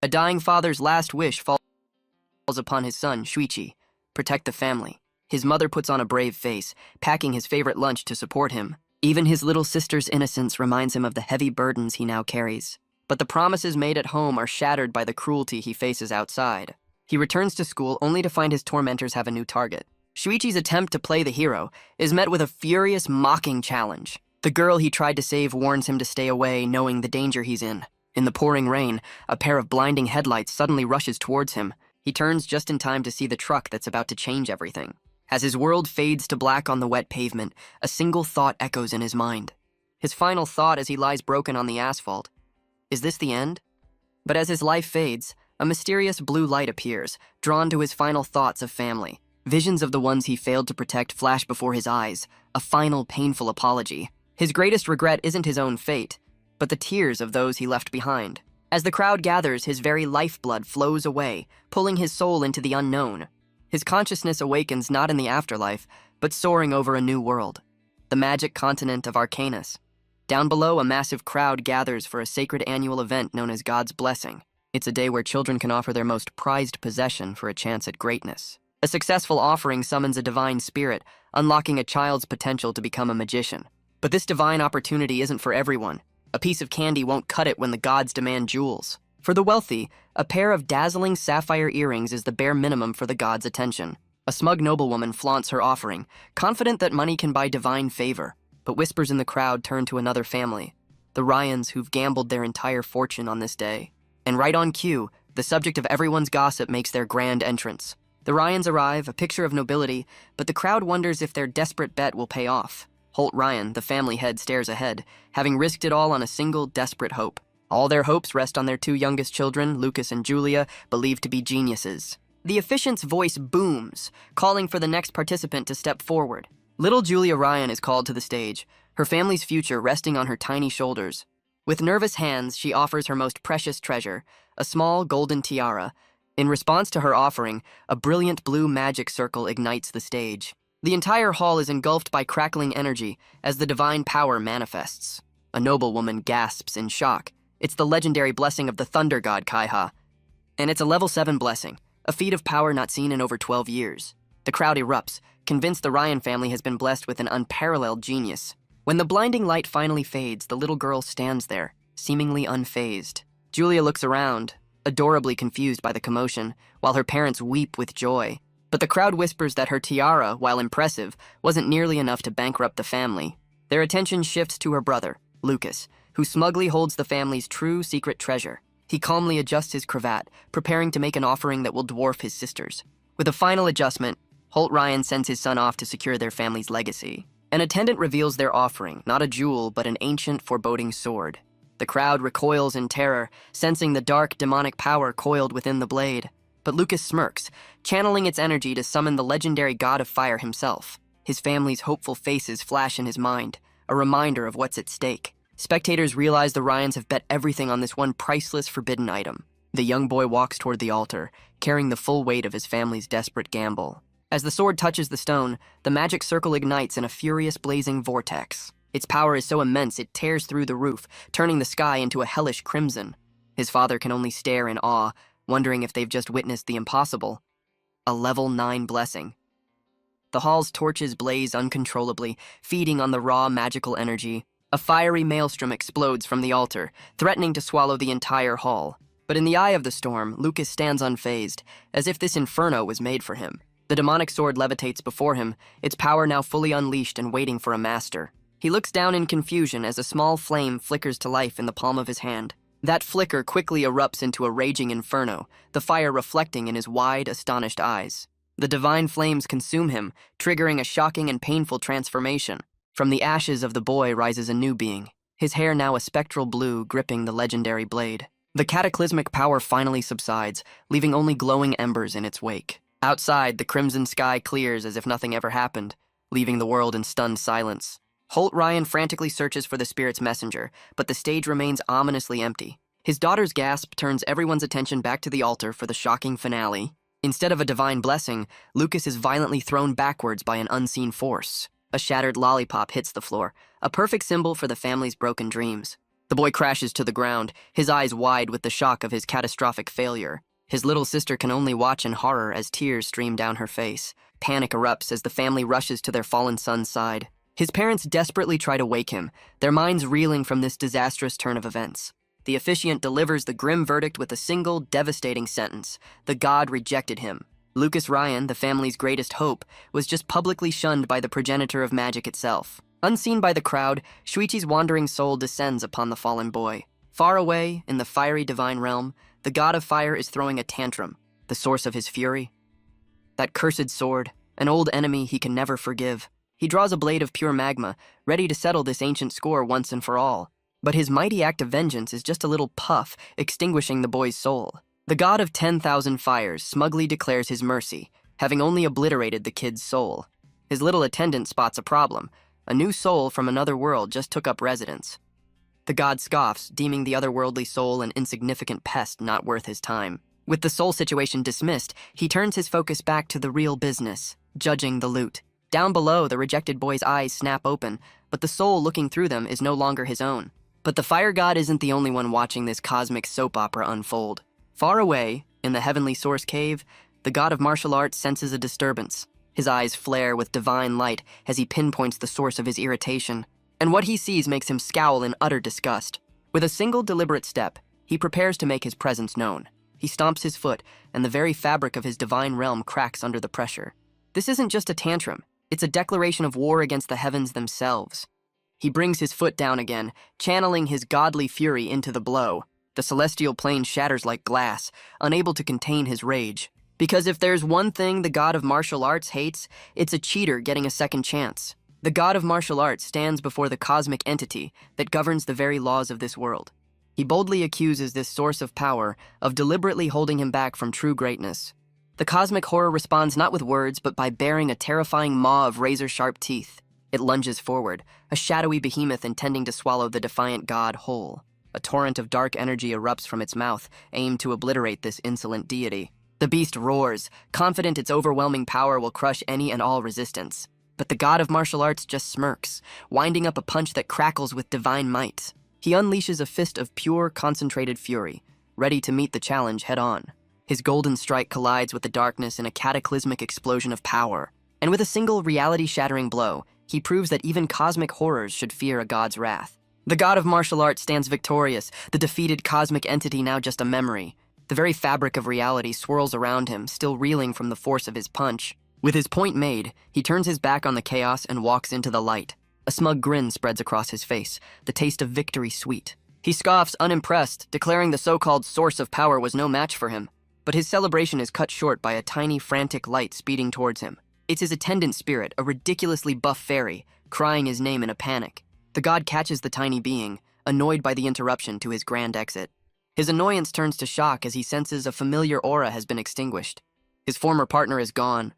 A dying father's last wish falls upon his son, Shuichi. Protect the family. His mother puts on a brave face, packing his favorite lunch to support him. Even his little sister's innocence reminds him of the heavy burdens he now carries. But the promises made at home are shattered by the cruelty he faces outside. He returns to school only to find his tormentors have a new target. Shuichi's attempt to play the hero is met with a furious, mocking challenge. The girl he tried to save warns him to stay away, knowing the danger he's in. In the pouring rain, a pair of blinding headlights suddenly rushes towards him. He turns just in time to see the truck that's about to change everything. As his world fades to black on the wet pavement, a single thought echoes in his mind. His final thought as he lies broken on the asphalt. Is this the end? But as his life fades, a mysterious blue light appears, drawn to his final thoughts of family. Visions of the ones he failed to protect flash before his eyes, a final painful apology. His greatest regret isn't his own fate, but the tears of those he left behind. As the crowd gathers, his very lifeblood flows away, pulling his soul into the unknown. His consciousness awakens not in the afterlife, but soaring over a new world, the magic continent of Arcanus. Down below, a massive crowd gathers for a sacred annual event known as God's Blessing. It's a day where children can offer their most prized possession for a chance at greatness. A successful offering summons a divine spirit, unlocking a child's potential to become a magician. But this divine opportunity isn't for everyone. A piece of candy won't cut it when the gods demand jewels. For the wealthy, a pair of dazzling sapphire earrings is the bare minimum for the gods' attention. A smug noblewoman flaunts her offering, confident that money can buy divine favor. But whispers in the crowd turn to another family, the Ryans, who've gambled their entire fortune on this day. And right on cue, the subject of everyone's gossip makes their grand entrance. The Ryans arrive, a picture of nobility, but the crowd wonders if their desperate bet will pay off. Holt Ryan, the family head, stares ahead, having risked it all on a single desperate hope. All their hopes rest on their two youngest children, Lucas and Julia, believed to be geniuses. The officiant's voice booms, calling for the next participant to step forward. Little Julia Ryan is called to the stage, her family's future resting on her tiny shoulders. With nervous hands, she offers her most precious treasure, a small golden tiara. In response to her offering, a brilliant blue magic circle ignites the stage. The entire hall is engulfed by crackling energy as the divine power manifests. A noblewoman gasps in shock. It's the legendary blessing of the thunder god Kaiha. And it's a level 7 blessing, a feat of power not seen in over 12 years. The crowd erupts, convinced the Ryan family has been blessed with an unparalleled genius. When the blinding light finally fades, the little girl stands there, seemingly unfazed. Julia looks around, adorably confused by the commotion, while her parents weep with joy. But the crowd whispers that her tiara, while impressive, wasn't nearly enough to bankrupt the family. Their attention shifts to her brother, Lucas, who smugly holds the family's true secret treasure. He calmly adjusts his cravat, preparing to make an offering that will dwarf his sister's. With a final adjustment, Holt Ryan sends his son off to secure their family's legacy. An attendant reveals their offering, not a jewel, but an ancient, foreboding sword. The crowd recoils in terror, sensing the dark, demonic power coiled within the blade. But Lucas smirks, channeling its energy to summon the legendary god of fire himself. His family's hopeful faces flash in his mind, a reminder of what's at stake. Spectators realize the Ryans have bet everything on this one priceless, forbidden item. The young boy walks toward the altar, carrying the full weight of his family's desperate gamble. As the sword touches the stone, the magic circle ignites in a furious, blazing vortex. Its power is so immense it tears through the roof, turning the sky into a hellish crimson. His father can only stare in awe, wondering if they've just witnessed the impossible. A level 9 blessing. The hall's torches blaze uncontrollably, feeding on the raw magical energy. A fiery maelstrom explodes from the altar, threatening to swallow the entire hall. But in the eye of the storm, Lucas stands unfazed, as if this inferno was made for him. The demonic sword levitates before him, its power now fully unleashed and waiting for a master. He looks down in confusion as a small flame flickers to life in the palm of his hand. That flicker quickly erupts into a raging inferno, the fire reflecting in his wide, astonished eyes. The divine flames consume him, triggering a shocking and painful transformation. From the ashes of the boy rises a new being, his hair now a spectral blue gripping the legendary blade. The cataclysmic power finally subsides, leaving only glowing embers in its wake. Outside, the crimson sky clears as if nothing ever happened, leaving the world in stunned silence. Holt Ryan frantically searches for the spirit's messenger, but the stage remains ominously empty. His daughter's gasp turns everyone's attention back to the altar for the shocking finale. Instead of a divine blessing, Lucas is violently thrown backwards by an unseen force. A shattered lollipop hits the floor, a perfect symbol for the family's broken dreams. The boy crashes to the ground, his eyes wide with the shock of his catastrophic failure. His little sister can only watch in horror as tears stream down her face. Panic erupts as the family rushes to their fallen son's side. His parents desperately try to wake him, their minds reeling from this disastrous turn of events. The officiant delivers the grim verdict with a single, devastating sentence: the god rejected him. Lucas Ryan, the family's greatest hope, was just publicly shunned by the progenitor of magic itself. Unseen by the crowd, Shuichi's wandering soul descends upon the fallen boy. Far away, in the fiery divine realm, the god of fire is throwing a tantrum, the source of his fury. That cursed sword, an old enemy he can never forgive. He draws a blade of pure magma, ready to settle this ancient score once and for all. But his mighty act of vengeance is just a little puff, extinguishing the boy's soul. The god of 10,000 fires smugly declares his mercy, having only obliterated the kid's soul. His little attendant spots a problem. A new soul from another world just took up residence. The god scoffs, deeming the otherworldly soul an insignificant pest not worth his time. With the soul situation dismissed, he turns his focus back to the real business, judging the loot. Down below, the rejected boy's eyes snap open, but the soul looking through them is no longer his own. But the fire god isn't the only one watching this cosmic soap opera unfold. Far away, in the heavenly source cave, the god of martial arts senses a disturbance. His eyes flare with divine light as he pinpoints the source of his irritation, and what he sees makes him scowl in utter disgust. With a single deliberate step, he prepares to make his presence known. He stomps his foot, and the very fabric of his divine realm cracks under the pressure. This isn't just a tantrum, it's a declaration of war against the heavens themselves. He brings his foot down again, channeling his godly fury into the blow. The celestial plane shatters like glass, unable to contain his rage. Because if there's one thing the god of martial arts hates, it's a cheater getting a second chance. The god of martial arts stands before the cosmic entity that governs the very laws of this world. He boldly accuses this source of power of deliberately holding him back from true greatness. The cosmic horror responds not with words, but by baring a terrifying maw of razor-sharp teeth. It lunges forward, a shadowy behemoth intending to swallow the defiant god whole. A torrent of dark energy erupts from its mouth, aimed to obliterate this insolent deity. The beast roars, confident its overwhelming power will crush any and all resistance. But the god of martial arts just smirks, winding up a punch that crackles with divine might. He unleashes a fist of pure, concentrated fury, ready to meet the challenge head-on. His golden strike collides with the darkness in a cataclysmic explosion of power. And with a single reality-shattering blow, he proves that even cosmic horrors should fear a god's wrath. The god of martial arts stands victorious, the defeated cosmic entity now just a memory. The very fabric of reality swirls around him, still reeling from the force of his punch. With his point made, he turns his back on the chaos and walks into the light. A smug grin spreads across his face, the taste of victory sweet. He scoffs, unimpressed, declaring the so-called source of power was no match for him. But his celebration is cut short by a tiny, frantic light speeding towards him. It's his attendant spirit, a ridiculously buff fairy, crying his name in a panic. The god catches the tiny being, annoyed by the interruption to his grand exit. His annoyance turns to shock as he senses a familiar aura has been extinguished. His former partner is gone.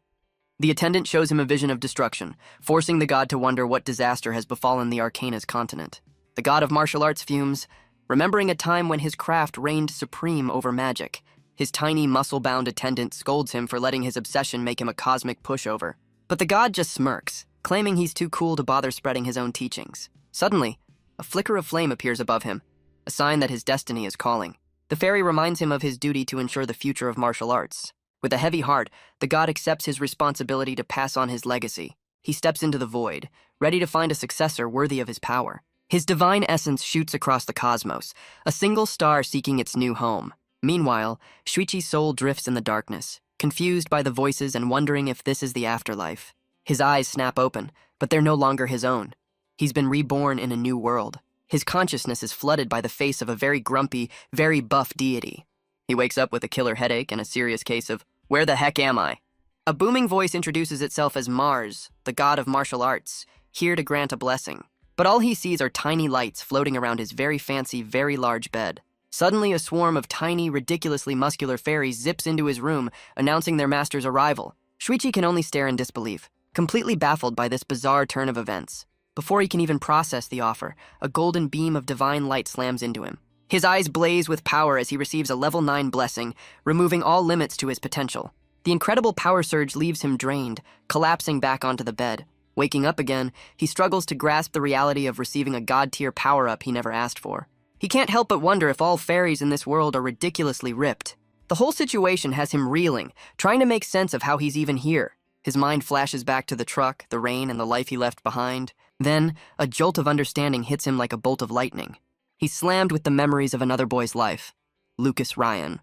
The attendant shows him a vision of destruction, forcing the god to wonder what disaster has befallen the Arcana's continent. The god of martial arts fumes, remembering a time when his craft reigned supreme over magic. His tiny, muscle-bound attendant scolds him for letting his obsession make him a cosmic pushover. But the god just smirks, claiming he's too cool to bother spreading his own teachings. Suddenly, a flicker of flame appears above him, a sign that his destiny is calling. The fairy reminds him of his duty to ensure the future of martial arts. With a heavy heart, the god accepts his responsibility to pass on his legacy. He steps into the void, ready to find a successor worthy of his power. His divine essence shoots across the cosmos, a single star seeking its new home. Meanwhile, Shuichi's soul drifts in the darkness, confused by the voices and wondering if this is the afterlife. His eyes snap open, but they're no longer his own. He's been reborn in a new world. His consciousness is flooded by the face of a very grumpy, very buff deity. He wakes up with a killer headache and a serious case of, "Where the heck am I?" A booming voice introduces itself as Mars, the god of martial arts, here to grant a blessing. But all he sees are tiny lights floating around his very fancy, very large bed. Suddenly, a swarm of tiny, ridiculously muscular fairies zips into his room, announcing their master's arrival. Shuichi can only stare in disbelief, completely baffled by this bizarre turn of events. Before he can even process the offer, a golden beam of divine light slams into him. His eyes blaze with power as he receives a level 9 blessing, removing all limits to his potential. The incredible power surge leaves him drained, collapsing back onto the bed. Waking up again, he struggles to grasp the reality of receiving a god-tier power-up he never asked for. He can't help but wonder if all fairies in this world are ridiculously ripped. The whole situation has him reeling, trying to make sense of how he's even here. His mind flashes back to the truck, the rain, and the life he left behind. Then, a jolt of understanding hits him like a bolt of lightning. He's slammed with the memories of another boy's life, Lucas Ryan.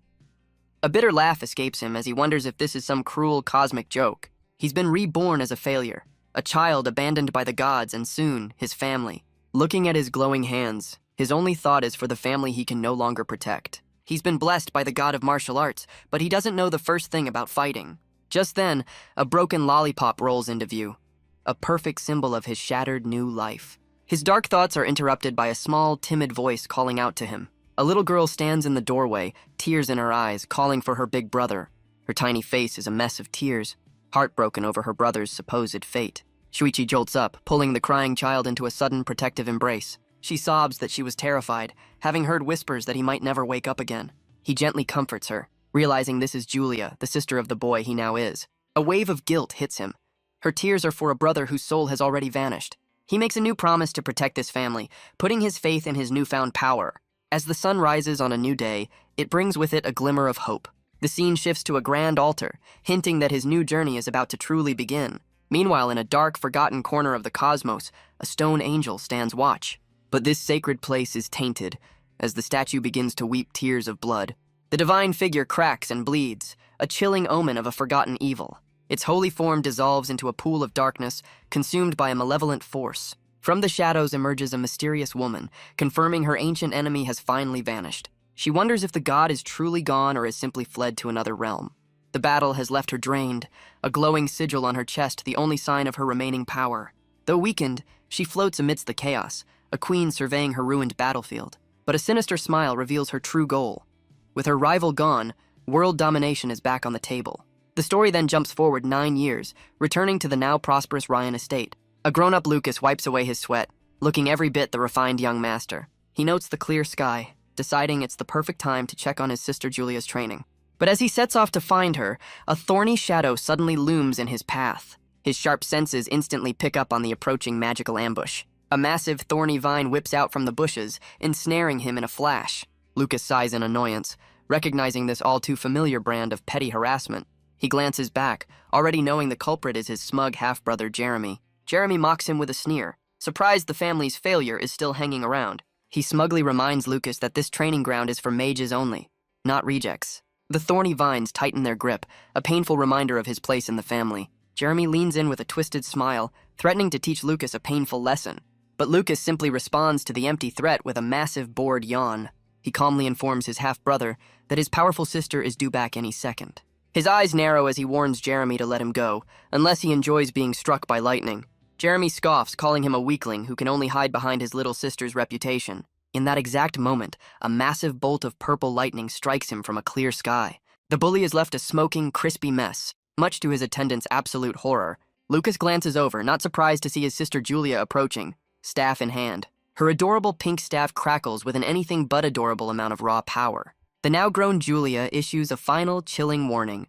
A bitter laugh escapes him as he wonders if this is some cruel cosmic joke. He's been reborn as a failure, a child abandoned by the gods and soon, his family. Looking at his glowing hands, his only thought is for the family he can no longer protect. He's been blessed by the god of martial arts, but he doesn't know the first thing about fighting. Just then, a broken lollipop rolls into view, a perfect symbol of his shattered new life. His dark thoughts are interrupted by a small, timid voice calling out to him. A little girl stands in the doorway, tears in her eyes, calling for her big brother. Her tiny face is a mess of tears, heartbroken over her brother's supposed fate. Shuichi jolts up, pulling the crying child into a sudden protective embrace. She sobs that she was terrified, having heard whispers that he might never wake up again. He gently comforts her, realizing this is Julia, the sister of the boy he now is. A wave of guilt hits him. Her tears are for a brother whose soul has already vanished. He makes a new promise to protect this family, putting his faith in his newfound power. As the sun rises on a new day, it brings with it a glimmer of hope. The scene shifts to a grand altar, hinting that his new journey is about to truly begin. Meanwhile, in a dark, forgotten corner of the cosmos, a stone angel stands watch. But this sacred place is tainted, as the statue begins to weep tears of blood. The divine figure cracks and bleeds, a chilling omen of a forgotten evil. Its holy form dissolves into a pool of darkness, consumed by a malevolent force. From the shadows emerges a mysterious woman, confirming her ancient enemy has finally vanished. She wonders if the god is truly gone or has simply fled to another realm. The battle has left her drained, a glowing sigil on her chest the only sign of her remaining power. Though weakened, she floats amidst the chaos, a queen surveying her ruined battlefield. But a sinister smile reveals her true goal. With her rival gone, world domination is back on the table. The story then jumps forward 9 years, returning to the now prosperous Ryan estate. A grown-up Lucas wipes away his sweat, looking every bit the refined young master. He notes the clear sky, deciding it's the perfect time to check on his sister Julia's training. But as he sets off to find her, a thorny shadow suddenly looms in his path. His sharp senses instantly pick up on the approaching magical ambush. A massive thorny vine whips out from the bushes, ensnaring him in a flash. Lucas sighs in annoyance, recognizing this all-too-familiar brand of petty harassment. He glances back, already knowing the culprit is his smug half-brother Jeremy. Jeremy mocks him with a sneer, surprised the family's failure is still hanging around. He smugly reminds Lucas that this training ground is for mages only, not rejects. The thorny vines tighten their grip, a painful reminder of his place in the family. Jeremy leans in with a twisted smile, threatening to teach Lucas a painful lesson. But Lucas simply responds to the empty threat with a massive bored yawn. He calmly informs his half-brother that his powerful sister is due back any second. His eyes narrow as he warns Jeremy to let him go, unless he enjoys being struck by lightning. Jeremy scoffs, calling him a weakling who can only hide behind his little sister's reputation. In that exact moment, a massive bolt of purple lightning strikes him from a clear sky. The bully is left a smoking, crispy mess, much to his attendant's absolute horror. Lucas glances over, not surprised to see his sister Julia approaching, staff in hand. Her adorable pink staff crackles with an anything but adorable amount of raw power. The now-grown Julia issues a final, chilling warning.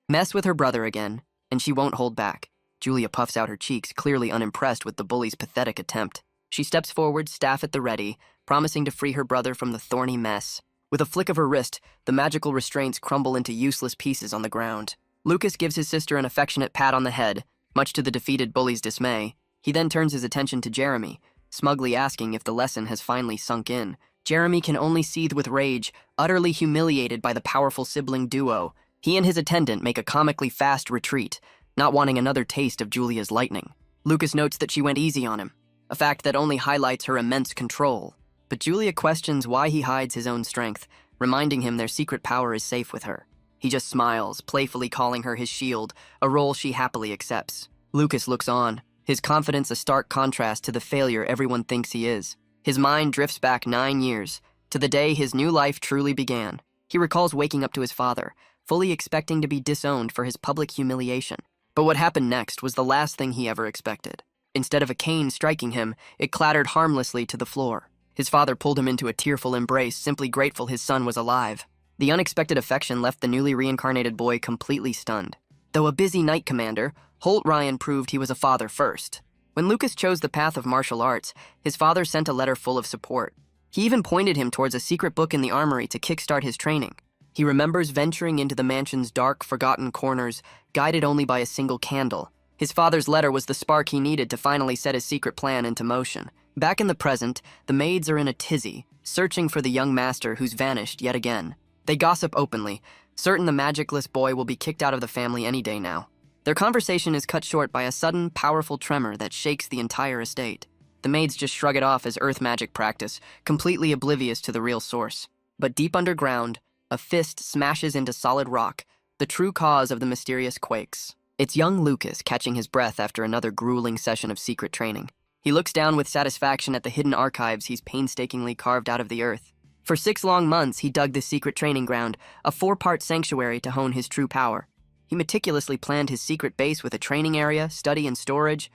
Mess with her brother again, and she won't hold back. Julia puffs out her cheeks, clearly unimpressed with the bully's pathetic attempt. She steps forward, staff at the ready, promising to free her brother from the thorny mess. With a flick of her wrist, the magical restraints crumble into useless pieces on the ground. Lucas gives his sister an affectionate pat on the head, much to the defeated bully's dismay. He then turns his attention to Jeremy, smugly asking if the lesson has finally sunk in. Jeremy can only seethe with rage, utterly humiliated by the powerful sibling duo. He and his attendant make a comically fast retreat, not wanting another taste of Julia's lightning. Lucas notes that she went easy on him, a fact that only highlights her immense control. But Julia questions why he hides his own strength, reminding him their secret power is safe with her. He just smiles, playfully calling her his shield, a role she happily accepts. Lucas looks on, his confidence a stark contrast to the failure everyone thinks he is. His mind drifts back 9 years, to the day his new life truly began. He recalls waking up to his father, fully expecting to be disowned for his public humiliation. But what happened next was the last thing he ever expected. Instead of a cane striking him, it clattered harmlessly to the floor. His father pulled him into a tearful embrace, simply grateful his son was alive. The unexpected affection left the newly reincarnated boy completely stunned. Though a busy knight commander, Holt Ryan proved he was a father first. When Lucas chose the path of martial arts, his father sent a letter full of support. He even pointed him towards a secret book in the armory to kickstart his training. He remembers venturing into the mansion's dark, forgotten corners, guided only by a single candle. His father's letter was the spark he needed to finally set his secret plan into motion. Back in the present, the maids are in a tizzy, searching for the young master who's vanished yet again. They gossip openly, certain the magicless boy will be kicked out of the family any day now. Their conversation is cut short by a sudden, powerful tremor that shakes the entire estate. The maids just shrug it off as earth magic practice, completely oblivious to the real source. But deep underground, a fist smashes into solid rock, the true cause of the mysterious quakes. It's young Lucas catching his breath after another grueling session of secret training. He looks down with satisfaction at the hidden archives he's painstakingly carved out of the earth. For 6 long months, he dug this secret training ground, a 4-part sanctuary to hone his true power. He meticulously planned his secret base with a training area, study, and storage.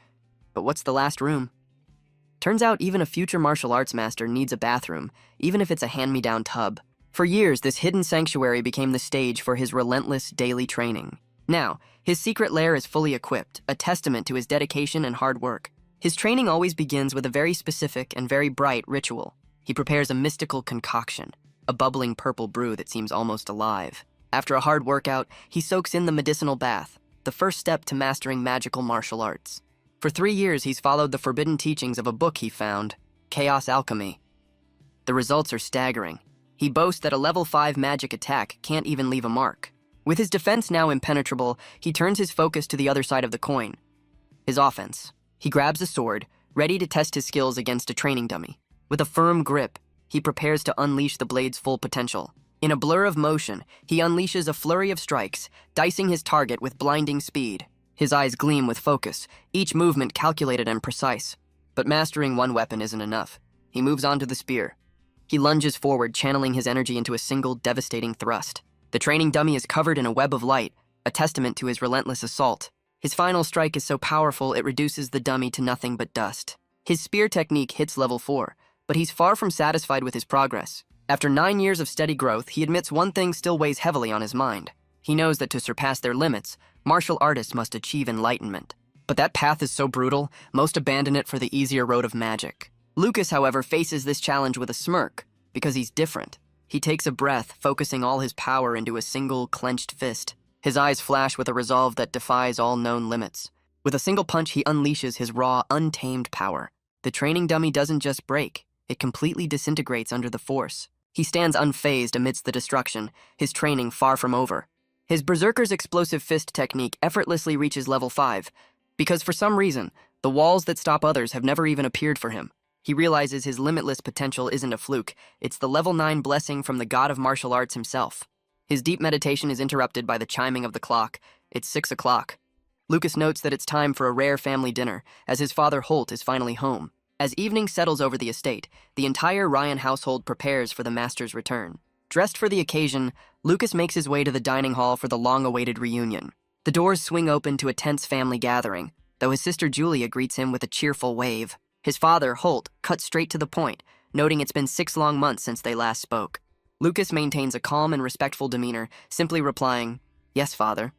But what's the last room? Turns out even a future martial arts master needs a bathroom, even if it's a hand-me-down tub. For years, this hidden sanctuary became the stage for his relentless daily training. Now, his secret lair is fully equipped, a testament to his dedication and hard work. His training always begins with a very specific and very bright ritual. He prepares a mystical concoction, a bubbling purple brew that seems almost alive. After a hard workout, he soaks in the medicinal bath, the first step to mastering magical martial arts. For 3 years, he's followed the forbidden teachings of a book he found, Chaos Alchemy. The results are staggering. He boasts that a level 5 magic attack can't even leave a mark. With his defense now impenetrable, he turns his focus to the other side of the coin, his offense. He grabs a sword, ready to test his skills against a training dummy. With a firm grip, he prepares to unleash the blade's full potential. In a blur of motion, he unleashes a flurry of strikes, dicing his target with blinding speed. His eyes gleam with focus, each movement calculated and precise. But mastering one weapon isn't enough. He moves on to the spear. He lunges forward, channeling his energy into a single devastating thrust. The training dummy is covered in a web of light, a testament to his relentless assault. His final strike is so powerful it reduces the dummy to nothing but dust. His spear technique hits level 4, but he's far from satisfied with his progress. After 9 years of steady growth, he admits one thing still weighs heavily on his mind. He knows that to surpass their limits, martial artists must achieve enlightenment. But that path is so brutal, most abandon it for the easier road of magic. Lucas, however, faces this challenge with a smirk, because he's different. He takes a breath, focusing all his power into a single, clenched fist. His eyes flash with a resolve that defies all known limits. With a single punch, he unleashes his raw, untamed power. The training dummy doesn't just break, it completely disintegrates under the force. He stands unfazed amidst the destruction, his training far from over. His berserker's explosive fist technique effortlessly reaches level 5, because for some reason, the walls that stop others have never even appeared for him. He realizes his limitless potential isn't a fluke, it's the level 9 blessing from the god of martial arts himself. His deep meditation is interrupted by the chiming of the clock. It's 6 o'clock. Lucas notes that it's time for a rare family dinner, as his father Holt is finally home. As evening settles over the estate, the entire Ryan household prepares for the master's return. Dressed for the occasion, Lucas makes his way to the dining hall for the long-awaited reunion. The doors swing open to a tense family gathering, though his sister Julia greets him with a cheerful wave. His father, Holt, cuts straight to the point, noting it's been 6 long months since they last spoke. Lucas maintains a calm and respectful demeanor, simply replying, "Yes, father."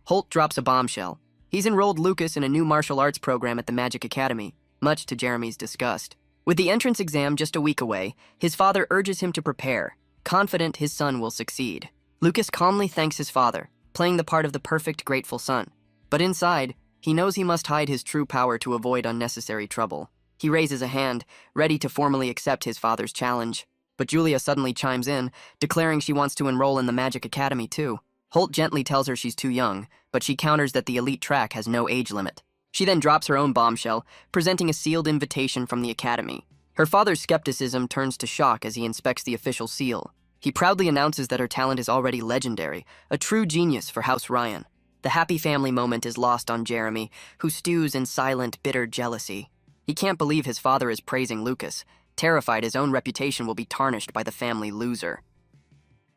Holt drops a bombshell. He's enrolled Lucas in a new martial arts program at the Magic Academy, much to Jeremy's disgust. With the entrance exam just a week away, his father urges him to prepare, confident his son will succeed. Lucas calmly thanks his father, playing the part of the perfect, grateful son. But inside, he knows he must hide his true power to avoid unnecessary trouble. He raises a hand, ready to formally accept his father's challenge. But Julia suddenly chimes in, declaring she wants to enroll in the Magic Academy too. Holt gently tells her she's too young, but she counters that the elite track has no age limit. She then drops her own bombshell, presenting a sealed invitation from the academy. Her father's skepticism turns to shock as he inspects the official seal. He proudly announces that her talent is already legendary, a true genius for House Ryan. The happy family moment is lost on Jeremy, who stews in silent, bitter jealousy. He can't believe his father is praising Lucas, terrified his own reputation will be tarnished by the family loser.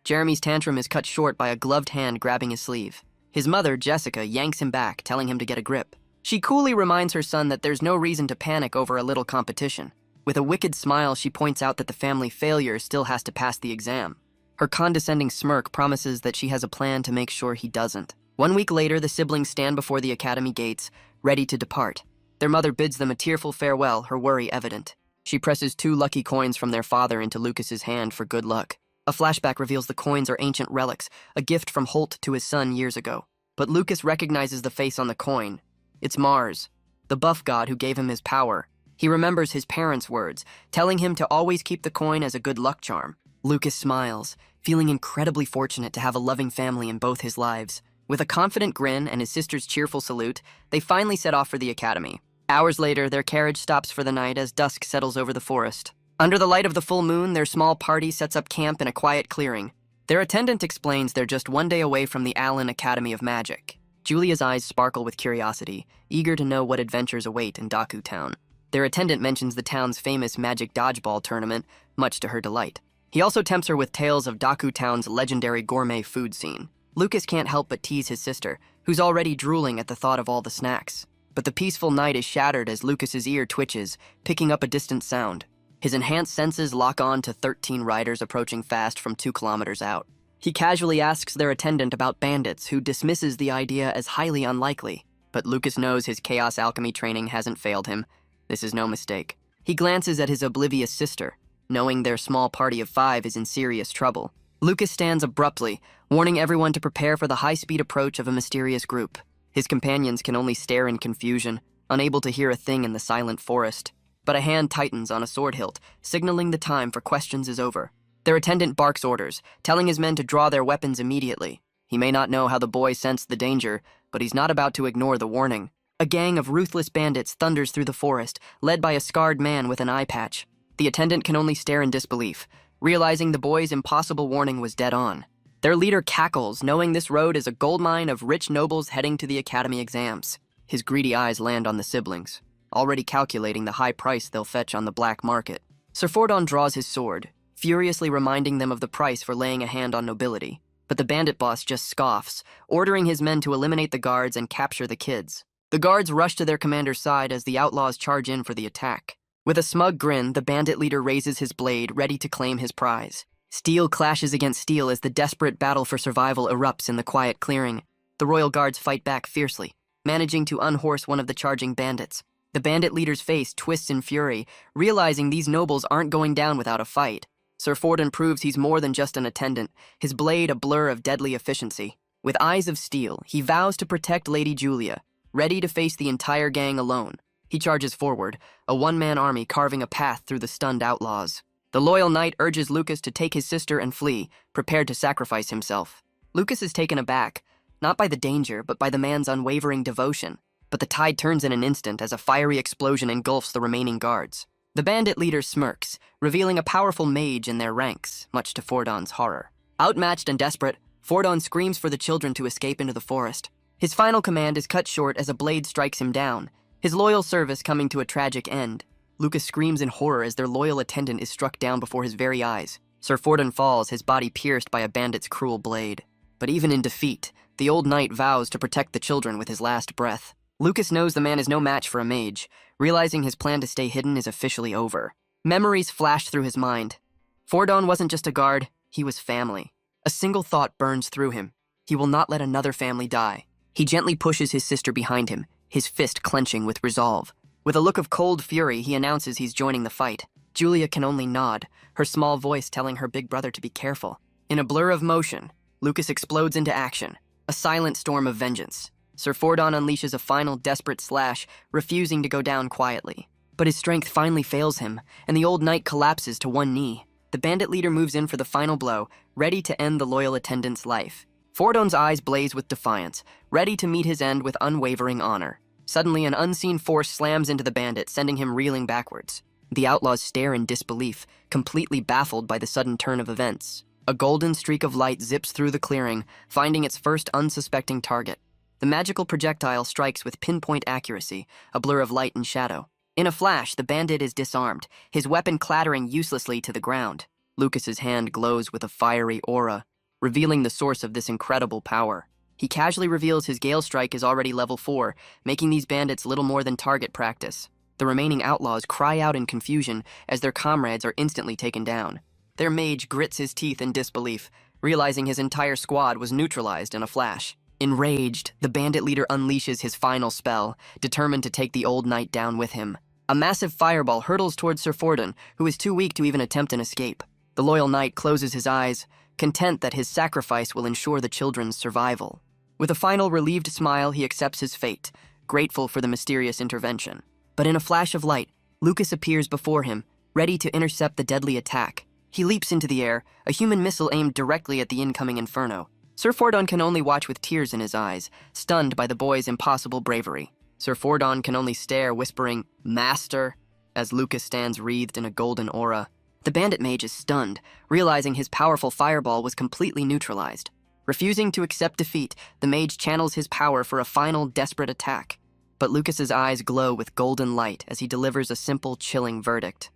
Jeremy's tantrum is cut short by a gloved hand grabbing his sleeve. His mother, Jessica, yanks him back, telling him to get a grip. She coolly reminds her son that there's no reason to panic over a little competition. With a wicked smile, she points out that the family failure still has to pass the exam. Her condescending smirk promises that she has a plan to make sure he doesn't. 1 week later, the siblings stand before the academy gates, ready to depart. Their mother bids them a tearful farewell, her worry evident. She presses 2 lucky coins from their father into Lucas's hand for good luck. A flashback reveals the coins are ancient relics, a gift from Holt to his son years ago. But Lucas recognizes the face on the coin. It's Mars, the buff god who gave him his power. He remembers his parents' words, telling him to always keep the coin as a good luck charm. Lucas smiles, feeling incredibly fortunate to have a loving family in both his lives. With a confident grin and his sister's cheerful salute, they finally set off for the academy. Hours later, their carriage stops for the night as dusk settles over the forest. Under the light of the full moon, their small party sets up camp in a quiet clearing. Their attendant explains they're just one day away from the Allen Academy of Magic. Julia's eyes sparkle with curiosity, eager to know what adventures await in Daku Town. Their attendant mentions the town's famous magic dodgeball tournament, much to her delight. He also tempts her with tales of Daku Town's legendary gourmet food scene. Lucas can't help but tease his sister, who's already drooling at the thought of all the snacks. But the peaceful night is shattered as Lucas's ear twitches, picking up a distant sound. His enhanced senses lock on to 13 riders approaching fast from 2 kilometers out. He casually asks their attendant about bandits, who dismisses the idea as highly unlikely. But Lucas knows his chaos alchemy training hasn't failed him. This is no mistake. He glances at his oblivious sister, knowing their small party of 5 is in serious trouble. Lucas stands abruptly, warning everyone to prepare for the high-speed approach of a mysterious group. His companions can only stare in confusion, unable to hear a thing in the silent forest. But a hand tightens on a sword hilt, signaling the time for questions is over. Their attendant barks orders, telling his men to draw their weapons immediately. He may not know how the boy sensed the danger, but he's not about to ignore the warning. A gang of ruthless bandits thunders through the forest, led by a scarred man with an eye patch. The attendant can only stare in disbelief, realizing the boy's impossible warning was dead on. Their leader cackles, knowing this road is a goldmine of rich nobles heading to the academy exams. His greedy eyes land on the siblings, already calculating the high price they'll fetch on the black market. Sir Fordon draws his sword, furiously reminding them of the price for laying a hand on nobility. But the bandit boss just scoffs, ordering his men to eliminate the guards and capture the kids. The guards rush to their commander's side as the outlaws charge in for the attack. With a smug grin, the bandit leader raises his blade, ready to claim his prize. Steel clashes against steel as the desperate battle for survival erupts in the quiet clearing. The royal guards fight back fiercely, managing to unhorse one of the charging bandits. The bandit leader's face twists in fury, realizing these nobles aren't going down without a fight. Sir Fordon proves he's more than just an attendant, his blade a blur of deadly efficiency. With eyes of steel, he vows to protect Lady Julia, ready to face the entire gang alone. He charges forward, a one-man army carving a path through the stunned outlaws. The loyal knight urges Lucas to take his sister and flee, prepared to sacrifice himself. Lucas is taken aback, not by the danger, but by the man's unwavering devotion. But the tide turns in an instant as a fiery explosion engulfs the remaining guards. The bandit leader smirks, revealing a powerful mage in their ranks, much to Fordon's horror. Outmatched and desperate, Fordon screams for the children to escape into the forest. His final command is cut short as a blade strikes him down, his loyal service coming to a tragic end. Lucas screams in horror as their loyal attendant is struck down before his very eyes. Sir Fordon falls, his body pierced by a bandit's cruel blade. But even in defeat, the old knight vows to protect the children with his last breath. Lucas knows the man is no match for a mage, realizing his plan to stay hidden is officially over. Memories flash through his mind. Fordon wasn't just a guard, he was family. A single thought burns through him. He will not let another family die. He gently pushes his sister behind him, his fist clenching with resolve. With a look of cold fury, he announces he's joining the fight. Julia can only nod, her small voice telling her big brother to be careful. In a blur of motion, Lucas explodes into action, a silent storm of vengeance. Sir Fordon unleashes a final desperate slash, refusing to go down quietly. But his strength finally fails him, and the old knight collapses to one knee. The bandit leader moves in for the final blow, ready to end the loyal attendant's life. Fordon's eyes blaze with defiance, ready to meet his end with unwavering honor. Suddenly, an unseen force slams into the bandit, sending him reeling backwards. The outlaws stare in disbelief, completely baffled by the sudden turn of events. A golden streak of light zips through the clearing, finding its first unsuspecting target. The magical projectile strikes with pinpoint accuracy, a blur of light and shadow. In a flash, the bandit is disarmed, his weapon clattering uselessly to the ground. Lucas's hand glows with a fiery aura, revealing the source of this incredible power. He casually reveals his Gale Strike is already level 4, making these bandits little more than target practice. The remaining outlaws cry out in confusion as their comrades are instantly taken down. Their mage grits his teeth in disbelief, realizing his entire squad was neutralized in a flash. Enraged, the bandit leader unleashes his final spell, determined to take the old knight down with him. A massive fireball hurtles towards Sir Fordon, who is too weak to even attempt an escape. The loyal knight closes his eyes, content that his sacrifice will ensure the children's survival. With a final relieved smile, he accepts his fate, grateful for the mysterious intervention. But in a flash of light, Lucas appears before him, ready to intercept the deadly attack. He leaps into the air, a human missile aimed directly at the incoming inferno. Sir Fordon can only watch with tears in his eyes, stunned by the boy's impossible bravery. Sir Fordon can only stare, whispering, "Master," as Lucas stands wreathed in a golden aura. The bandit mage is stunned, realizing his powerful fireball was completely neutralized. Refusing to accept defeat, the mage channels his power for a final desperate attack. But Lucas's eyes glow with golden light as he delivers a simple, chilling verdict.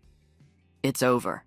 It's over.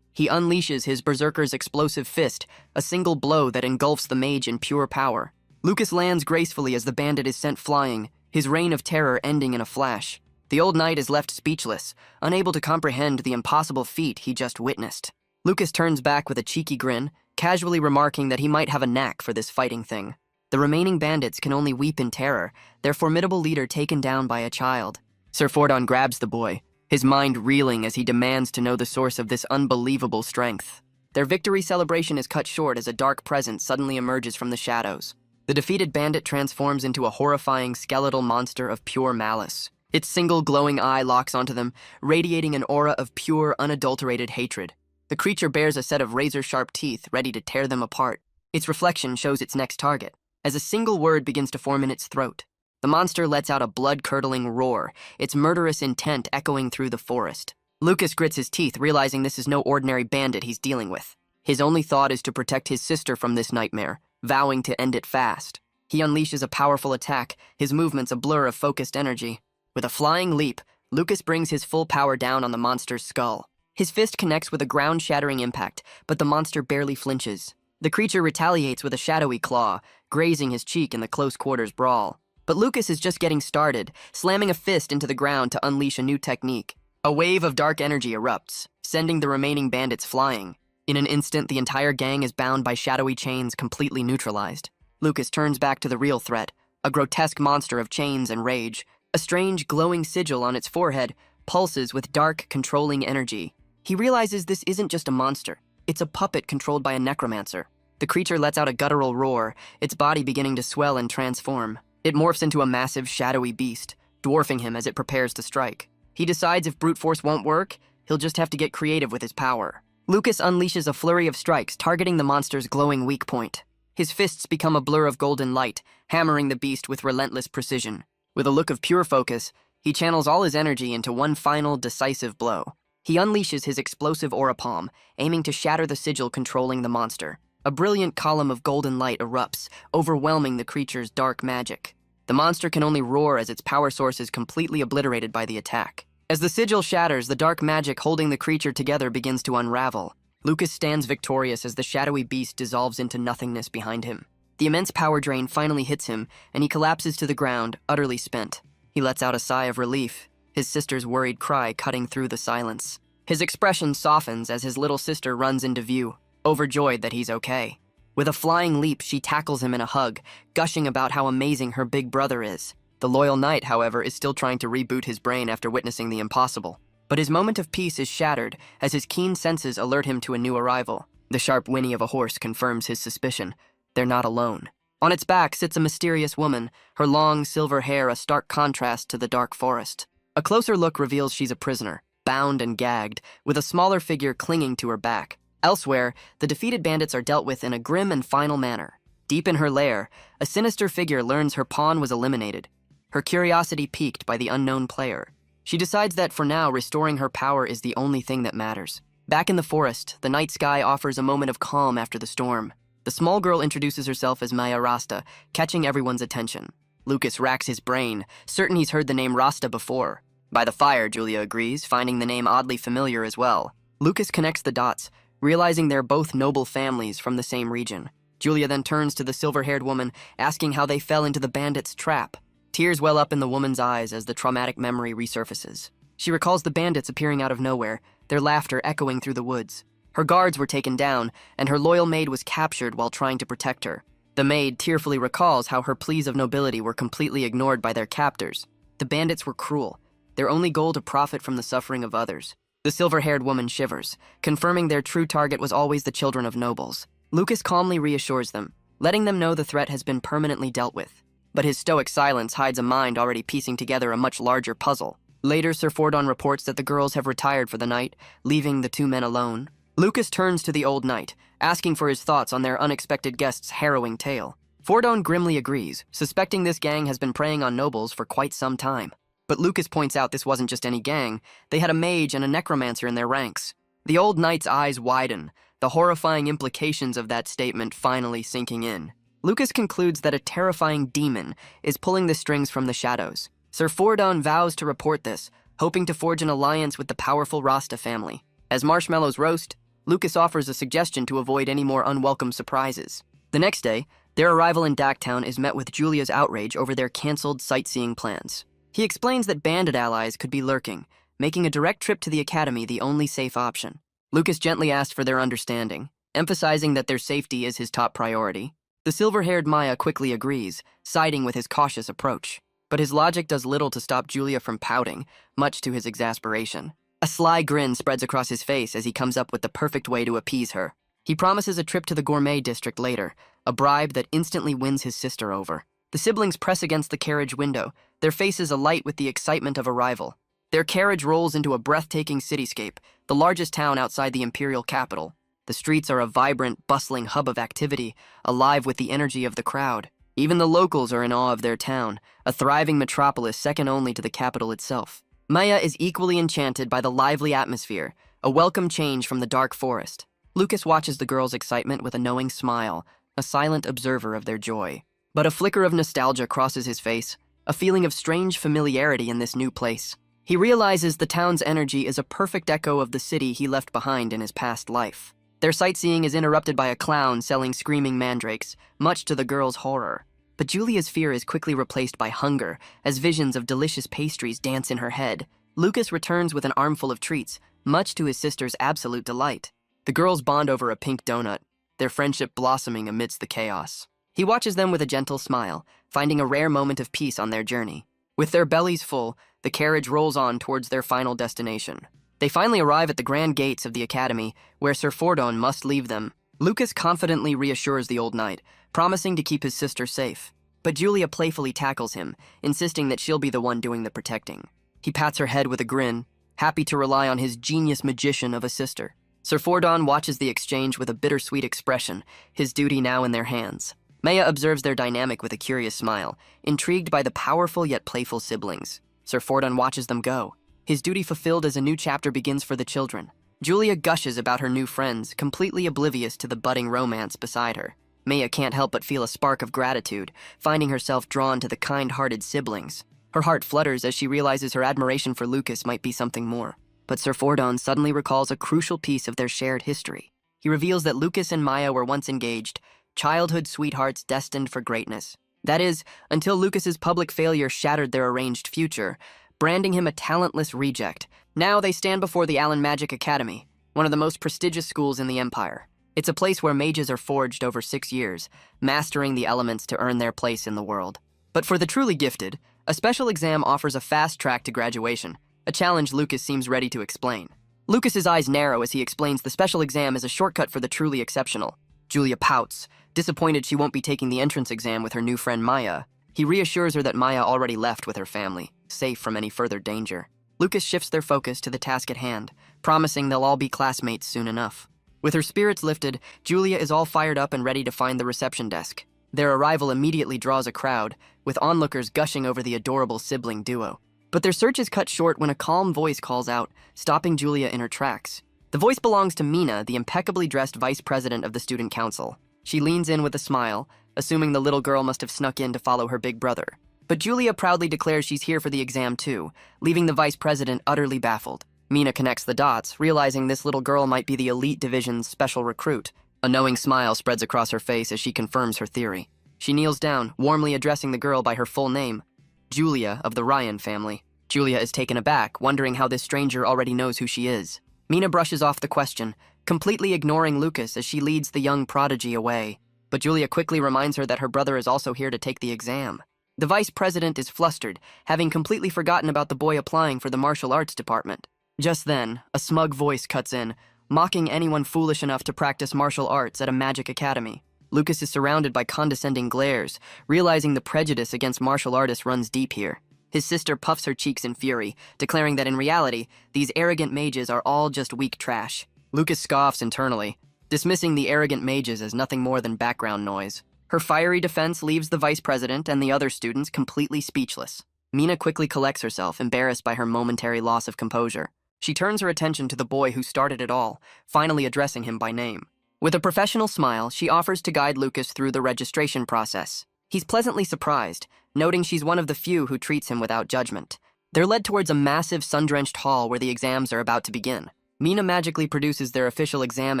He unleashes his berserker's explosive fist, a single blow that engulfs the mage in pure power. Lucas lands gracefully as the bandit is sent flying, his reign of terror ending in a flash. The old knight is left speechless, unable to comprehend the impossible feat he just witnessed. Lucas turns back with a cheeky grin, casually remarking that he might have a knack for this fighting thing. The remaining bandits can only weep in terror, their formidable leader taken down by a child. Sir Fordon grabs the boy, his mind reeling as he demands to know the source of this unbelievable strength. Their victory celebration is cut short as a dark presence suddenly emerges from the shadows. The defeated bandit transforms into a horrifying skeletal monster of pure malice. Its single glowing eye locks onto them, radiating an aura of pure, unadulterated hatred. The creature bears a set of razor-sharp teeth ready to tear them apart. Its reflection shows its next target, as a single word begins to form in its throat. The monster lets out a blood-curdling roar, its murderous intent echoing through the forest. Lucas grits his teeth, realizing this is no ordinary bandit he's dealing with. His only thought is to protect his sister from this nightmare, vowing to end it fast. He unleashes a powerful attack, his movements a blur of focused energy. With a flying leap, Lucas brings his full power down on the monster's skull. His fist connects with a ground-shattering impact, but the monster barely flinches. The creature retaliates with a shadowy claw, grazing his cheek in the close-quarters brawl. But Lucas is just getting started, slamming a fist into the ground to unleash a new technique. A wave of dark energy erupts, sending the remaining bandits flying. In an instant, the entire gang is bound by shadowy chains, completely neutralized. Lucas turns back to the real threat, a grotesque monster of chains and rage. A strange, glowing sigil on its forehead pulses with dark, controlling energy. He realizes this isn't just a monster. It's a puppet controlled by a necromancer. The creature lets out a guttural roar, its body beginning to swell and transform. It morphs into a massive, shadowy beast, dwarfing him as it prepares to strike. He decides if brute force won't work, he'll just have to get creative with his power. Lucas unleashes a flurry of strikes, targeting the monster's glowing weak point. His fists become a blur of golden light, hammering the beast with relentless precision. With a look of pure focus, he channels all his energy into one final, decisive blow. He unleashes his explosive aura palm, aiming to shatter the sigil controlling the monster. A brilliant column of golden light erupts, overwhelming the creature's dark magic. The monster can only roar as its power source is completely obliterated by the attack. As the sigil shatters, the dark magic holding the creature together begins to unravel. Lucas stands victorious as the shadowy beast dissolves into nothingness behind him. The immense power drain finally hits him, and he collapses to the ground, utterly spent. He lets out a sigh of relief, his sister's worried cry cutting through the silence. His expression softens as his little sister runs into view, overjoyed that he's okay. With a flying leap, she tackles him in a hug, gushing about how amazing her big brother is. The loyal knight, however, is still trying to reboot his brain after witnessing the impossible. But his moment of peace is shattered as his keen senses alert him to a new arrival. The sharp whinny of a horse confirms his suspicion. They're not alone. On its back sits a mysterious woman, her long silver hair a stark contrast to the dark forest. A closer look reveals she's a prisoner, bound and gagged, with a smaller figure clinging to her back. Elsewhere, the defeated bandits are dealt with in a grim and final manner. Deep in her lair, a sinister figure learns her pawn was eliminated, her curiosity piqued by the unknown player. She decides that for now, restoring her power is the only thing that matters. Back in the forest, the night sky offers a moment of calm after the storm. The small girl introduces herself as Maya Rasta, catching everyone's attention. Lucas racks his brain, certain he's heard the name Rasta before. By the fire, Julia agrees, finding the name oddly familiar as well. Lucas connects the dots, realizing they're both noble families from the same region. Julia then turns to the silver-haired woman, asking how they fell into the bandits' trap. Tears well up in the woman's eyes as the traumatic memory resurfaces. She recalls the bandits appearing out of nowhere, their laughter echoing through the woods. Her guards were taken down, and her loyal maid was captured while trying to protect her. The maid tearfully recalls how her pleas of nobility were completely ignored by their captors. The bandits were cruel, their only goal to profit from the suffering of others. The silver-haired woman shivers, confirming their true target was always the children of nobles. Lucas calmly reassures them, letting them know the threat has been permanently dealt with. But his stoic silence hides a mind already piecing together a much larger puzzle. Later, Sir Fordon reports that the girls have retired for the night, leaving the two men alone. Lucas turns to the old knight, asking for his thoughts on their unexpected guest's harrowing tale. Fordon grimly agrees, suspecting this gang has been preying on nobles for quite some time. But Lucas points out this wasn't just any gang, they had a mage and a necromancer in their ranks. The old knight's eyes widen, the horrifying implications of that statement finally sinking in. Lucas concludes that a terrifying demon is pulling the strings from the shadows. Sir Fordon vows to report this, hoping to forge an alliance with the powerful Rasta family. As marshmallows roast, Lucas offers a suggestion to avoid any more unwelcome surprises. The next day, their arrival in Dacktown is met with Julia's outrage over their cancelled sightseeing plans. He explains that bandit allies could be lurking, making a direct trip to the academy the only safe option. Lucas gently asked for their understanding, emphasizing that their safety is his top priority. The silver-haired Maya quickly agrees, siding with his cautious approach. But his logic does little to stop Julia from pouting, much to his exasperation. A sly grin spreads across his face as he comes up with the perfect way to appease her. He promises a trip to the gourmet district later, a bribe that instantly wins his sister over. The siblings press against the carriage window, their faces alight with the excitement of arrival. Their carriage rolls into a breathtaking cityscape, the largest town outside the imperial capital. The streets are a vibrant, bustling hub of activity, alive with the energy of the crowd. Even the locals are in awe of their town, a thriving metropolis second only to the capital itself. Maya is equally enchanted by the lively atmosphere, a welcome change from the dark forest. Lucas watches the girls' excitement with a knowing smile, a silent observer of their joy. But a flicker of nostalgia crosses his face, a feeling of strange familiarity in this new place. He realizes the town's energy is a perfect echo of the city he left behind in his past life. Their sightseeing is interrupted by a clown selling screaming mandrakes, much to the girls' horror. But Julia's fear is quickly replaced by hunger, as visions of delicious pastries dance in her head. Lucas returns with an armful of treats, much to his sister's absolute delight. The girls bond over a pink donut, their friendship blossoming amidst the chaos. He watches them with a gentle smile, finding a rare moment of peace on their journey. With their bellies full, the carriage rolls on towards their final destination. They finally arrive at the grand gates of the academy, where Sir Fordon must leave them. Lucas confidently reassures the old knight, promising to keep his sister safe. But Julia playfully tackles him, insisting that she'll be the one doing the protecting. He pats her head with a grin, happy to rely on his genius magician of a sister. Sir Fordon watches the exchange with a bittersweet expression, his duty now in their hands. Maya observes their dynamic with a curious smile, intrigued by the powerful yet playful siblings. Sir Fordon watches them go, his duty fulfilled as a new chapter begins for the children. Julia gushes about her new friends, completely oblivious to the budding romance beside her. Maya can't help but feel a spark of gratitude, finding herself drawn to the kind-hearted siblings. Her heart flutters as she realizes her admiration for Lucas might be something more. But Sir Fordon suddenly recalls a crucial piece of their shared history. He reveals that Lucas and Maya were once engaged, childhood sweethearts destined for greatness. That is, until Lucas's public failure shattered their arranged future, branding him a talentless reject. Now they stand before the Allen Magic Academy, one of the most prestigious schools in the Empire. It's a place where mages are forged over 6 years, mastering the elements to earn their place in the world. But for the truly gifted, a special exam offers a fast track to graduation, a challenge Lucas seems ready to explain. Lucas's eyes narrow as he explains the special exam is a shortcut for the truly exceptional. Julia pouts, disappointed she won't be taking the entrance exam with her new friend Maya. He reassures her that Maya already left with her family, safe from any further danger. Lucas shifts their focus to the task at hand, promising they'll all be classmates soon enough. With her spirits lifted, Julia is all fired up and ready to find the reception desk. Their arrival immediately draws a crowd, with onlookers gushing over the adorable sibling duo. But their search is cut short when a calm voice calls out, stopping Julia in her tracks. The voice belongs to Mina, the impeccably dressed vice president of the student council. She leans in with a smile, assuming the little girl must have snuck in to follow her big brother. But Julia proudly declares she's here for the exam too, leaving the vice president utterly baffled. Mina connects the dots, realizing this little girl might be the elite division's special recruit. A knowing smile spreads across her face as she confirms her theory. She kneels down, warmly addressing the girl by her full name, Julia of the Ryan family. Julia is taken aback, wondering how this stranger already knows who she is. Mina brushes off the question, completely ignoring Lucas as she leads the young prodigy away. But Julia quickly reminds her that her brother is also here to take the exam. The vice president is flustered, having completely forgotten about the boy applying for the martial arts department. Just then, a smug voice cuts in, mocking anyone foolish enough to practice martial arts at a magic academy. Lucas is surrounded by condescending glares, realizing the prejudice against martial artists runs deep here. His sister puffs her cheeks in fury, declaring that in reality, these arrogant mages are all just weak trash. Lucas scoffs internally, dismissing the arrogant mages as nothing more than background noise. Her fiery defense leaves the vice president and the other students completely speechless. Mina quickly collects herself, embarrassed by her momentary loss of composure. She turns her attention to the boy who started it all, finally addressing him by name. With a professional smile, she offers to guide Lucas through the registration process. He's pleasantly surprised, noting she's one of the few who treats him without judgment. They're led towards a massive sun-drenched hall where the exams are about to begin. Mina magically produces their official exam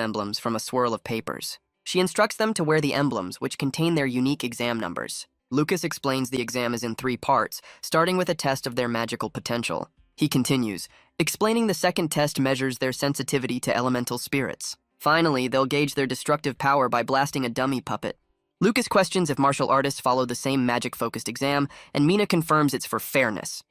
emblems from a swirl of papers. She instructs them to wear the emblems, which contain their unique exam numbers. Lucas explains the exam is in 3 parts, starting with a test of their magical potential. He continues, explaining the second test measures their sensitivity to elemental spirits. Finally, they'll gauge their destructive power by blasting a dummy puppet. Lucas questions if martial artists follow the same magic-focused exam, and Mina confirms it's for fairness.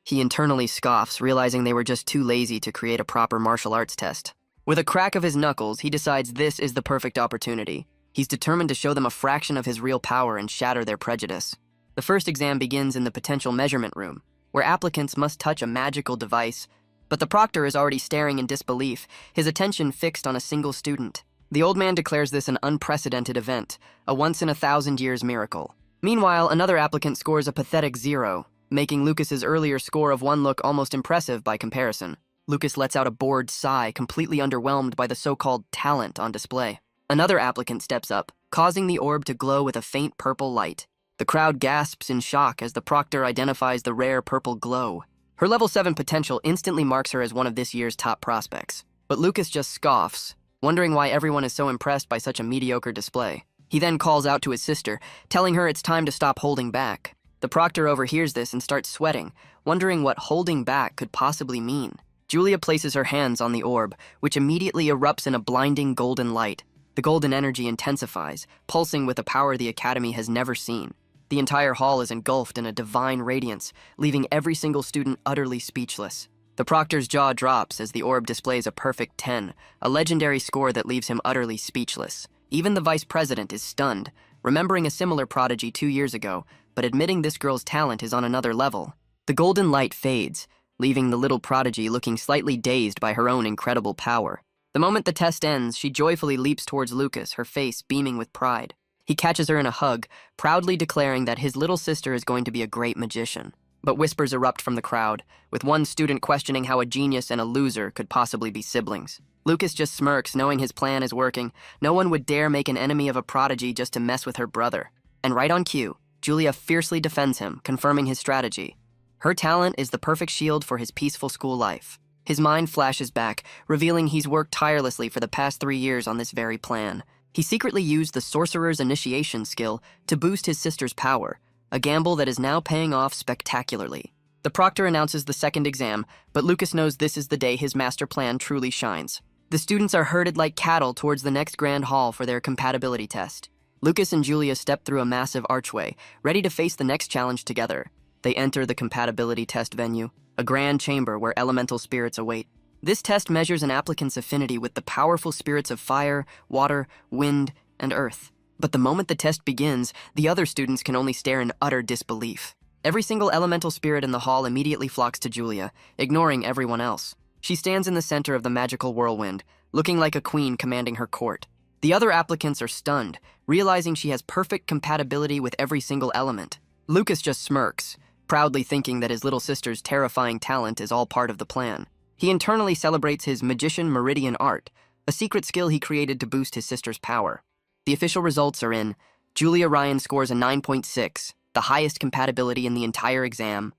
He internally scoffs, realizing they were just too lazy to create a proper martial arts test. With a crack of his knuckles, he decides this is the perfect opportunity. He's determined to show them a fraction of his real power and shatter their prejudice. The first exam begins in the potential measurement room, where applicants must touch a magical device, but the proctor is already staring in disbelief, his attention fixed on a single student. The old man declares this an unprecedented event, a once-in-a-thousand-years miracle. Meanwhile, another applicant scores a pathetic 0, making Lucas's earlier score of 1 look almost impressive by comparison. Lucas lets out a bored sigh, completely underwhelmed by the so-called talent on display. Another applicant steps up, causing the orb to glow with a faint purple light. The crowd gasps in shock as the proctor identifies the rare purple glow. Her level 7 potential instantly marks her as one of this year's top prospects. But Lucas just scoffs, wondering why everyone is so impressed by such a mediocre display. He then calls out to his sister, telling her it's time to stop holding back. The proctor overhears this and starts sweating, wondering what holding back could possibly mean. Julia places her hands on the orb, which immediately erupts in a blinding golden light. The golden energy intensifies, pulsing with a power the Academy has never seen. The entire hall is engulfed in a divine radiance, leaving every single student utterly speechless. The proctor's jaw drops as the orb displays a perfect 10, a legendary score that leaves him utterly speechless. Even the vice president is stunned, remembering a similar prodigy 2 years ago, but admitting this girl's talent is on another level. The golden light fades, leaving the little prodigy looking slightly dazed by her own incredible power. The moment the test ends, she joyfully leaps towards Lucas, her face beaming with pride. He catches her in a hug, proudly declaring that his little sister is going to be a great magician. But whispers erupt from the crowd, with one student questioning how a genius and a loser could possibly be siblings. Lucas just smirks, knowing his plan is working. No one would dare make an enemy of a prodigy just to mess with her brother. And right on cue, Julia fiercely defends him, confirming his strategy. Her talent is the perfect shield for his peaceful school life. His mind flashes back, revealing he's worked tirelessly for the past 3 years on this very plan. He secretly used the sorcerer's initiation skill to boost his sister's power, a gamble that is now paying off spectacularly. The proctor announces the second exam, but Lucas knows this is the day his master plan truly shines. The students are herded like cattle towards the next grand hall for their compatibility test. Lucas and Julia step through a massive archway, ready to face the next challenge together. They enter the compatibility test venue, a grand chamber where elemental spirits await. This test measures an applicant's affinity with the powerful spirits of fire, water, wind, and earth. But the moment the test begins, the other students can only stare in utter disbelief. Every single elemental spirit in the hall immediately flocks to Julia, ignoring everyone else. She stands in the center of the magical whirlwind, looking like a queen commanding her court. The other applicants are stunned, realizing she has perfect compatibility with every single element. Lucas just smirks, proudly thinking that his little sister's terrifying talent is all part of the plan. He internally celebrates his magician meridian art, a secret skill he created to boost his sister's power. The official results are in. Julia Ryan scores a 9.6, the highest compatibility in the entire exam.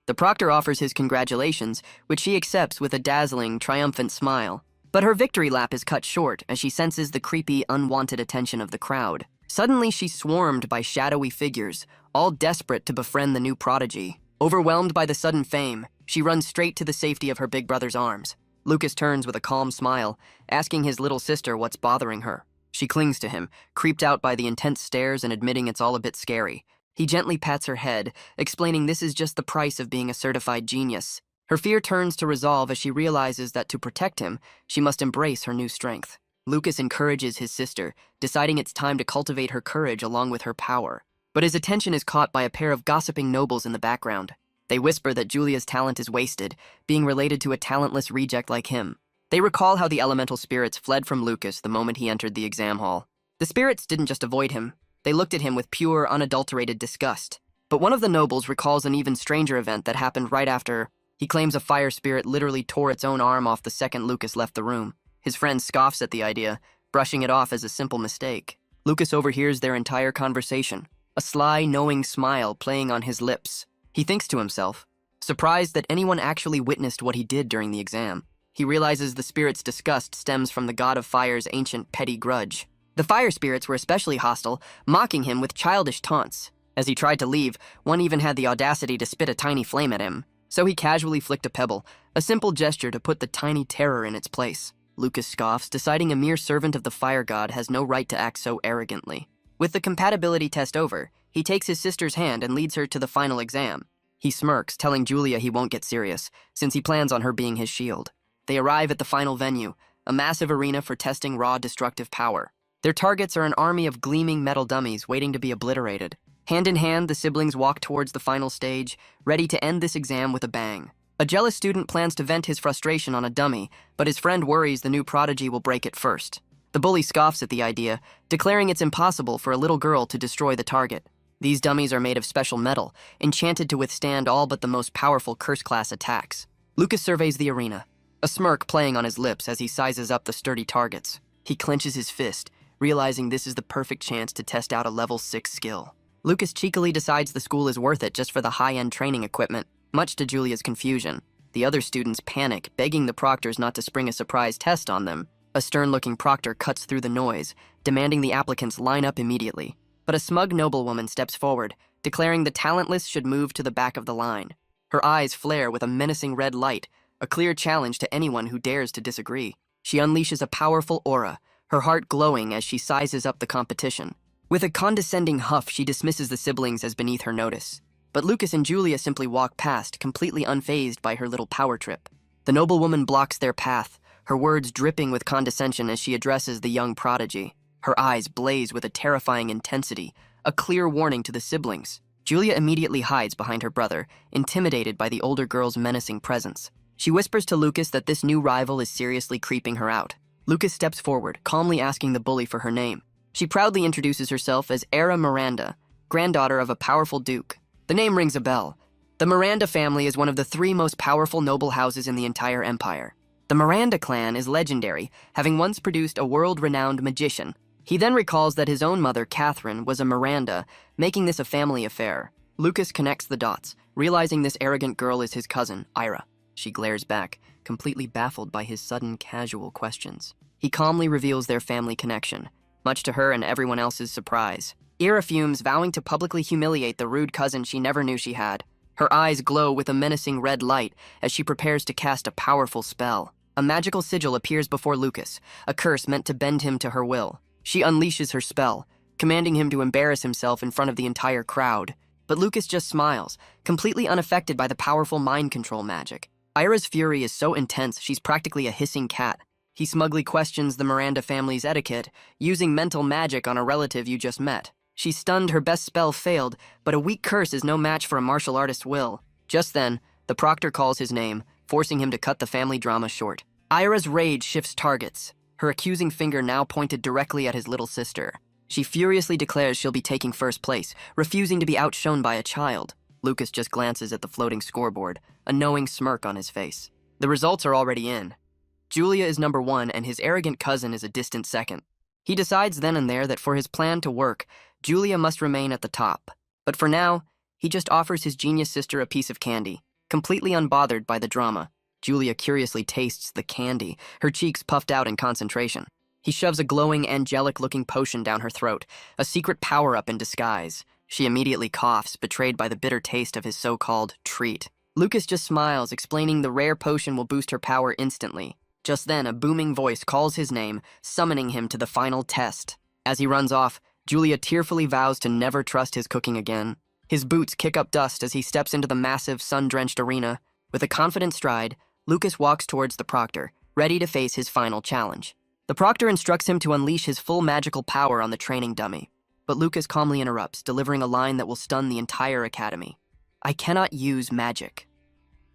The proctor offers his congratulations, which she accepts with a dazzling, triumphant smile. But her victory lap is cut short as she senses the creepy, unwanted attention of the crowd. Suddenly, she's swarmed by shadowy figures, all desperate to befriend the new prodigy. Overwhelmed by the sudden fame, she runs straight to the safety of her big brother's arms. Lucas turns with a calm smile, asking his little sister what's bothering her. She clings to him, creeped out by the intense stares and admitting it's all a bit scary. He gently pats her head, explaining this is just the price of being a certified genius. Her fear turns to resolve as she realizes that to protect him, she must embrace her new strength. Lucas encourages his sister, deciding it's time to cultivate her courage along with her power. But his attention is caught by a pair of gossiping nobles in the background. They whisper that Julia's talent is wasted, being related to a talentless reject like him. They recall how the elemental spirits fled from Lucas the moment he entered the exam hall. The spirits didn't just avoid him, they looked at him with pure, unadulterated disgust. But one of the nobles recalls an even stranger event that happened right after. He claims a fire spirit literally tore its own arm off the second Lucas left the room. His friend scoffs at the idea, brushing it off as a simple mistake. Lucas overhears their entire conversation, a sly, knowing smile playing on his lips. He thinks to himself, surprised that anyone actually witnessed what he did during the exam. He realizes the spirit's disgust stems from the god of fire's ancient petty grudge. The fire spirits were especially hostile, mocking him with childish taunts. As he tried to leave, one even had the audacity to spit a tiny flame at him. So he casually flicked a pebble, a simple gesture to put the tiny terror in its place. Lucas scoffs, deciding a mere servant of the fire god has no right to act so arrogantly. With the compatibility test over, he takes his sister's hand and leads her to the final exam. He smirks, telling Julia he won't get serious, since he plans on her being his shield. They arrive at the final venue, a massive arena for testing raw destructive power. Their targets are an army of gleaming metal dummies waiting to be obliterated. Hand in hand, the siblings walk towards the final stage, ready to end this exam with a bang. A jealous student plans to vent his frustration on a dummy, but his friend worries the new prodigy will break it first. The bully scoffs at the idea, declaring it's impossible for a little girl to destroy the target. These dummies are made of special metal, enchanted to withstand all but the most powerful curse-class attacks. Lucas surveys the arena, a smirk playing on his lips as he sizes up the sturdy targets. He clenches his fist, realizing this is the perfect chance to test out a level 6 skill. Lucas cheekily decides the school is worth it just for the high-end training equipment, much to Julia's confusion. The other students panic, begging the proctors not to spring a surprise test on them. A stern-looking proctor cuts through the noise, demanding the applicants line up immediately. But a smug noblewoman steps forward, declaring the talentless should move to the back of the line. Her eyes flare with a menacing red light, a clear challenge to anyone who dares to disagree. She unleashes a powerful aura, her heart glowing as she sizes up the competition. With a condescending huff, she dismisses the siblings as beneath her notice. But Lucas and Julia simply walk past, completely unfazed by her little power trip. The noblewoman blocks their path, her words dripping with condescension as she addresses the young prodigy. Her eyes blaze with a terrifying intensity, a clear warning to the siblings. Julia immediately hides behind her brother, intimidated by the older girl's menacing presence. She whispers to Lucas that this new rival is seriously creeping her out. Lucas steps forward, calmly asking the bully for her name. She proudly introduces herself as Era Miranda, granddaughter of a powerful duke. The name rings a bell. The Miranda family is one of the 3 most powerful noble houses in the entire empire. The Miranda clan is legendary, having once produced a world-renowned magician. He then recalls that his own mother, Catherine, was a Miranda, making this a family affair. Lucas connects the dots, realizing this arrogant girl is his cousin, Ira. She glares back, completely baffled by his sudden, casual questions. He calmly reveals their family connection, much to her and everyone else's surprise. Ira fumes, vowing to publicly humiliate the rude cousin she never knew she had. Her eyes glow with a menacing red light as she prepares to cast a powerful spell. A magical sigil appears before Lucas, a curse meant to bend him to her will. She unleashes her spell, commanding him to embarrass himself in front of the entire crowd. But Lucas just smiles, completely unaffected by the powerful mind control magic. Ira's fury is so intense she's practically a hissing cat. He smugly questions the Miranda family's etiquette, using mental magic on a relative you just met. She's stunned, her best spell failed, but a weak curse is no match for a martial artist's will. Just then, the proctor calls his name, forcing him to cut the family drama short. Ira's rage shifts targets, her accusing finger now pointed directly at his little sister. She furiously declares she'll be taking first place, refusing to be outshone by a child. Lucas just glances at the floating scoreboard, a knowing smirk on his face. The results are already in. Julia is number 1 and his arrogant cousin is a distant second. He decides then and there that for his plan to work, Julia must remain at the top. But for now, he just offers his genius sister a piece of candy, completely unbothered by the drama. Julia curiously tastes the candy, her cheeks puffed out in concentration. He shoves a glowing, angelic-looking potion down her throat, a secret power-up in disguise. She immediately coughs, betrayed by the bitter taste of his so-called treat. Lucas just smiles, explaining the rare potion will boost her power instantly. Just then, a booming voice calls his name, summoning him to the final test. As he runs off, Julia tearfully vows to never trust his cooking again. His boots kick up dust as he steps into the massive, sun-drenched arena. With a confident stride, Lucas walks towards the proctor, ready to face his final challenge. The proctor instructs him to unleash his full magical power on the training dummy, but Lucas calmly interrupts, delivering a line that will stun the entire academy. "I cannot use magic."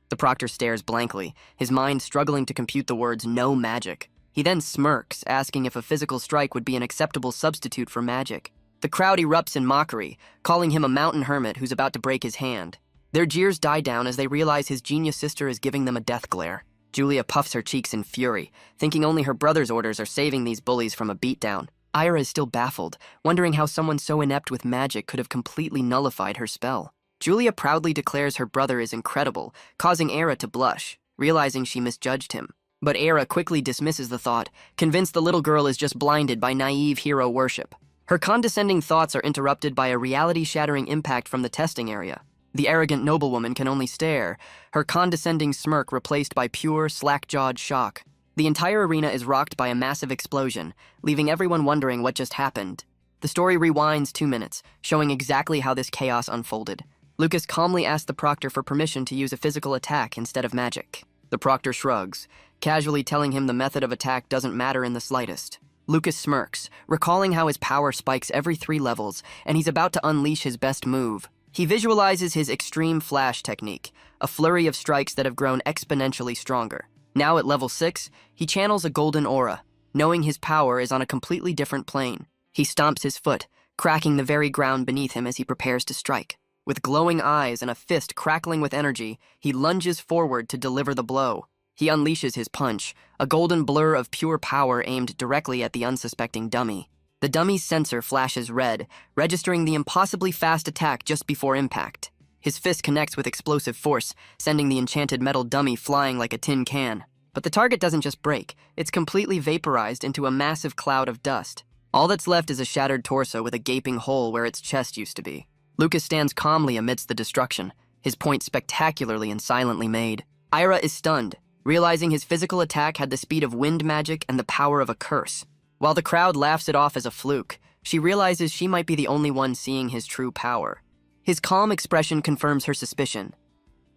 The proctor stares blankly, his mind struggling to compute the words "no magic." He then smirks, asking if a physical strike would be an acceptable substitute for magic. The crowd erupts in mockery, calling him a mountain hermit who's about to break his hand. Their jeers die down as they realize his genius sister is giving them a death glare. Julia puffs her cheeks in fury, thinking only her brother's orders are saving these bullies from a beatdown. Ira is still baffled, wondering how someone so inept with magic could have completely nullified her spell. Julia proudly declares her brother is incredible, causing Ira to blush, realizing she misjudged him. But Ira quickly dismisses the thought, convinced the little girl is just blinded by naive hero worship. Her condescending thoughts are interrupted by a reality-shattering impact from the testing area. The arrogant noblewoman can only stare, her condescending smirk replaced by pure, slack-jawed shock. The entire arena is rocked by a massive explosion, leaving everyone wondering what just happened. The story rewinds 2 minutes, showing exactly how this chaos unfolded. Lucas calmly asks the proctor for permission to use a physical attack instead of magic. The proctor shrugs, casually telling him the method of attack doesn't matter in the slightest. Lucas smirks, recalling how his power spikes every 3 levels, and he's about to unleash his best move. He visualizes his extreme flash technique, a flurry of strikes that have grown exponentially stronger. Now at level 6, he channels a golden aura, knowing his power is on a completely different plane. He stomps his foot, cracking the very ground beneath him as he prepares to strike. With glowing eyes and a fist crackling with energy, he lunges forward to deliver the blow. He unleashes his punch, a golden blur of pure power aimed directly at the unsuspecting dummy. The dummy's sensor flashes red, registering the impossibly fast attack just before impact. His fist connects with explosive force, sending the enchanted metal dummy flying like a tin can. But the target doesn't just break, it's completely vaporized into a massive cloud of dust. All that's left is a shattered torso with a gaping hole where its chest used to be. Lucas stands calmly amidst the destruction, his point spectacularly and silently made. Ira is stunned, realizing his physical attack had the speed of wind magic and the power of a curse. While the crowd laughs it off as a fluke, she realizes she might be the only one seeing his true power. His calm expression confirms her suspicion.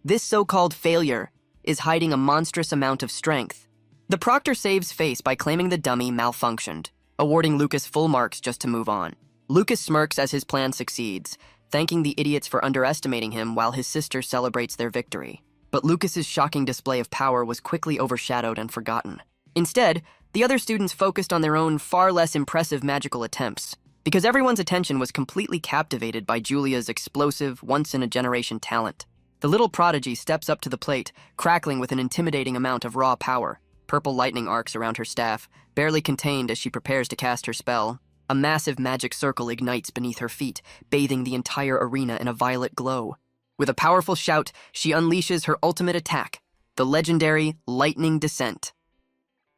This so-called failure is hiding a monstrous amount of strength. The proctor saves face by claiming the dummy malfunctioned, awarding Lucas full marks just to move on. Lucas smirks as his plan succeeds, thanking the idiots for underestimating him while his sister celebrates their victory. But Lucas's shocking display of power was quickly overshadowed and forgotten. Instead, the other students focused on their own far less impressive magical attempts, because everyone's attention was completely captivated by Julia's explosive, once-in-a-generation talent. The little prodigy steps up to the plate, crackling with an intimidating amount of raw power. Purple lightning arcs around her staff, barely contained as she prepares to cast her spell. A massive magic circle ignites beneath her feet, bathing the entire arena in a violet glow. With a powerful shout, she unleashes her ultimate attack, the legendary Lightning Descent.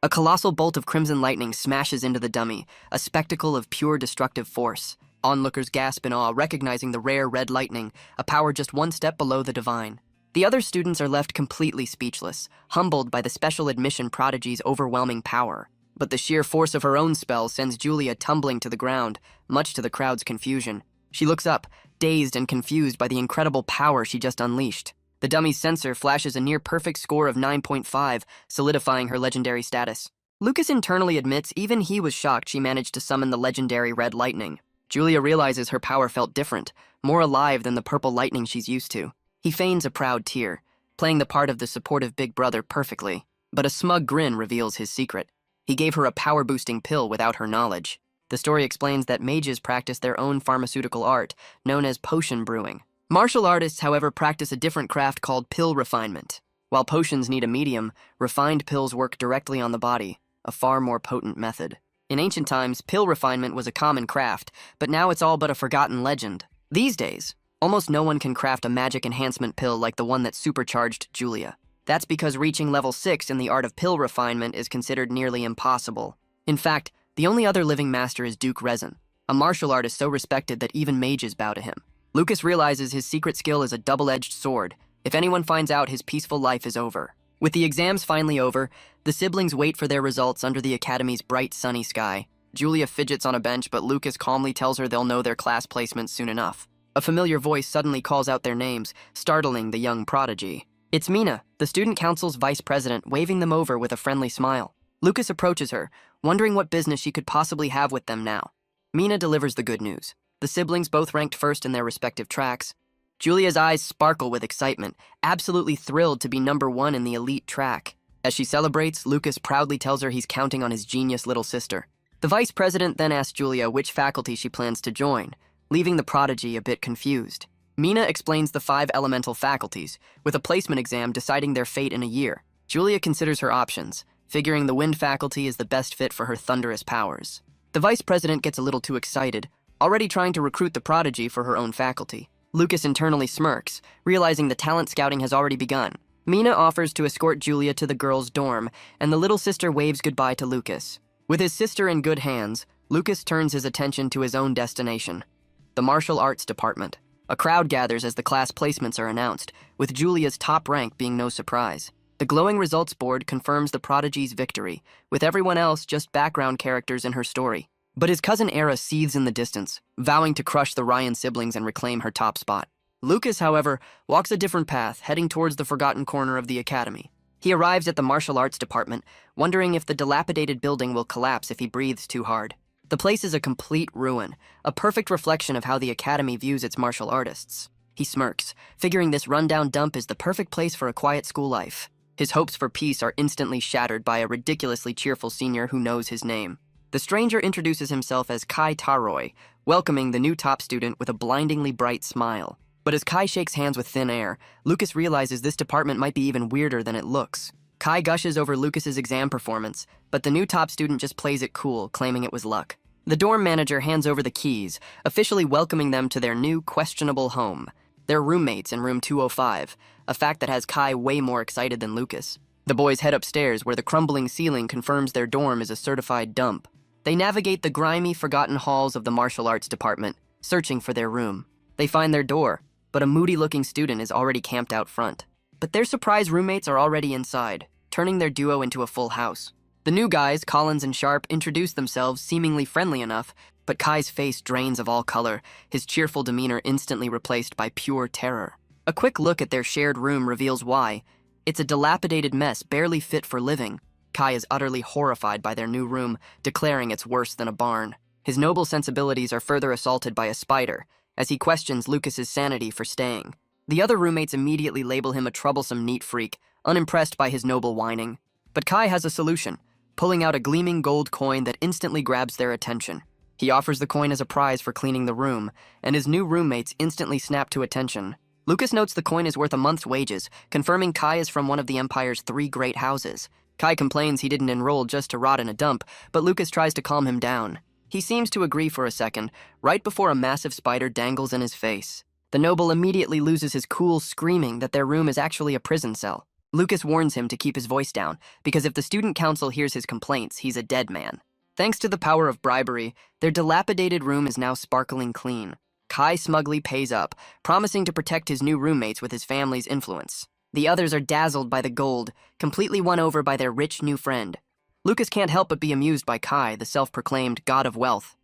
A colossal bolt of crimson lightning smashes into the dummy, a spectacle of pure destructive force. Onlookers gasp in awe, recognizing the rare red lightning, a power just one step below the divine. The other students are left completely speechless, humbled by the special admission prodigy's overwhelming power. But the sheer force of her own spell sends Julia tumbling to the ground, much to the crowd's confusion. She looks up, dazed and confused by the incredible power she just unleashed. The dummy's sensor flashes a near-perfect score of 9.5, solidifying her legendary status. Lucas internally admits even he was shocked she managed to summon the legendary red lightning. Julia realizes her power felt different, more alive than the purple lightning she's used to. He feigns a proud tear, playing the part of the supportive big brother perfectly. But a smug grin reveals his secret. He gave her a power-boosting pill without her knowledge. The story explains that mages practice their own pharmaceutical art, known as potion brewing. Martial artists, however, practice a different craft called pill refinement. While potions need a medium, refined pills work directly on the body, a far more potent method. In ancient times, pill refinement was a common craft, but now it's all but a forgotten legend. These days, almost no one can craft a magic enhancement pill like the one that supercharged Julia. That's because reaching level 6 in the art of pill refinement is considered nearly impossible. In fact, the only other living master is Duke Rezin, a martial artist so respected that even mages bow to him. Lucas realizes his secret skill is a double-edged sword. If anyone finds out, his peaceful life is over. With the exams finally over, the siblings wait for their results under the academy's bright, sunny sky. Julia fidgets on a bench, but Lucas calmly tells her they'll know their class placements soon enough. A familiar voice suddenly calls out their names, startling the young prodigy. It's Mina, the student council's vice president, waving them over with a friendly smile. Lucas approaches her, wondering what business she could possibly have with them now. Mina delivers the good news. The siblings both ranked first in their respective tracks. Julia's eyes sparkle with excitement, absolutely thrilled to be number one in the elite track. As she celebrates, Lucas proudly tells her he's counting on his genius little sister. The vice president then asks Julia which faculty she plans to join, leaving the prodigy a bit confused. Mina explains the 5 elemental faculties, with a placement exam deciding their fate in a year. Julia considers her options, figuring the wind faculty is the best fit for her thunderous powers. The vice president gets a little too excited, already trying to recruit the prodigy for her own faculty. Lucas internally smirks, realizing the talent scouting has already begun. Mina offers to escort Julia to the girls' dorm, and the little sister waves goodbye to Lucas. With his sister in good hands, Lucas turns his attention to his own destination, the martial arts department. A crowd gathers as the class placements are announced, with Julia's top rank being no surprise. The glowing results board confirms the prodigy's victory, with everyone else just background characters in her story. But his cousin Era seethes in the distance, vowing to crush the Ryan siblings and reclaim her top spot. Lucas, however, walks a different path, heading towards the forgotten corner of the academy. He arrives at the martial arts department, wondering if the dilapidated building will collapse if he breathes too hard. The place is a complete ruin, a perfect reflection of how the academy views its martial artists. He smirks, figuring this rundown dump is the perfect place for a quiet school life. His hopes for peace are instantly shattered by a ridiculously cheerful senior who knows his name. The stranger introduces himself as Kai Taroy, welcoming the new top student with a blindingly bright smile. But as Kai shakes hands with thin air, Lucas realizes this department might be even weirder than it looks. Kai gushes over Lucas's exam performance, but the new top student just plays it cool, claiming it was luck. The dorm manager hands over the keys, officially welcoming them to their new questionable home. They're roommates in room 205, a fact that has Kai way more excited than Lucas. The boys head upstairs, where the crumbling ceiling confirms their dorm is a certified dump. They navigate the grimy, forgotten halls of the martial arts department, searching for their room. They find their door, but a moody-looking student is already camped out front. But their surprise roommates are already inside, turning their duo into a full house. The new guys, Collins and Sharp, introduce themselves seemingly friendly enough, but Kai's face drains of all color, his cheerful demeanor instantly replaced by pure terror. A quick look at their shared room reveals why. It's a dilapidated mess barely fit for living. Kai is utterly horrified by their new room, declaring it's worse than a barn. His noble sensibilities are further assaulted by a spider, as he questions Lucas's sanity for staying. The other roommates immediately label him a troublesome neat freak, unimpressed by his noble whining. But Kai has a solution, pulling out a gleaming gold coin that instantly grabs their attention. He offers the coin as a prize for cleaning the room, and his new roommates instantly snap to attention. Lucas notes the coin is worth a month's wages, confirming Kai is from one of the Empire's 3 great houses. Kai complains he didn't enroll just to rot in a dump, but Lucas tries to calm him down. He seems to agree for a second, right before a massive spider dangles in his face. The noble immediately loses his cool, screaming that their room is actually a prison cell. Lucas warns him to keep his voice down, because if the student council hears his complaints, he's a dead man. Thanks to the power of bribery, their dilapidated room is now sparkling clean. Kai smugly pays up, promising to protect his new roommates with his family's influence. The others are dazzled by the gold, completely won over by their rich new friend. Lucas can't help but be amused by Kai, the self-proclaimed god of wealth.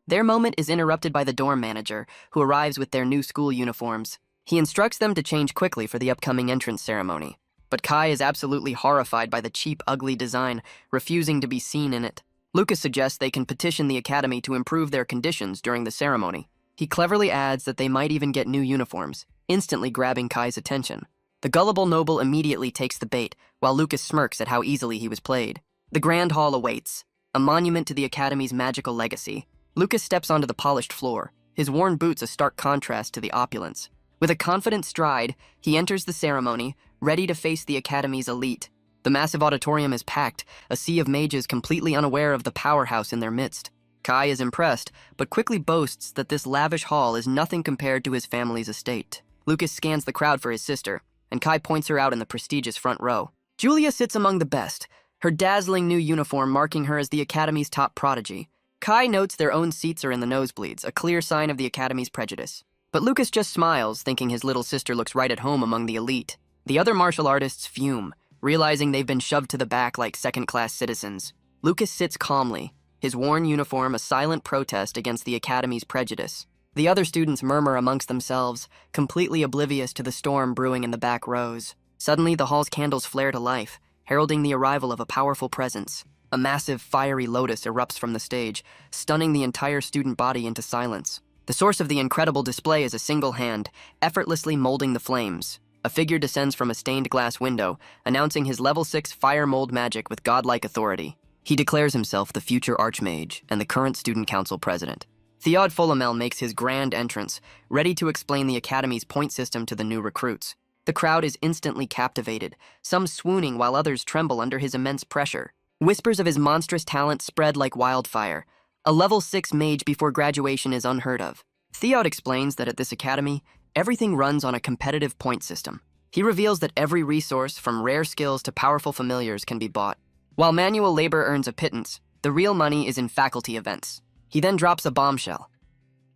Their moment is interrupted by the dorm manager, who arrives with their new school uniforms. He instructs them to change quickly for the upcoming entrance ceremony. But Kai is absolutely horrified by the cheap, ugly design, refusing to be seen in it. Lucas suggests they can petition the academy to improve their conditions during the ceremony. He cleverly adds that they might even get new uniforms, instantly grabbing Kai's attention. The gullible noble immediately takes the bait, while Lucas smirks at how easily he was played. The grand hall awaits, a monument to the academy's magical legacy. Lucas steps onto the polished floor, his worn boots a stark contrast to the opulence. With a confident stride, he enters the ceremony, ready to face the academy's elite. The massive auditorium is packed, a sea of mages completely unaware of the powerhouse in their midst. Kai is impressed, but quickly boasts that this lavish hall is nothing compared to his family's estate. Lucas scans the crowd for his sister, and Kai points her out in the prestigious front row. Julia sits among the best, her dazzling new uniform marking her as the academy's top prodigy. Kai notes their own seats are in the nosebleeds, a clear sign of the academy's prejudice. But Lucas just smiles, thinking his little sister looks right at home among the elite. The other martial artists fume, realizing they've been shoved to the back like second-class citizens. Lucas sits calmly, his worn uniform a silent protest against the academy's prejudice. The other students murmur amongst themselves, completely oblivious to the storm brewing in the back rows. Suddenly, the hall's candles flare to life, heralding the arrival of a powerful presence. A massive, fiery lotus erupts from the stage, stunning the entire student body into silence. The source of the incredible display is a single hand, effortlessly molding the flames. A figure descends from a stained glass window, announcing his level 6 fire mold magic with godlike authority. He declares himself the future Archmage and the current Student Council President. Theod Fullamel makes his grand entrance, ready to explain the Academy's point system to the new recruits. The crowd is instantly captivated, some swooning while others tremble under his immense pressure. Whispers of his monstrous talent spread like wildfire. A level 6 mage before graduation is unheard of. Theod explains that at this academy, everything runs on a competitive point system. He reveals that every resource, from rare skills to powerful familiars, can be bought. While manual labor earns a pittance, the real money is in faculty events. He then drops a bombshell.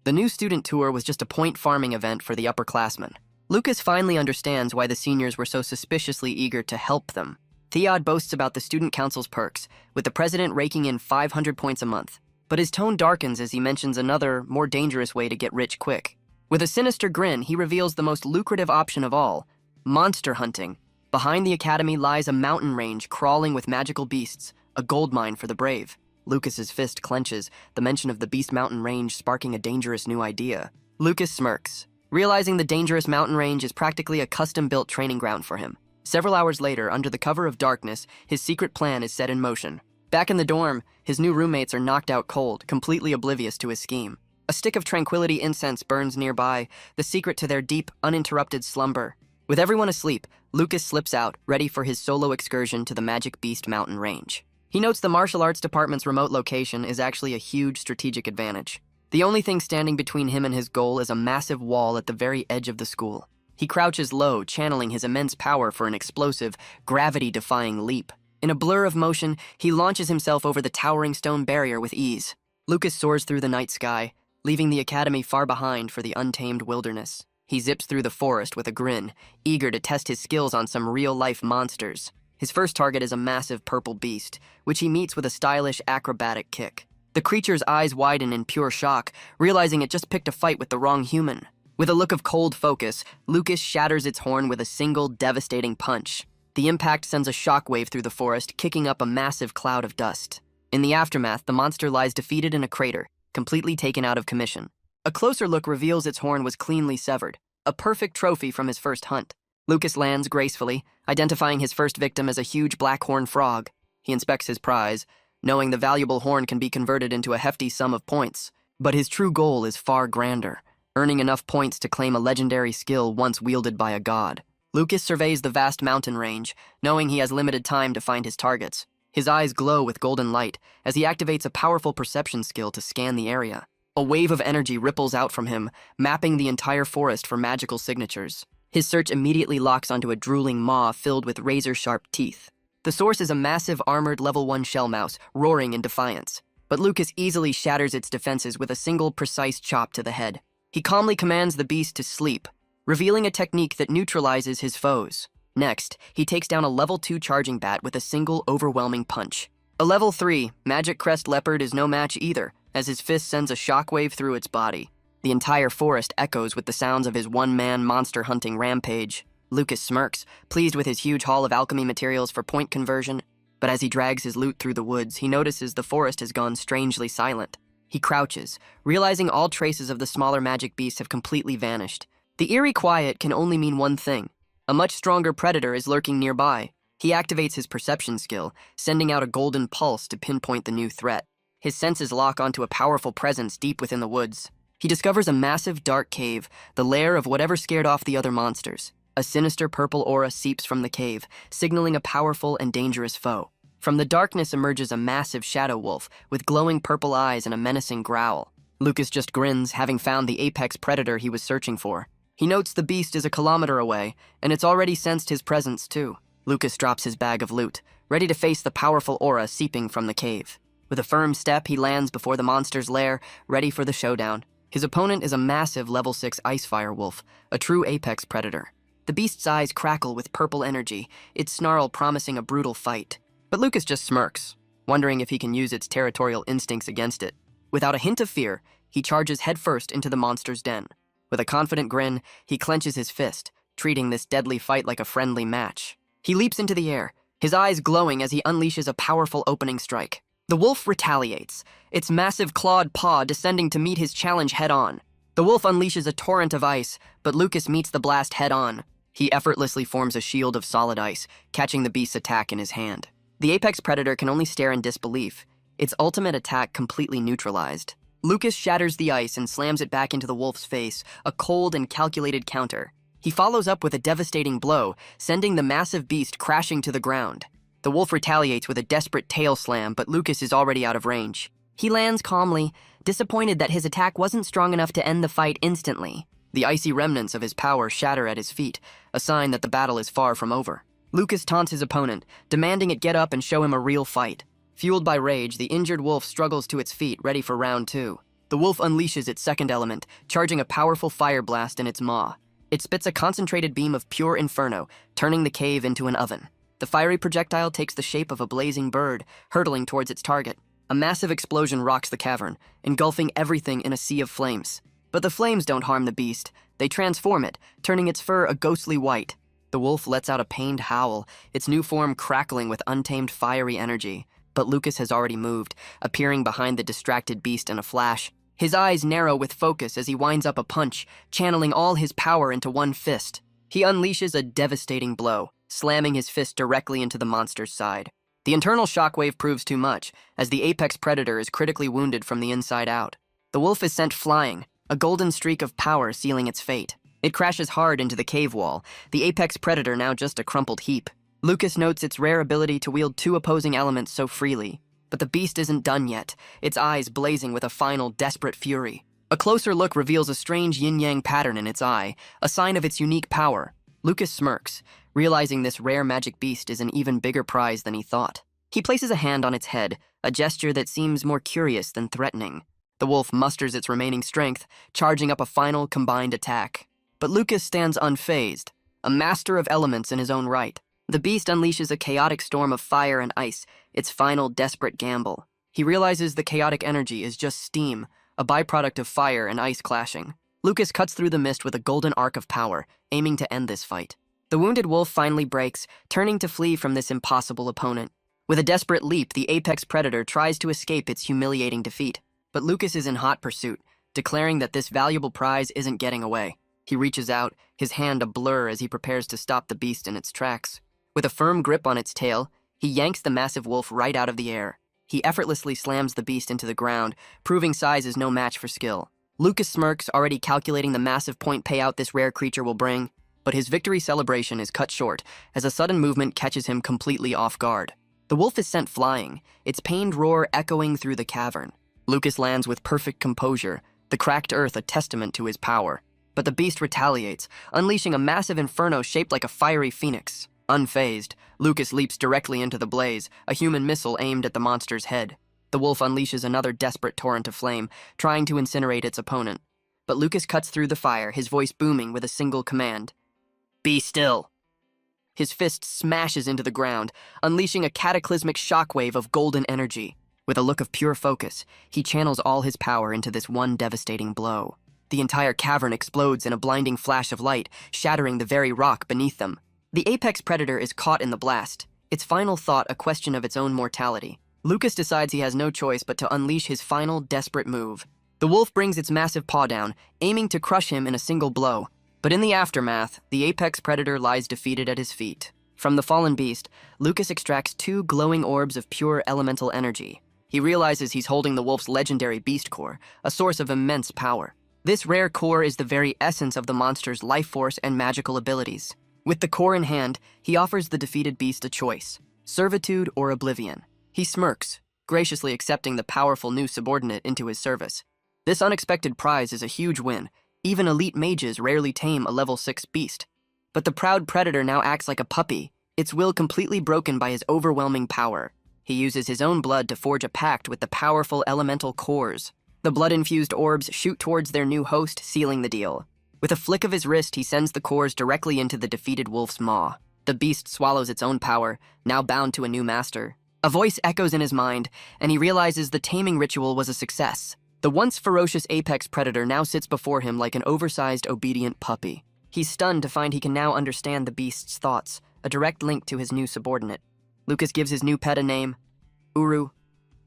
The new student tour was just a point farming event for the upperclassmen. Lucas finally understands why the seniors were so suspiciously eager to help them. Theod boasts about the student council's perks, with the president raking in 500 points a month. But his tone darkens as he mentions another, more dangerous way to get rich quick. With a sinister grin, he reveals the most lucrative option of all: monster hunting. Behind the academy lies a mountain range crawling with magical beasts, a gold mine for the brave. Lucas's fist clenches, the mention of the Beast Mountain Range sparking a dangerous new idea. Lucas smirks, realizing the dangerous mountain range is practically a custom-built training ground for him. Several hours later, under the cover of darkness, his secret plan is set in motion. Back in the dorm, his new roommates are knocked out cold, completely oblivious to his scheme. A stick of tranquility incense burns nearby, the secret to their deep, uninterrupted slumber. With everyone asleep, Lucas slips out, ready for his solo excursion to the Magic Beast Mountain Range. He notes the martial arts department's remote location is actually a huge strategic advantage. The only thing standing between him and his goal is a massive wall at the very edge of the school. He crouches low, channeling his immense power for an explosive, gravity-defying leap. In a blur of motion, he launches himself over the towering stone barrier with ease. Lucas soars through the night sky, leaving the academy far behind for the untamed wilderness. He zips through the forest with a grin, eager to test his skills on some real-life monsters. His first target is a massive purple beast, which he meets with a stylish acrobatic kick. The creature's eyes widen in pure shock, realizing it just picked a fight with the wrong human. With a look of cold focus, Lucas shatters its horn with a single devastating punch. The impact sends a shockwave through the forest, kicking up a massive cloud of dust. In the aftermath, the monster lies defeated in a crater, completely taken out of commission. A closer look reveals its horn was cleanly severed, a perfect trophy from his first hunt. Lucas lands gracefully, identifying his first victim as a huge black-horn frog. He inspects his prize, knowing the valuable horn can be converted into a hefty sum of points. But his true goal is far grander, earning enough points to claim a legendary skill once wielded by a god. Lucas surveys the vast mountain range, knowing he has limited time to find his targets. His eyes glow with golden light as he activates a powerful perception skill to scan the area. A wave of energy ripples out from him, mapping the entire forest for magical signatures. His search immediately locks onto a drooling maw filled with razor-sharp teeth. The source is a massive armored level 1 shell mouse, roaring in defiance. But Lucas easily shatters its defenses with a single precise chop to the head. He calmly commands the beast to sleep, revealing a technique that neutralizes his foes. Next, he takes down a level 2 charging bat with a single overwhelming punch. A level 3 Magic Crest Leopard is no match either, as his fist sends a shockwave through its body. The entire forest echoes with the sounds of his one-man monster-hunting rampage. Lucas smirks, pleased with his huge haul of alchemy materials for point conversion. But as he drags his loot through the woods, he notices the forest has gone strangely silent. He crouches, realizing all traces of the smaller magic beasts have completely vanished. The eerie quiet can only mean one thing. A much stronger predator is lurking nearby. He activates his perception skill, sending out a golden pulse to pinpoint the new threat. His senses lock onto a powerful presence deep within the woods. He discovers a massive, dark cave, the lair of whatever scared off the other monsters. A sinister purple aura seeps from the cave, signaling a powerful and dangerous foe. From the darkness emerges a massive shadow wolf, with glowing purple eyes and a menacing growl. Lucas just grins, having found the apex predator he was searching for. He notes the beast is a kilometer away, and it's already sensed his presence too. Lucas drops his bag of loot, ready to face the powerful aura seeping from the cave. With a firm step, he lands before the monster's lair, ready for the showdown. His opponent is a massive level 6 Icefire wolf, a true apex predator. The beast's eyes crackle with purple energy, its snarl promising a brutal fight. But Lucas just smirks, wondering if he can use its territorial instincts against it. Without a hint of fear, He charges headfirst into the monster's den. With a confident grin, he clenches his fist, treating this deadly fight like a friendly match. He leaps into the air, his eyes glowing as he unleashes a powerful opening strike. The wolf retaliates, its massive clawed paw descending to meet his challenge head-on. The wolf unleashes a torrent of ice, but Lucas meets the blast head-on. He effortlessly forms a shield of solid ice, catching the beast's attack in his hand. The apex predator can only stare in disbelief, its ultimate attack completely neutralized. Lucas shatters the ice and slams it back into the wolf's face, a cold and calculated counter. He follows up with a devastating blow, sending the massive beast crashing to the ground. The wolf retaliates with a desperate tail slam, but Lucas is already out of range. He lands calmly, disappointed that his attack wasn't strong enough to end the fight instantly. The icy remnants of his power shatter at his feet, a sign that the battle is far from over. Lucas taunts his opponent, demanding it get up and show him a real fight. Fueled by rage, the injured wolf struggles to its feet, ready for round 2. The wolf unleashes its second element, charging a powerful fire blast in its maw. It spits a concentrated beam of pure inferno, turning the cave into an oven. The fiery projectile takes the shape of a blazing bird, hurtling towards its target. A massive explosion rocks the cavern, engulfing everything in a sea of flames. But the flames don't harm the beast. They transform it, turning its fur a ghostly white. The wolf lets out a pained howl, its new form crackling with untamed fiery energy. But Lucas has already moved, appearing behind the distracted beast in a flash. His eyes narrow with focus as he winds up a punch, channeling all his power into one fist. He unleashes a devastating blow, slamming his fist directly into the monster's side. The internal shockwave proves too much, as the apex predator is critically wounded from the inside out. The wolf is sent flying, a golden streak of power sealing its fate. It crashes hard into the cave wall, the apex predator now just a crumpled heap. Lucas notes its rare ability to wield 2 opposing elements so freely. But the beast isn't done yet, its eyes blazing with a final desperate fury. A closer look reveals a strange yin-yang pattern in its eye, a sign of its unique power. Lucas smirks, realizing this rare magic beast is an even bigger prize than he thought. He places a hand on its head, a gesture that seems more curious than threatening. The wolf musters its remaining strength, charging up a final combined attack. But Lucas stands unfazed, a master of elements in his own right. The beast unleashes a chaotic storm of fire and ice, its final desperate gamble. He realizes the chaotic energy is just steam, a byproduct of fire and ice clashing. Lucas cuts through the mist with a golden arc of power, aiming to end this fight. The wounded wolf finally breaks, turning to flee from this impossible opponent. With a desperate leap, the apex predator tries to escape its humiliating defeat. But Lucas is in hot pursuit, declaring that this valuable prize isn't getting away. He reaches out, his hand a blur as he prepares to stop the beast in its tracks. With a firm grip on its tail, he yanks the massive wolf right out of the air. He effortlessly slams the beast into the ground, proving size is no match for skill. Lucas smirks, already calculating the massive point payout this rare creature will bring, but his victory celebration is cut short as a sudden movement catches him completely off guard. The wolf is sent flying, its pained roar echoing through the cavern. Lucas lands with perfect composure, the cracked earth a testament to his power. But the beast retaliates, unleashing a massive inferno shaped like a fiery phoenix. Unfazed, Lucas leaps directly into the blaze, a human missile aimed at the monster's head. The wolf unleashes another desperate torrent of flame, trying to incinerate its opponent. But Lucas cuts through the fire, his voice booming with a single command. "Be still!" His fist smashes into the ground, unleashing a cataclysmic shockwave of golden energy. With a look of pure focus, he channels all his power into this one devastating blow. The entire cavern explodes in a blinding flash of light, shattering the very rock beneath them. The apex predator is caught in the blast, its final thought a question of its own mortality. Lucas decides he has no choice but to unleash his final desperate move. The wolf brings its massive paw down, aiming to crush him in a single blow. But in the aftermath, the apex predator lies defeated at his feet. From the fallen beast, Lucas extracts 2 glowing orbs of pure elemental energy. He realizes he's holding the wolf's legendary beast core, a source of immense power. This rare core is the very essence of the monster's life force and magical abilities. With the core in hand, he offers the defeated beast a choice: servitude or oblivion. He smirks, graciously accepting the powerful new subordinate into his service. This unexpected prize is a huge win. Even elite mages rarely tame a level 6 beast. But the proud predator now acts like a puppy, its will completely broken by his overwhelming power. He uses his own blood to forge a pact with the powerful elemental cores. The blood-infused orbs shoot towards their new host, sealing the deal. With a flick of his wrist, he sends the cores directly into the defeated wolf's maw. The beast swallows its own power, now bound to a new master. A voice echoes in his mind, and he realizes the taming ritual was a success. The once ferocious apex predator now sits before him like an oversized, obedient puppy. He's stunned to find he can now understand the beast's thoughts, a direct link to his new subordinate. Lucas gives his new pet a name, Uru,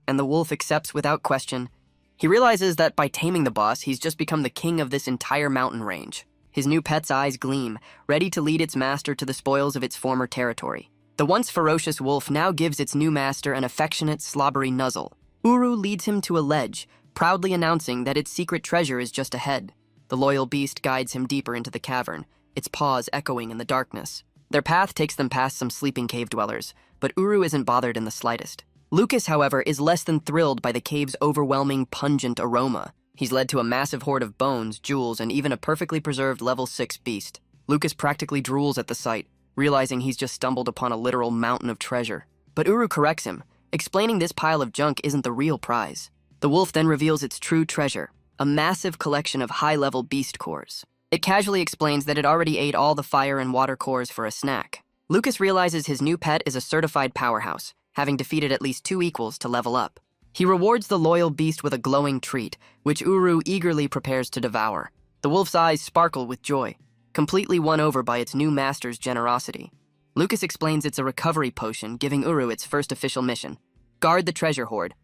and the wolf accepts without question. He realizes that by taming the boss, he's just become the king of this entire mountain range. His new pet's eyes gleam, ready to lead its master to the spoils of its former territory. The once ferocious wolf now gives its new master an affectionate, slobbery nuzzle. Uru leads him to a ledge, proudly announcing that its secret treasure is just ahead. The loyal beast guides him deeper into the cavern, its paws echoing in the darkness. Their path takes them past some sleeping cave dwellers, but Uru isn't bothered in the slightest. Lucas, however, is less than thrilled by the cave's overwhelming, pungent aroma. He's led to a massive hoard of bones, jewels, and even a perfectly preserved level 6 beast. Lucas practically drools at the sight, realizing he's just stumbled upon a literal mountain of treasure. But Uru corrects him, explaining this pile of junk isn't the real prize. The wolf then reveals its true treasure, a massive collection of high-level beast cores. It casually explains that it already ate all the fire and water cores for a snack. Lucas realizes his new pet is a certified powerhouse, having defeated at least 2 equals to level up. He rewards the loyal beast with a glowing treat, which Uru eagerly prepares to devour. The wolf's eyes sparkle with joy, completely won over by its new master's generosity. Lucas explains it's a recovery potion, giving Uru its first official mission: guard the treasure hoard.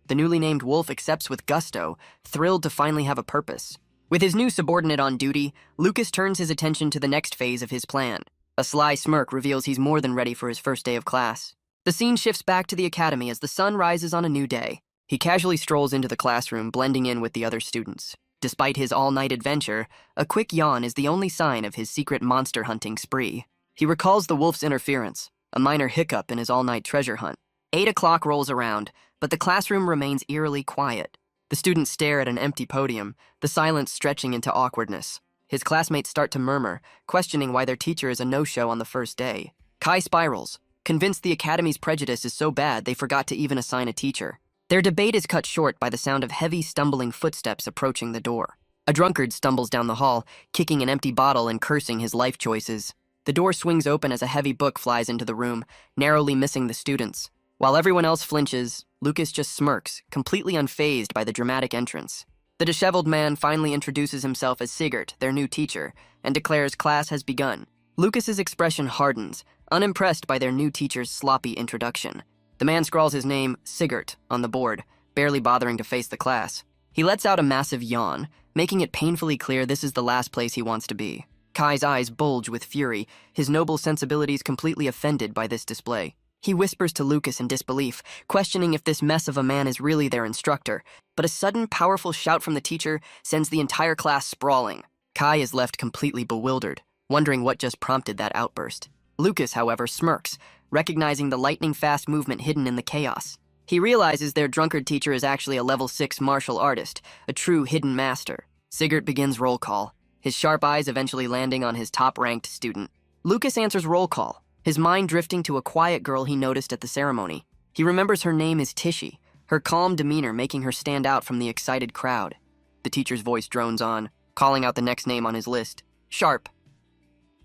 The newly named wolf accepts with gusto, thrilled to finally have a purpose. With his new subordinate on duty, Lucas turns his attention to the next phase of his plan. A sly smirk reveals he's more than ready for his first day of class. The scene shifts back to the academy as the sun rises on a new day. He casually strolls into the classroom, blending in with the other students. Despite his all-night adventure, a quick yawn is the only sign of his secret monster hunting spree. He recalls the wolf's interference, a minor hiccup in his all-night treasure hunt. 8 o'clock rolls around, but the classroom remains eerily quiet. The students stare at an empty podium, the silence stretching into awkwardness. His classmates start to murmur, questioning why their teacher is a no-show on the first day. Kai spirals, convinced the academy's prejudice is so bad they forgot to even assign a teacher. Their debate is cut short by the sound of heavy, stumbling footsteps approaching the door. A drunkard stumbles down the hall, kicking an empty bottle and cursing his life choices. The door swings open as a heavy book flies into the room, narrowly missing the students. While everyone else flinches, Lucas just smirks, completely unfazed by the dramatic entrance. The disheveled man finally introduces himself as Sigurd, their new teacher, and declares class has begun. Lucas's expression hardens, unimpressed by their new teacher's sloppy introduction. The man scrawls his name, Sigurd, on the board, barely bothering to face the class. He lets out a massive yawn, making it painfully clear this is the last place he wants to be. Kai's eyes bulge with fury, his noble sensibilities completely offended by this display. He whispers to Lucas in disbelief, questioning if this mess of a man is really their instructor, but a sudden, powerful shout from the teacher sends the entire class sprawling. Kai is left completely bewildered, wondering what just prompted that outburst. Lucas, however, smirks, recognizing the lightning-fast movement hidden in the chaos. He realizes their drunkard teacher is actually a level 6 martial artist, a true hidden master. Sigurd begins roll call, his sharp eyes eventually landing on his top-ranked student. Lucas answers roll call, his mind drifting to a quiet girl he noticed at the ceremony. He remembers her name is Tishy, her calm demeanor making her stand out from the excited crowd. The teacher's voice drones on, calling out the next name on his list: Sharp.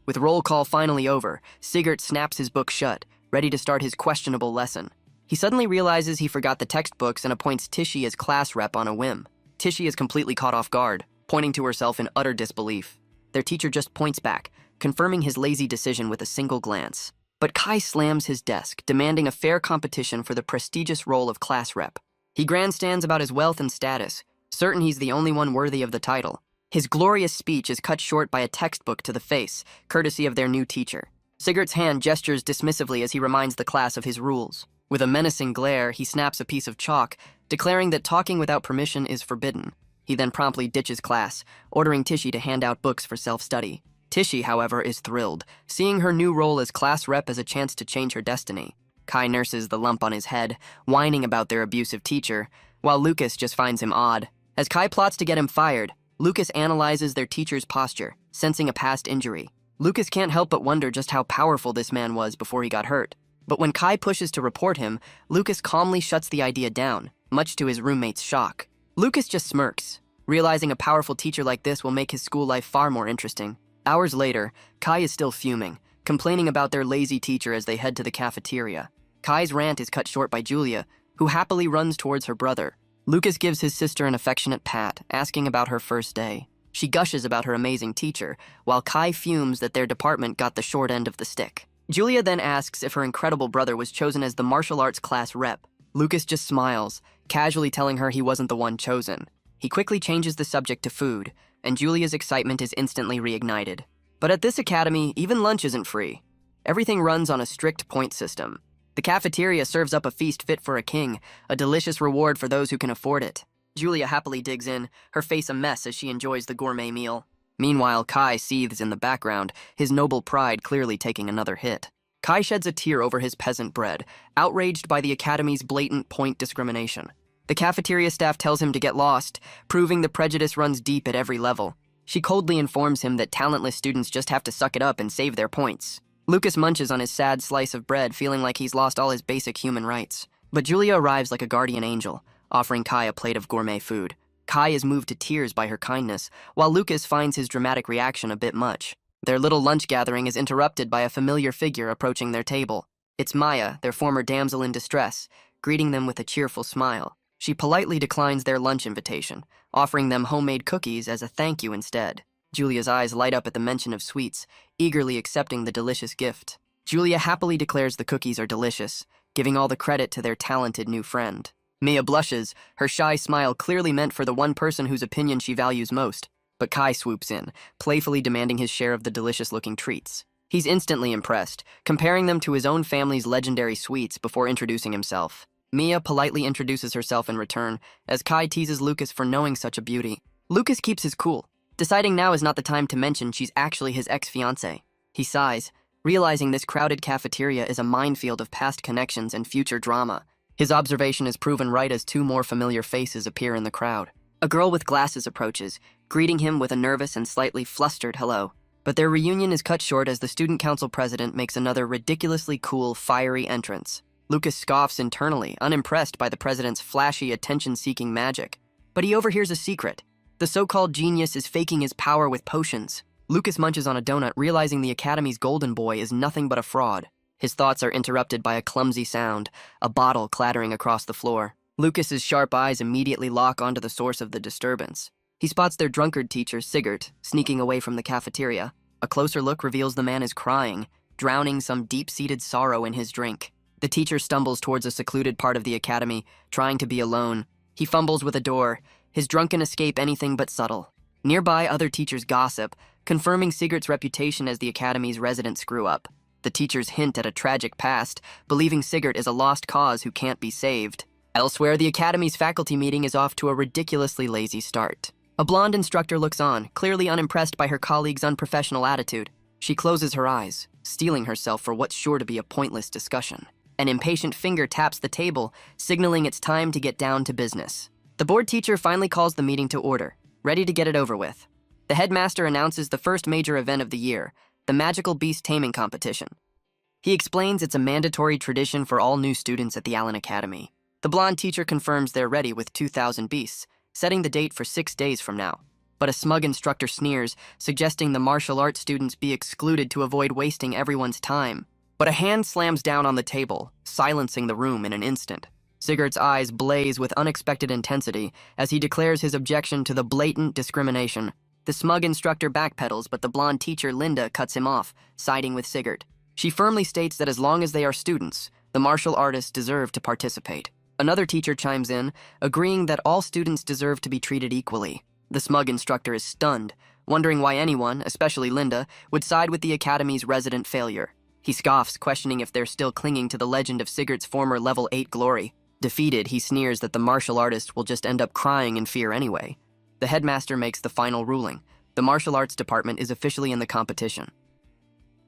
With roll call finally over, Sigurd snaps his book shut, ready to start his questionable lesson. He suddenly realizes he forgot the textbooks and appoints Tishy as class rep on a whim. Tishy is completely caught off guard, pointing to herself in utter disbelief. Their teacher just points back, confirming his lazy decision with a single glance. But Kai slams his desk, demanding a fair competition for the prestigious role of class rep. He grandstands about his wealth and status, certain he's the only one worthy of the title. His glorious speech is cut short by a textbook to the face, courtesy of their new teacher. Sigurd's hand gestures dismissively as he reminds the class of his rules. With a menacing glare, he snaps a piece of chalk, declaring that talking without permission is forbidden. He then promptly ditches class, ordering Tishy to hand out books for self-study. Tishy, however, is thrilled, seeing her new role as class rep as a chance to change her destiny. Kai nurses the lump on his head, whining about their abusive teacher, while Lucas just finds him odd. As Kai plots to get him fired, Lucas analyzes their teacher's posture, sensing a past injury. Lucas can't help but wonder just how powerful this man was before he got hurt. But when Kai pushes to report him, Lucas calmly shuts the idea down, much to his roommate's shock. Lucas just smirks, realizing a powerful teacher like this will make his school life far more interesting. Hours later, Kai is still fuming, complaining about their lazy teacher as they head to the cafeteria. Kai's rant is cut short by Julia, who happily runs towards her brother. Lucas gives his sister an affectionate pat, asking about her first day. She gushes about her amazing teacher, while Kai fumes that their department got the short end of the stick. Julia then asks if her incredible brother was chosen as the martial arts class rep. Lucas just smiles, casually telling her he wasn't the one chosen. He quickly changes the subject to food, and Julia's excitement is instantly reignited. But at this academy, even lunch isn't free. Everything runs on a strict point system. The cafeteria serves up a feast fit for a king, a delicious reward for those who can afford it. Julia happily digs in, her face a mess as she enjoys the gourmet meal. Meanwhile, Kai seethes in the background, his noble pride clearly taking another hit. Kai sheds a tear over his peasant bread, outraged by the academy's blatant point discrimination. The cafeteria staff tells him to get lost, proving the prejudice runs deep at every level. She coldly informs him that talentless students just have to suck it up and save their points. Lucas munches on his sad slice of bread, feeling like he's lost all his basic human rights. But Julia arrives like a guardian angel, offering Kai a plate of gourmet food. Kai is moved to tears by her kindness, while Lucas finds his dramatic reaction a bit much. Their little lunch gathering is interrupted by a familiar figure approaching their table. It's Maya, their former damsel in distress, greeting them with a cheerful smile. She politely declines their lunch invitation, offering them homemade cookies as a thank you instead. Julia's eyes light up at the mention of sweets, eagerly accepting the delicious gift. Julia happily declares the cookies are delicious, giving all the credit to their talented new friend. Mia blushes, her shy smile clearly meant for the one person whose opinion she values most. But Kai swoops in, playfully demanding his share of the delicious-looking treats. He's instantly impressed, comparing them to his own family's legendary sweets before introducing himself. Mia politely introduces herself in return, as Kai teases Lucas for knowing such a beauty. Lucas keeps his cool, deciding now is not the time to mention she's actually his ex-fiancée. He sighs, realizing this crowded cafeteria is a minefield of past connections and future drama. His observation is proven right as two more familiar faces appear in the crowd. A girl with glasses approaches, greeting him with a nervous and slightly flustered hello. But their reunion is cut short as the student council president makes another ridiculously cool, fiery entrance. Lucas scoffs internally, unimpressed by the president's flashy, attention-seeking magic. But he overhears a secret. The so-called genius is faking his power with potions. Lucas munches on a donut, realizing the Academy's golden boy is nothing but a fraud. His thoughts are interrupted by a clumsy sound, a bottle clattering across the floor. Lucas's sharp eyes immediately lock onto the source of the disturbance. He spots their drunkard teacher, Sigurd, sneaking away from the cafeteria. A closer look reveals the man is crying, drowning some deep-seated sorrow in his drink. The teacher stumbles towards a secluded part of the academy, trying to be alone. He fumbles with a door, his drunken escape anything but subtle. Nearby, other teachers gossip, confirming Sigurd's reputation as the academy's resident screw-up. The teachers hint at a tragic past, believing Sigurd is a lost cause who can't be saved. Elsewhere, the academy's faculty meeting is off to a ridiculously lazy start. A blonde instructor looks on, clearly unimpressed by her colleague's unprofessional attitude. She closes her eyes, steeling herself for what's sure to be a pointless discussion. An impatient finger taps the table, signaling it's time to get down to business. The board teacher finally calls the meeting to order, ready to get it over with. The headmaster announces the first major event of the year, the magical beast taming competition. He explains it's a mandatory tradition for all new students at the Allen Academy. The blonde teacher confirms they're ready with 2,000 beasts, setting the date for 6 days from now. But a smug instructor sneers, suggesting the martial arts students be excluded to avoid wasting everyone's time. But a hand slams down on the table, silencing the room in an instant. Sigurd's eyes blaze with unexpected intensity as he declares his objection to the blatant discrimination. The smug instructor backpedals, but the blonde teacher, Linda, cuts him off, siding with Sigurd. She firmly states that as long as they are students, the martial artists deserve to participate. Another teacher chimes in, agreeing that all students deserve to be treated equally. The smug instructor is stunned, wondering why anyone, especially Linda, would side with the academy's resident failure. He scoffs, questioning if they're still clinging to the legend of Sigurd's former level 8 glory. Defeated, he sneers that the martial artist will just end up crying in fear anyway. The headmaster makes the final ruling. The martial arts department is officially in the competition.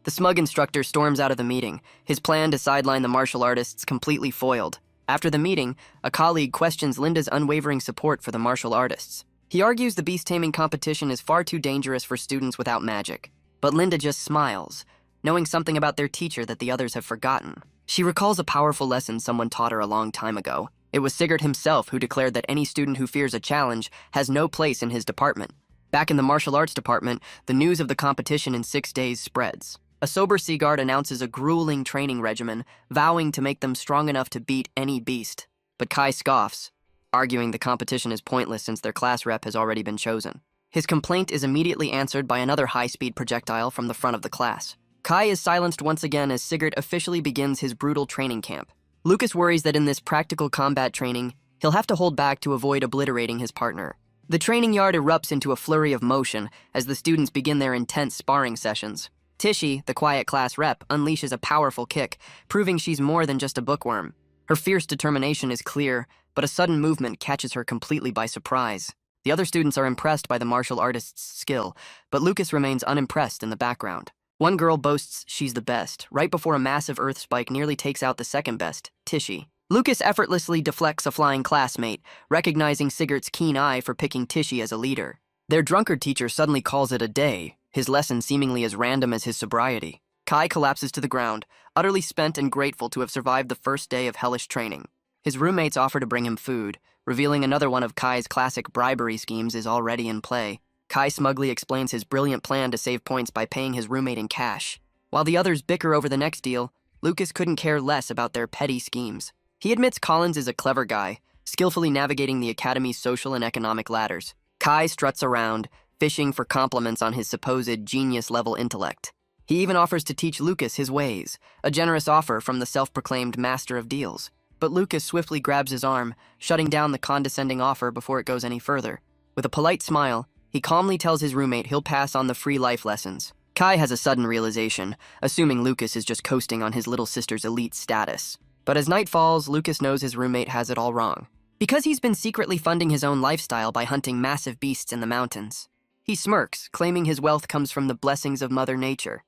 The smug instructor storms out of the meeting, his plan to sideline the martial artists completely foiled. After the meeting, a colleague questions Linda's unwavering support for the martial artists. He argues the beast-taming competition is far too dangerous for students without magic. But Linda just smiles, knowing something about their teacher that the others have forgotten. She recalls a powerful lesson someone taught her a long time ago. It was Sigurd himself who declared that any student who fears a challenge has no place in his department. Back in the martial arts department, the news of the competition in 6 days spreads. A sober Seaguard announces a grueling training regimen, vowing to make them strong enough to beat any beast. But Kai scoffs. arguing the competition is pointless since their class rep has already been chosen. His complaint is immediately answered by another high-speed projectile from the front of the class. Kai is silenced once again as Sigurd officially begins his brutal training camp. Lucas worries that in this practical combat training, he'll have to hold back to avoid obliterating his partner. The training yard erupts into a flurry of motion as the students begin their intense sparring sessions. Tishy, the quiet class rep, unleashes a powerful kick, proving she's more than just a bookworm. Her fierce determination is clear, but a sudden movement catches her completely by surprise. The other students are impressed by the martial artist's skill, but Lucas remains unimpressed in the background. One girl boasts she's the best, right before a massive earth spike nearly takes out the second best, Tishy. Lucas effortlessly deflects a flying classmate, recognizing Sigurd's keen eye for picking Tishy as a leader. Their drunkard teacher suddenly calls it a day, his lesson seemingly as random as his sobriety. Kai collapses to the ground, utterly spent and grateful to have survived the first day of hellish training. His roommates offer to bring him food, revealing another one of Kai's classic bribery schemes is already in play. Kai smugly explains his brilliant plan to save points by paying his roommate in cash. While the others bicker over the next deal, Lucas couldn't care less about their petty schemes. He admits Collins is a clever guy, skillfully navigating the academy's social and economic ladders. Kai struts around, fishing for compliments on his supposed genius-level intellect. He even offers to teach Lucas his ways, a generous offer from the self-proclaimed master of deals. But Lucas swiftly grabs his arm, shutting down the condescending offer before it goes any further. With a polite smile, he calmly tells his roommate he'll pass on the free life lessons. Kai has a sudden realization, assuming Lucas is just coasting on his little sister's elite status. But as night falls, Lucas knows his roommate has it all wrong. Because he's been secretly funding his own lifestyle by hunting massive beasts in the mountains. He smirks, claiming his wealth comes from the blessings of Mother Nature.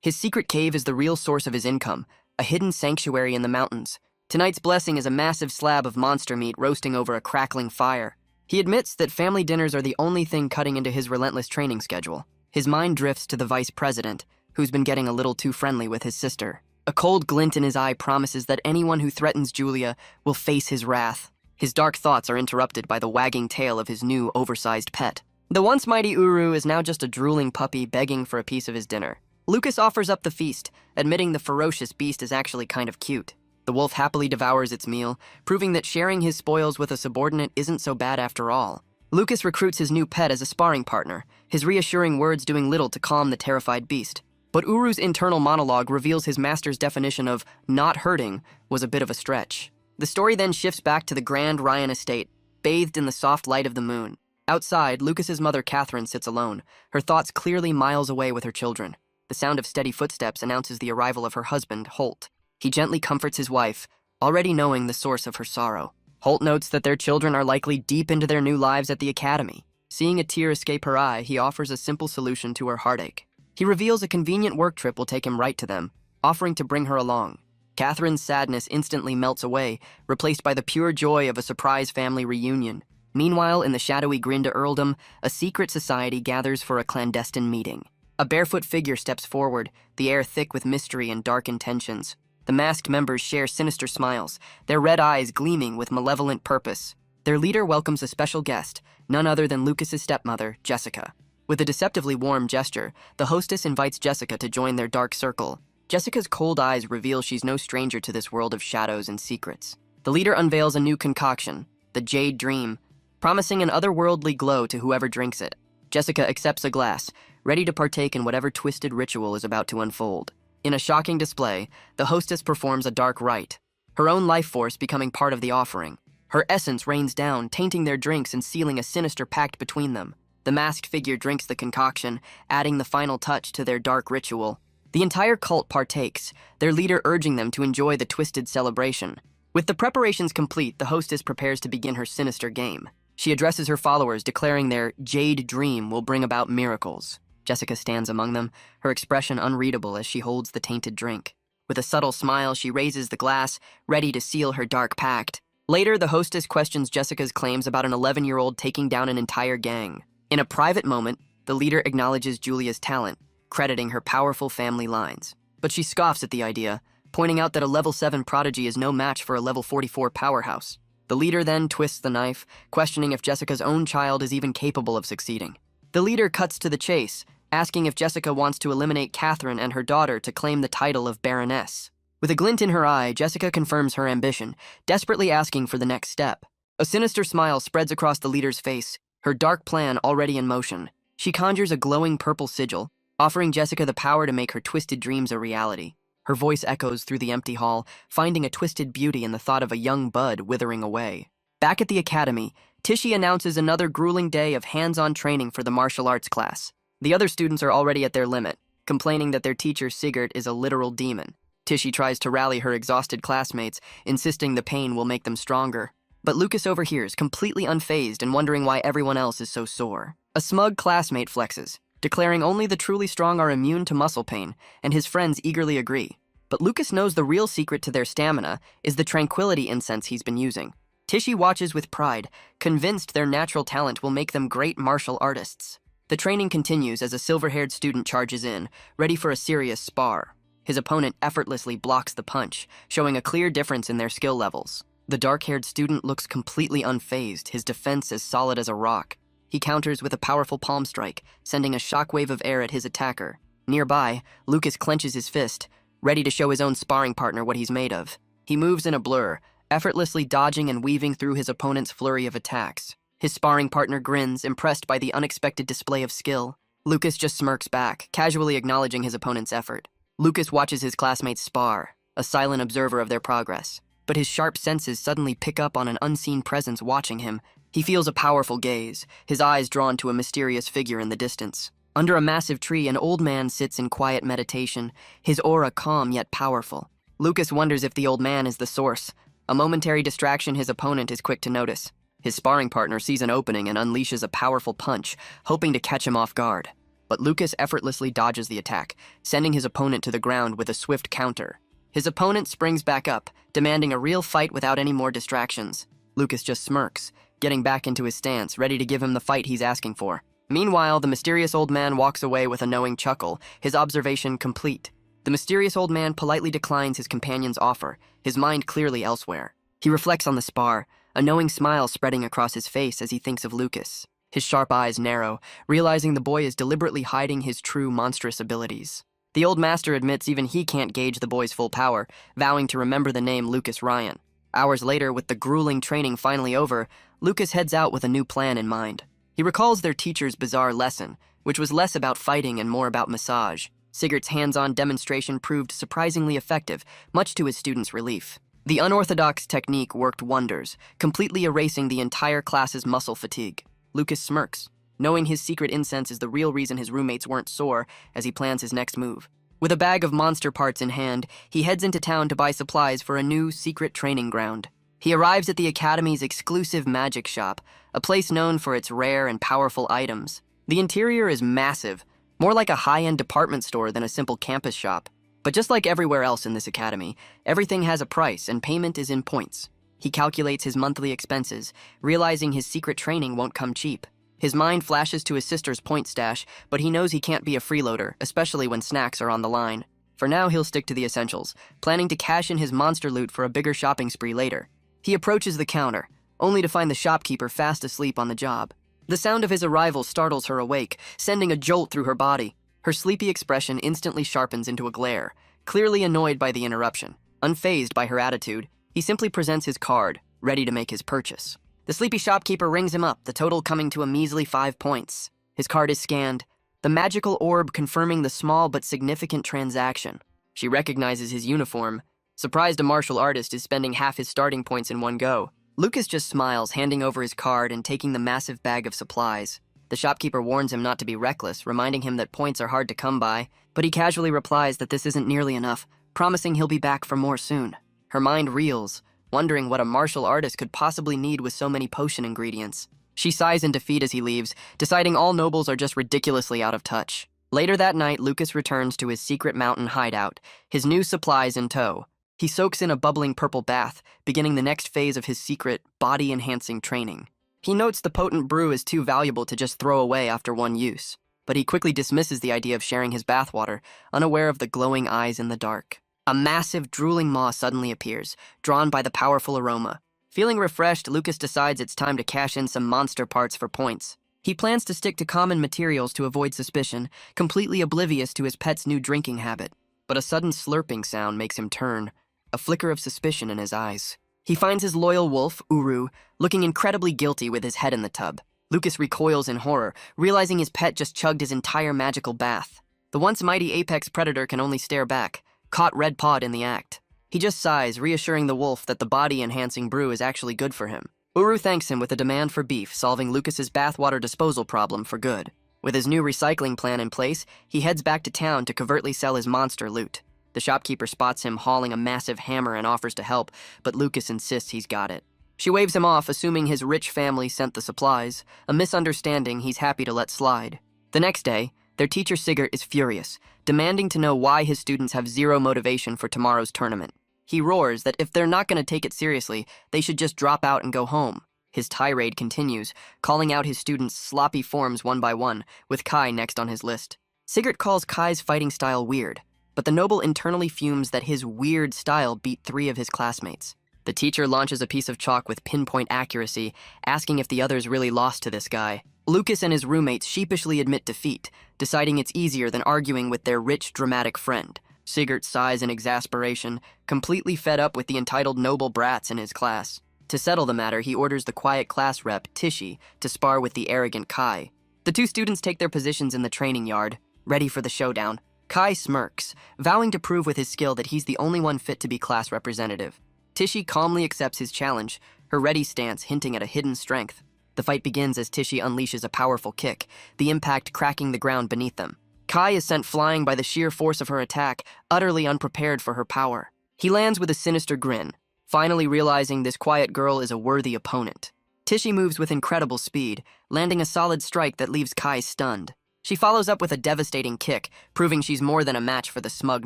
His secret cave is the real source of his income, a hidden sanctuary in the mountains. Tonight's blessing is a massive slab of monster meat roasting over a crackling fire. He admits that family dinners are the only thing cutting into his relentless training schedule. His mind drifts to the vice president, who's been getting a little too friendly with his sister. A cold glint in his eye promises that anyone who threatens Julia will face his wrath. His dark thoughts are interrupted by the wagging tail of his new, oversized pet. The once mighty Uru is now just a drooling puppy begging for a piece of his dinner. Lucas offers up the feast, admitting the ferocious beast is actually kind of cute. The wolf happily devours its meal, proving that sharing his spoils with a subordinate isn't so bad after all. Lucas recruits his new pet as a sparring partner, his reassuring words doing little to calm the terrified beast. But Uru's internal monologue reveals his master's definition of not hurting was a bit of a stretch. The story then shifts back to the grand Ryan estate, bathed in the soft light of the moon. Outside, Lucas's mother Catherine sits alone, her thoughts clearly miles away with her children. The sound of steady footsteps announces the arrival of her husband, Holt. He gently comforts his wife, already knowing the source of her sorrow. Holt notes that their children are likely deep into their new lives at the academy. Seeing a tear escape her eye, he offers a simple solution to her heartache. He reveals a convenient work trip will take him right to them, offering to bring her along. Catherine's sadness instantly melts away, replaced by the pure joy of a surprise family reunion. Meanwhile, in the shadowy Grinda earldom, a secret society gathers for a clandestine meeting. A barefoot figure steps forward, the air thick with mystery and dark intentions. The masked members share sinister smiles, their red eyes gleaming with malevolent purpose. Their leader welcomes a special guest, none other than Lucas's stepmother, Jessica. With a deceptively warm gesture, the hostess invites Jessica to join their dark circle. Jessica's cold eyes reveal she's no stranger to this world of shadows and secrets. The leader unveils a new concoction, the Jade Dream, promising an otherworldly glow to whoever drinks it. Jessica accepts a glass, ready to partake in whatever twisted ritual is about to unfold. In a shocking display, the hostess performs a dark rite, her own life force becoming part of the offering. Her essence rains down, tainting their drinks and sealing a sinister pact between them. The masked figure drinks the concoction, adding the final touch to their dark ritual. The entire cult partakes, their leader urging them to enjoy the twisted celebration. With the preparations complete, the hostess prepares to begin her sinister game. She addresses her followers, declaring their Jade Dream will bring about miracles. Jessica stands among them, her expression unreadable as she holds the tainted drink. With a subtle smile, she raises the glass, ready to seal her dark pact. Later, the hostess questions Jessica's claims about an 11-year-old taking down an entire gang. In a private moment, the leader acknowledges Julia's talent, crediting her powerful family lines. But she scoffs at the idea, pointing out that a level 7 prodigy is no match for a level 44 powerhouse. The leader then twists the knife, questioning if Jessica's own child is even capable of succeeding. The leader cuts to the chase, asking if Jessica wants to eliminate Catherine and her daughter to claim the title of Baroness. With a glint in her eye, Jessica confirms her ambition, desperately asking for the next step. A sinister smile spreads across the leader's face, her dark plan already in motion. She conjures a glowing purple sigil, offering Jessica the power to make her twisted dreams a reality. Her voice echoes through the empty hall, finding a twisted beauty in the thought of a young bud withering away. Back at the academy, Tishy announces another grueling day of hands-on training for the martial arts class. The other students are already at their limit, complaining that their teacher Sigurd is a literal demon. Tishy tries to rally her exhausted classmates, insisting the pain will make them stronger. But Lucas overhears, completely unfazed and wondering why everyone else is so sore. A smug classmate flexes, declaring only the truly strong are immune to muscle pain, and his friends eagerly agree. But Lucas knows the real secret to their stamina is the tranquility incense he's been using. Tishy watches with pride, convinced their natural talent will make them great martial artists. The training continues as a silver-haired student charges in, ready for a serious spar. His opponent effortlessly blocks the punch, showing a clear difference in their skill levels. The dark-haired student looks completely unfazed, his defense as solid as a rock. He counters with a powerful palm strike, sending a shockwave of air at his attacker. Nearby, Lucas clenches his fist, ready to show his own sparring partner what he's made of. He moves in a blur, effortlessly dodging and weaving through his opponent's flurry of attacks. His sparring partner grins, impressed by the unexpected display of skill. Lucas just smirks back, casually acknowledging his opponent's effort. Lucas watches his classmates spar, a silent observer of their progress. But his sharp senses suddenly pick up on an unseen presence watching him. He feels a powerful gaze, his eyes drawn to a mysterious figure in the distance. Under a massive tree, an old man sits in quiet meditation, his aura calm yet powerful. Lucas wonders if the old man is the source. A momentary distraction his opponent is quick to notice. His sparring partner sees an opening and unleashes a powerful punch, hoping to catch him off guard. But Lucas effortlessly dodges the attack, sending his opponent to the ground with a swift counter. His opponent springs back up, demanding a real fight without any more distractions. Lucas just smirks, getting back into his stance, ready to give him the fight he's asking for. Meanwhile, the mysterious old man walks away with a knowing chuckle, his observation complete. The mysterious old man politely declines his companion's offer, his mind clearly elsewhere. He reflects on the spar, a knowing smile spreading across his face as he thinks of Lucas. His sharp eyes narrow, realizing the boy is deliberately hiding his true monstrous abilities. The old master admits even he can't gauge the boy's full power, vowing to remember the name Lucas Ryan. Hours later, with the grueling training finally over, Lucas heads out with a new plan in mind. He recalls their teacher's bizarre lesson, which was less about fighting and more about massage. Sigurd's hands-on demonstration proved surprisingly effective, much to his students' relief. The unorthodox technique worked wonders, completely erasing the entire class's muscle fatigue. Lucas smirks, knowing his secret incense is the real reason his roommates weren't sore as he plans his next move. With a bag of monster parts in hand, he heads into town to buy supplies for a new secret training ground. He arrives at the Academy's exclusive magic shop, a place known for its rare and powerful items. The interior is massive, more like a high-end department store than a simple campus shop. But just like everywhere else in this academy, everything has a price and payment is in points. He calculates his monthly expenses, realizing his secret training won't come cheap. His mind flashes to his sister's point stash, but he knows he can't be a freeloader, especially when snacks are on the line. For now, he'll stick to the essentials, planning to cash in his monster loot for a bigger shopping spree later. He approaches the counter, only to find the shopkeeper fast asleep on the job. The sound of his arrival startles her awake, sending a jolt through her body. Her sleepy expression instantly sharpens into a glare, clearly annoyed by the interruption. Unfazed by her attitude, he simply presents his card, ready to make his purchase. The sleepy shopkeeper rings him up, the total coming to a measly 5 points. His card is scanned, the magical orb confirming the small but significant transaction. She recognizes his uniform, surprised a martial artist is spending half his starting points in one go. Lucas just smiles, handing over his card and taking the massive bag of supplies. The shopkeeper warns him not to be reckless, reminding him that points are hard to come by, but he casually replies that this isn't nearly enough, promising he'll be back for more soon. Her mind reels, wondering what a martial artist could possibly need with so many potion ingredients. She sighs in defeat as he leaves, deciding all nobles are just ridiculously out of touch. Later that night, Lucas returns to his secret mountain hideout, his new supplies in tow. He soaks in a bubbling purple bath, beginning the next phase of his secret, body-enhancing training. He notes the potent brew is too valuable to just throw away after one use, but he quickly dismisses the idea of sharing his bathwater, unaware of the glowing eyes in the dark. A massive, drooling maw suddenly appears, drawn by the powerful aroma. Feeling refreshed, Lucas decides it's time to cash in some monster parts for points. He plans to stick to common materials to avoid suspicion, completely oblivious to his pet's new drinking habit. But a sudden slurping sound makes him turn, a flicker of suspicion in his eyes. He finds his loyal wolf, Uru, looking incredibly guilty with his head in the tub. Lucas recoils in horror, realizing his pet just chugged his entire magical bath. The once mighty apex predator can only stare back, caught red-pawed in the act. He just sighs, reassuring the wolf that the body-enhancing brew is actually good for him. Uru thanks him with a demand for beef, solving Lucas's bathwater disposal problem for good. With his new recycling plan in place, he heads back to town to covertly sell his monster loot. The shopkeeper spots him hauling a massive hammer and offers to help, but Lucas insists he's got it. She waves him off, assuming his rich family sent the supplies, a misunderstanding he's happy to let slide. The next day, their teacher Sigurd is furious, demanding to know why his students have zero motivation for tomorrow's tournament. He roars that if they're not going to take it seriously, they should just drop out and go home. His tirade continues, calling out his students' sloppy forms one by one, with Kai next on his list. Sigurd calls Kai's fighting style weird, but the noble internally fumes that his weird style beat 3 of his classmates. The teacher launches a piece of chalk with pinpoint accuracy, asking if the others really lost to this guy. Lucas and his roommates sheepishly admit defeat, deciding it's easier than arguing with their rich, dramatic friend. Sigurd sighs in exasperation, completely fed up with the entitled noble brats in his class. To settle the matter, he orders the quiet class rep, Tishy, to spar with the arrogant Kai. The 2 students take their positions in the training yard, ready for the showdown. Kai smirks, vowing to prove with his skill that he's the only one fit to be class representative. Tishy calmly accepts his challenge, her ready stance hinting at a hidden strength. The fight begins as Tishy unleashes a powerful kick, the impact cracking the ground beneath them. Kai is sent flying by the sheer force of her attack, utterly unprepared for her power. He lands with a sinister grin, finally realizing this quiet girl is a worthy opponent. Tishy moves with incredible speed, landing a solid strike that leaves Kai stunned. She follows up with a devastating kick, proving she's more than a match for the smug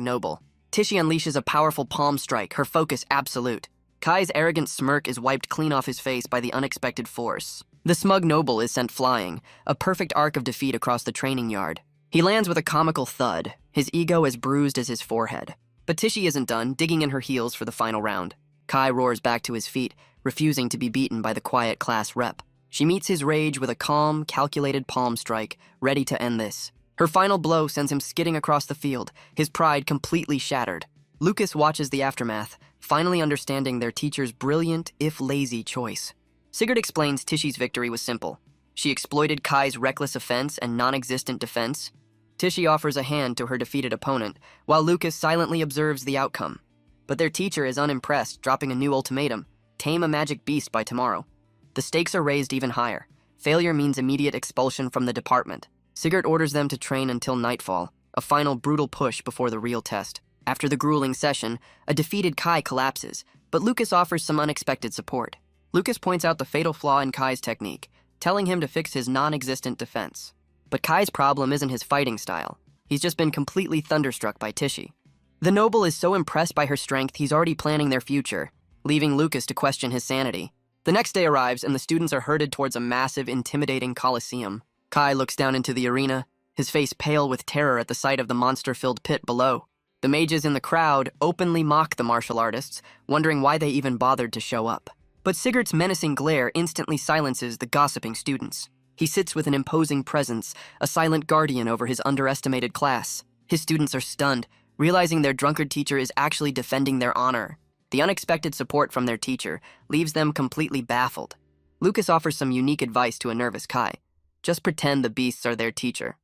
noble. Tishy unleashes a powerful palm strike, her focus absolute. Kai's arrogant smirk is wiped clean off his face by the unexpected force. The smug noble is sent flying, a perfect arc of defeat across the training yard. He lands with a comical thud, his ego as bruised as his forehead. But Tishy isn't done, digging in her heels for the final round. Kai roars back to his feet, refusing to be beaten by the quiet class rep. She meets his rage with a calm, calculated palm strike, ready to end this. Her final blow sends him skidding across the field, his pride completely shattered. Lucas watches the aftermath, finally understanding their teacher's brilliant, if lazy, choice. Sigurd explains Tishy's victory was simple. She exploited Kai's reckless offense and non-existent defense. Tishy offers a hand to her defeated opponent, while Lucas silently observes the outcome. But their teacher is unimpressed, dropping a new ultimatum: tame a magic beast by tomorrow. The stakes are raised even higher. Failure means immediate expulsion from the department. Sigurd orders them to train until nightfall, a final brutal push before the real test. After the grueling session, a defeated Kai collapses, but Lucas offers some unexpected support. Lucas points out the fatal flaw in Kai's technique, telling him to fix his non-existent defense. But Kai's problem isn't his fighting style. He's just been completely thunderstruck by Tishy. The noble is so impressed by her strength he's already planning their future, leaving Lucas to question his sanity. The next day arrives and the students are herded towards a massive, intimidating coliseum. Kai looks down into the arena, his face pale with terror at the sight of the monster-filled pit below. The mages in the crowd openly mock the martial artists, wondering why they even bothered to show up. But Sigurd's menacing glare instantly silences the gossiping students. He sits with an imposing presence, a silent guardian over his underestimated class. His students are stunned, realizing their drunkard teacher is actually defending their honor. The unexpected support from their teacher leaves them completely baffled. Lucas offers some unique advice to a nervous Kai. Just pretend the beasts are their teacher.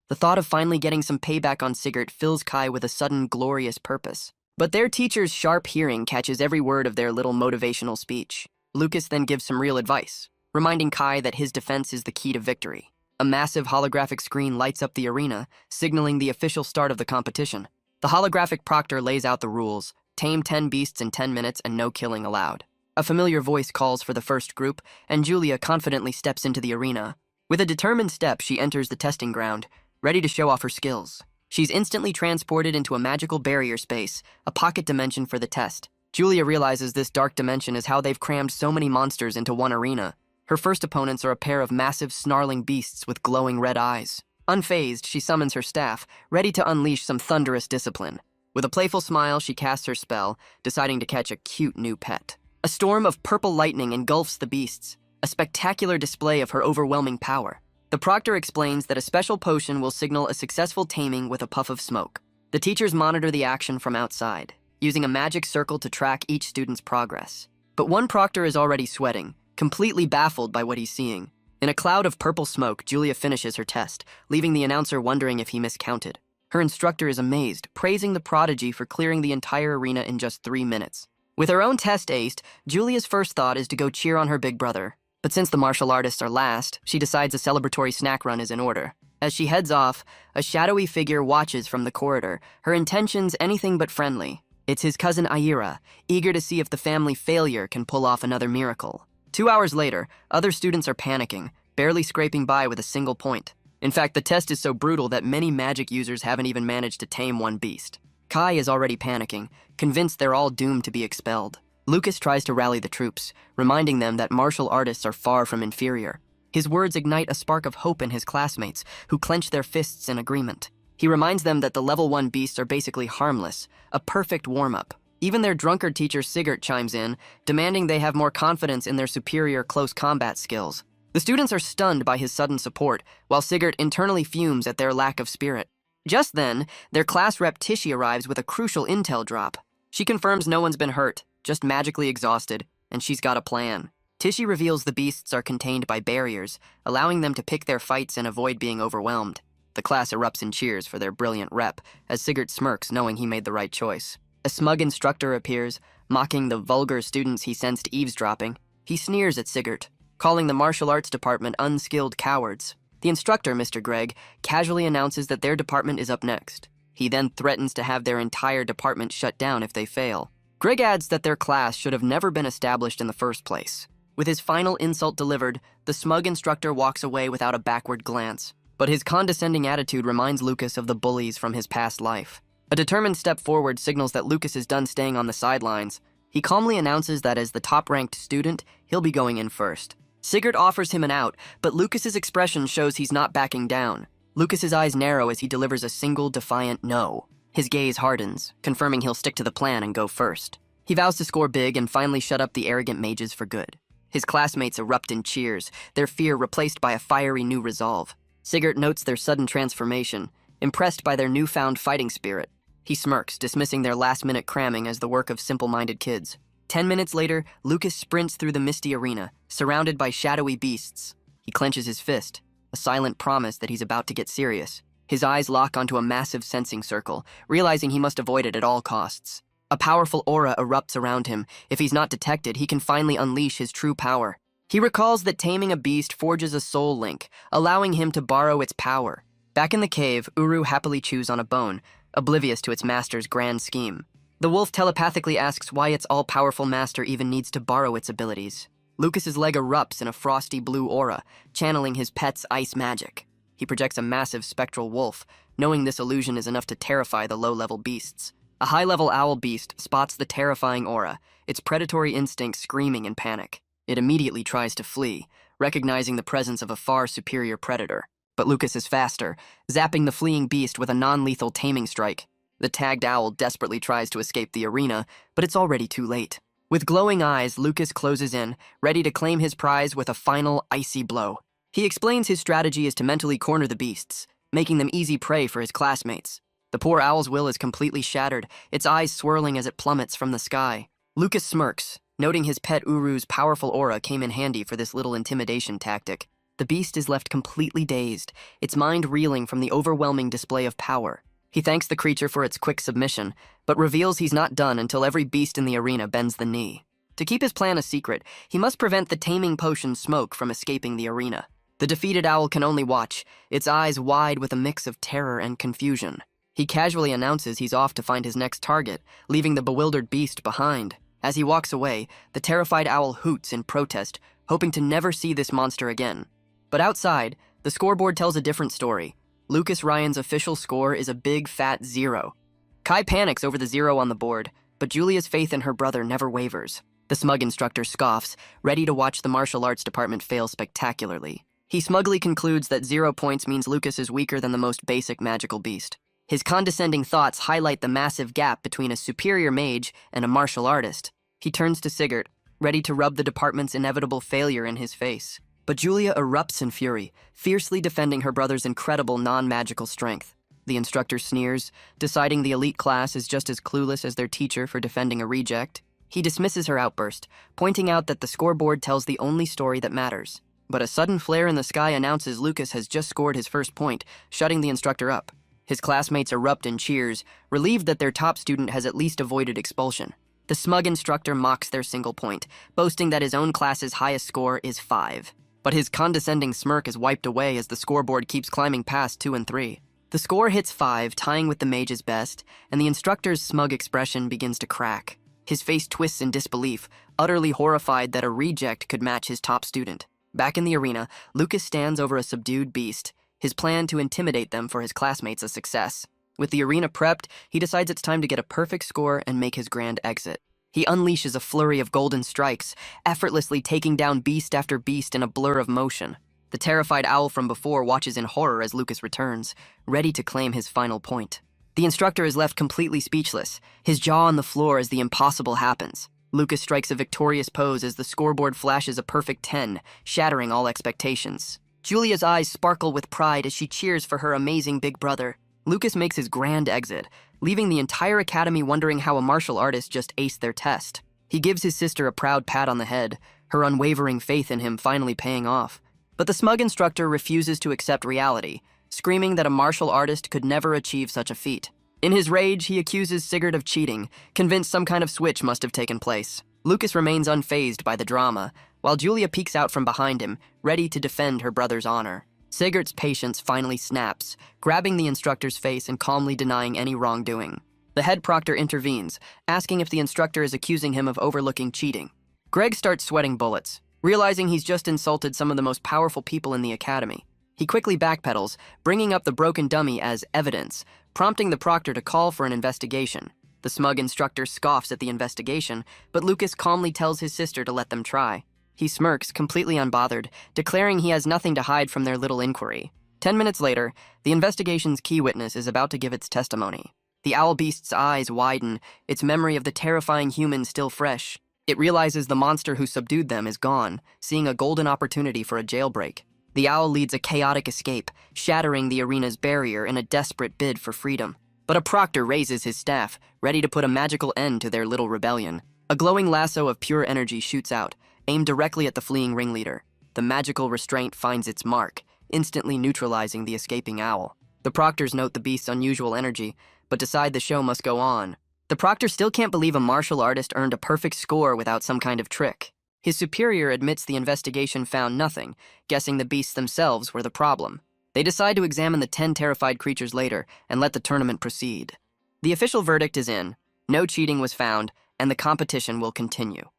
The thought of finally getting some payback on Sigurd fills Kai with a sudden glorious purpose. But their teacher's sharp hearing catches every word of their little motivational speech. Lucas then gives some real advice, reminding Kai that his defense is the key to victory. A massive holographic screen lights up the arena, signaling the official start of the competition. The holographic proctor lays out the rules: tame 10 beasts in 10 minutes and no killing allowed. A familiar voice calls for the first group, and Julia confidently steps into the arena. With a determined step, she enters the testing ground, ready to show off her skills. She's instantly transported into a magical barrier space, a pocket dimension for the test. Julia realizes this dark dimension is how they've crammed so many monsters into one arena. Her first opponents are a pair of massive, snarling beasts with glowing red eyes. Unfazed, she summons her staff, ready to unleash some thunderous discipline. With a playful smile, she casts her spell, deciding to catch a cute new pet. A storm of purple lightning engulfs the beasts, a spectacular display of her overwhelming power. The proctor explains that a special potion will signal a successful taming with a puff of smoke. The teachers monitor the action from outside, using a magic circle to track each student's progress. But one proctor is already sweating, completely baffled by what he's seeing. In a cloud of purple smoke, Julia finishes her test, leaving the announcer wondering if he miscounted. Her instructor is amazed, praising the prodigy for clearing the entire arena in just 3 minutes. With her own test aced, Julia's first thought is to go cheer on her big brother. But since the martial artists are last, she decides a celebratory snack run is in order. As she heads off, a shadowy figure watches from the corridor, her intentions anything but friendly. It's his cousin Aira, eager to see if the family failure can pull off another miracle. 2 hours later, other students are panicking, barely scraping by with a single point. In fact, the test is so brutal that many magic users haven't even managed to tame one beast. Kai is already panicking, convinced they're all doomed to be expelled. Lucas tries to rally the troops, reminding them that martial artists are far from inferior. His words ignite a spark of hope in his classmates, who clench their fists in agreement. He reminds them that the level 1 beasts are basically harmless, a perfect warm-up. Even their drunkard teacher Sigurd chimes in, demanding they have more confidence in their superior close combat skills. The students are stunned by his sudden support, while Sigurd internally fumes at their lack of spirit. Just then, their class rep Tishy arrives with a crucial intel drop. She confirms no one's been hurt, just magically exhausted, and she's got a plan. Tishy reveals the beasts are contained by barriers, allowing them to pick their fights and avoid being overwhelmed. The class erupts in cheers for their brilliant rep, as Sigurd smirks knowing he made the right choice. A smug instructor appears, mocking the vulgar students he sensed eavesdropping. He sneers at Sigurd, calling the martial arts department unskilled cowards. The instructor, Mr. Gregg, casually announces that their department is up next. He then threatens to have their entire department shut down if they fail. Gregg adds that their class should have never been established in the first place. With his final insult delivered, the smug instructor walks away without a backward glance. But his condescending attitude reminds Lucas of the bullies from his past life. A determined step forward signals that Lucas is done staying on the sidelines. He calmly announces that as the top-ranked student, he'll be going in first. Sigurd offers him an out, but Lucas's expression shows he's not backing down. Lucas's eyes narrow as he delivers a single defiant no. His gaze hardens, confirming he'll stick to the plan and go first. He vows to score big and finally shut up the arrogant mages for good. His classmates erupt in cheers, their fear replaced by a fiery new resolve. Sigurd notes their sudden transformation, impressed by their newfound fighting spirit. He smirks, dismissing their last-minute cramming as the work of simple-minded kids. 10 minutes later, Lucas sprints through the misty arena, surrounded by shadowy beasts. He clenches his fist, a silent promise that he's about to get serious. His eyes lock onto a massive sensing circle, realizing he must avoid it at all costs. A powerful aura erupts around him. If he's not detected, he can finally unleash his true power. He recalls that taming a beast forges a soul link, allowing him to borrow its power. Back in the cave, Uru happily chews on a bone, oblivious to its master's grand scheme. The wolf telepathically asks why its all-powerful master even needs to borrow its abilities. Lucas's leg erupts in a frosty blue aura, channeling his pet's ice magic. He projects a massive spectral wolf, knowing this illusion is enough to terrify the low-level beasts. A high-level owl beast spots the terrifying aura, its predatory instinct screaming in panic. It immediately tries to flee, recognizing the presence of a far superior predator. But Lucas is faster, zapping the fleeing beast with a non-lethal taming strike. The tagged owl desperately tries to escape the arena, but it's already too late. With glowing eyes, Lucas closes in, ready to claim his prize with a final icy blow. He explains his strategy is to mentally corner the beasts, making them easy prey for his classmates. The poor owl's will is completely shattered, its eyes swirling as it plummets from the sky. Lucas smirks, noting his pet Uru's powerful aura came in handy for this little intimidation tactic. The beast is left completely dazed, its mind reeling from the overwhelming display of power. He thanks the creature for its quick submission, but reveals he's not done until every beast in the arena bends the knee. To keep his plan a secret, he must prevent the taming potion smoke from escaping the arena. The defeated owl can only watch, its eyes wide with a mix of terror and confusion. He casually announces he's off to find his next target, leaving the bewildered beast behind. As he walks away, the terrified owl hoots in protest, hoping to never see this monster again. But outside, the scoreboard tells a different story. Lucas Ryan's official score is a big, fat 0. Kai panics over the 0 on the board, but Julia's faith in her brother never wavers. The smug instructor scoffs, ready to watch the martial arts department fail spectacularly. He smugly concludes that 0 points means Lucas is weaker than the most basic magical beast. His condescending thoughts highlight the massive gap between a superior mage and a martial artist. He turns to Sigurd, ready to rub the department's inevitable failure in his face. But Julia erupts in fury, fiercely defending her brother's incredible non-magical strength. The instructor sneers, deciding the elite class is just as clueless as their teacher for defending a reject. He dismisses her outburst, pointing out that the scoreboard tells the only story that matters. But a sudden flare in the sky announces Lucas has just scored his first point, shutting the instructor up. His classmates erupt in cheers, relieved that their top student has at least avoided expulsion. The smug instructor mocks their single point, boasting that his own class's highest score is 5. But his condescending smirk is wiped away as the scoreboard keeps climbing past 2 and 3. The score hits 5, tying with the mage's best, and the instructor's smug expression begins to crack. His face twists in disbelief, utterly horrified that a reject could match his top student. Back in the arena, Lucas stands over a subdued beast, his plan to intimidate them for his classmates a success. With the arena prepped, he decides it's time to get a perfect score and make his grand exit. He unleashes a flurry of golden strikes, effortlessly taking down beast after beast in a blur of motion. The terrified owl from before watches in horror as Lucas returns, ready to claim his final point. The instructor is left completely speechless, his jaw on the floor as the impossible happens. Lucas strikes a victorious pose as the scoreboard flashes a perfect 10, shattering all expectations. Julia's eyes sparkle with pride as she cheers for her amazing big brother. Lucas makes his grand exit, leaving the entire academy wondering how a martial artist just aced their test. He gives his sister a proud pat on the head, her unwavering faith in him finally paying off. But the smug instructor refuses to accept reality, screaming that a martial artist could never achieve such a feat. In his rage, he accuses Sigurd of cheating, convinced some kind of switch must have taken place. Lucas remains unfazed by the drama, while Julia peeks out from behind him, ready to defend her brother's honor. Sigurd's patience finally snaps, grabbing the instructor's face and calmly denying any wrongdoing. The head proctor intervenes, asking if the instructor is accusing him of overlooking cheating. Greg starts sweating bullets, realizing he's just insulted some of the most powerful people in the academy. He quickly backpedals, bringing up the broken dummy as evidence, prompting the proctor to call for an investigation. The smug instructor scoffs at the investigation, but Lucas calmly tells his sister to let them try. He smirks, completely unbothered, declaring he has nothing to hide from their little inquiry. 10 minutes later, the investigation's key witness is about to give its testimony. The owl beast's eyes widen, its memory of the terrifying human still fresh. It realizes the monster who subdued them is gone, seeing a golden opportunity for a jailbreak. The owl leads a chaotic escape, shattering the arena's barrier in a desperate bid for freedom. But a proctor raises his staff, ready to put a magical end to their little rebellion. A glowing lasso of pure energy shoots out, aimed directly at the fleeing ringleader. The magical restraint finds its mark, instantly neutralizing the escaping owl. The proctors note the beast's unusual energy, but decide the show must go on. The proctor still can't believe a martial artist earned a perfect score without some kind of trick. His superior admits the investigation found nothing, guessing the beasts themselves were the problem. They decide to examine the 10 terrified creatures later and let the tournament proceed. The official verdict is in, no cheating was found, and the competition will continue.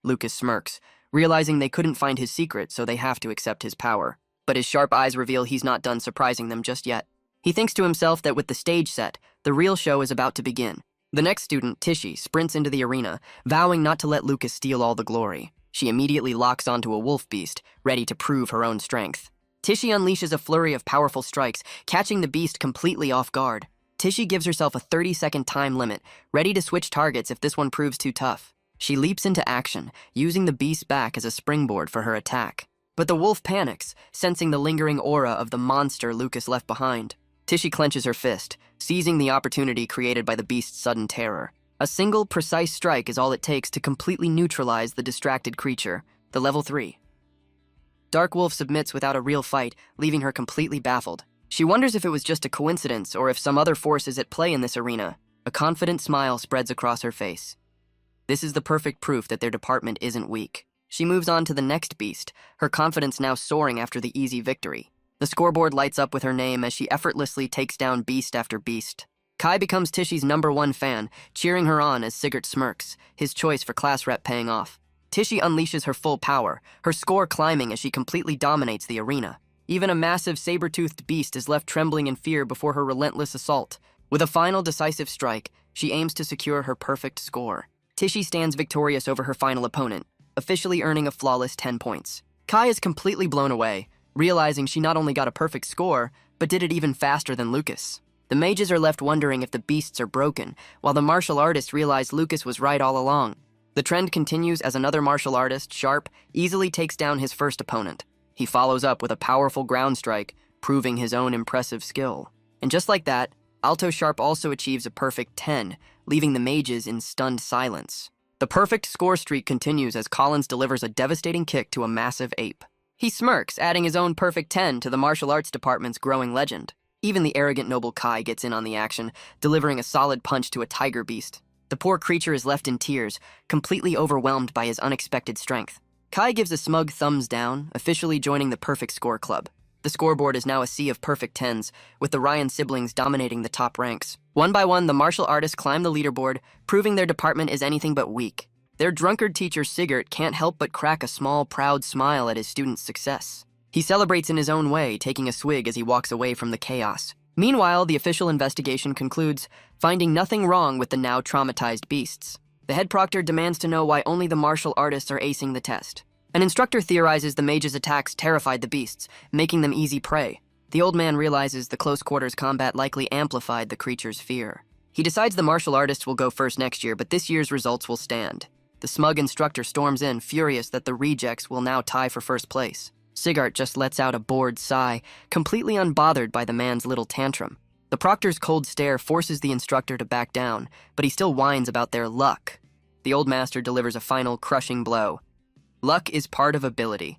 Lucas smirks, realizing they couldn't find his secret, so they have to accept his power. But his sharp eyes reveal he's not done surprising them just yet. He thinks to himself that with the stage set, the real show is about to begin. The next student, Tishy, sprints into the arena, vowing not to let Lucas steal all the glory. She immediately locks onto a wolf beast, ready to prove her own strength. Tishy unleashes a flurry of powerful strikes, catching the beast completely off guard. Tishy gives herself a 30-second time limit, ready to switch targets if this one proves too tough. She leaps into action, using the beast's back as a springboard for her attack. But the wolf panics, sensing the lingering aura of the monster Lucas left behind. Tishy clenches her fist, seizing the opportunity created by the beast's sudden terror. A single, precise strike is all it takes to completely neutralize the distracted creature, the level 3. Dark Wolf submits without a real fight, leaving her completely baffled. She wonders if it was just a coincidence or if some other force is at play in this arena. A confident smile spreads across her face. This is the perfect proof that their department isn't weak. She moves on to the next beast, her confidence now soaring after the easy victory. The scoreboard lights up with her name as she effortlessly takes down beast after beast. Kai becomes Tishy's #1 fan, cheering her on as Sigurd smirks, his choice for class rep paying off. Tishy unleashes her full power, her score climbing as she completely dominates the arena. Even a massive saber-toothed beast is left trembling in fear before her relentless assault. With a final decisive strike, she aims to secure her perfect score. Tishy stands victorious over her final opponent, officially earning a flawless 10 points. Kai is completely blown away, realizing she not only got a perfect score, but did it even faster than Lucas. The mages are left wondering if the beasts are broken, while the martial artists realize Lucas was right all along. The trend continues as another martial artist, Sharp, easily takes down his first opponent. He follows up with a powerful ground strike, proving his own impressive skill. And just like that, Alto Sharp also achieves a perfect 10, leaving the mages in stunned silence. The perfect score streak continues as Collins delivers a devastating kick to a massive ape. He smirks, adding his own perfect 10 to the martial arts department's growing legend. Even the arrogant noble Kai gets in on the action, delivering a solid punch to a tiger beast. The poor creature is left in tears, completely overwhelmed by his unexpected strength. Kai gives a smug thumbs down, officially joining the perfect score club. The scoreboard is now a sea of perfect 10s, with the Ryan siblings dominating the top ranks. One by one, the martial artists climb the leaderboard, proving their department is anything but weak. Their drunkard teacher Sigurd can't help but crack a small, proud smile at his student's success. He celebrates in his own way, taking a swig as he walks away from the chaos. Meanwhile, the official investigation concludes, finding nothing wrong with the now traumatized beasts. The head proctor demands to know why only the martial artists are acing the test. An instructor theorizes the mages' attacks terrified the beasts, making them easy prey. The old man realizes the close-quarters combat likely amplified the creature's fear. He decides the martial artists will go first next year, but this year's results will stand. The smug instructor storms in, furious that the rejects will now tie for first place. Sigurd just lets out a bored sigh, completely unbothered by the man's little tantrum. The proctor's cold stare forces the instructor to back down, but he still whines about their luck. The old master delivers a final, crushing blow. Luck is part of ability.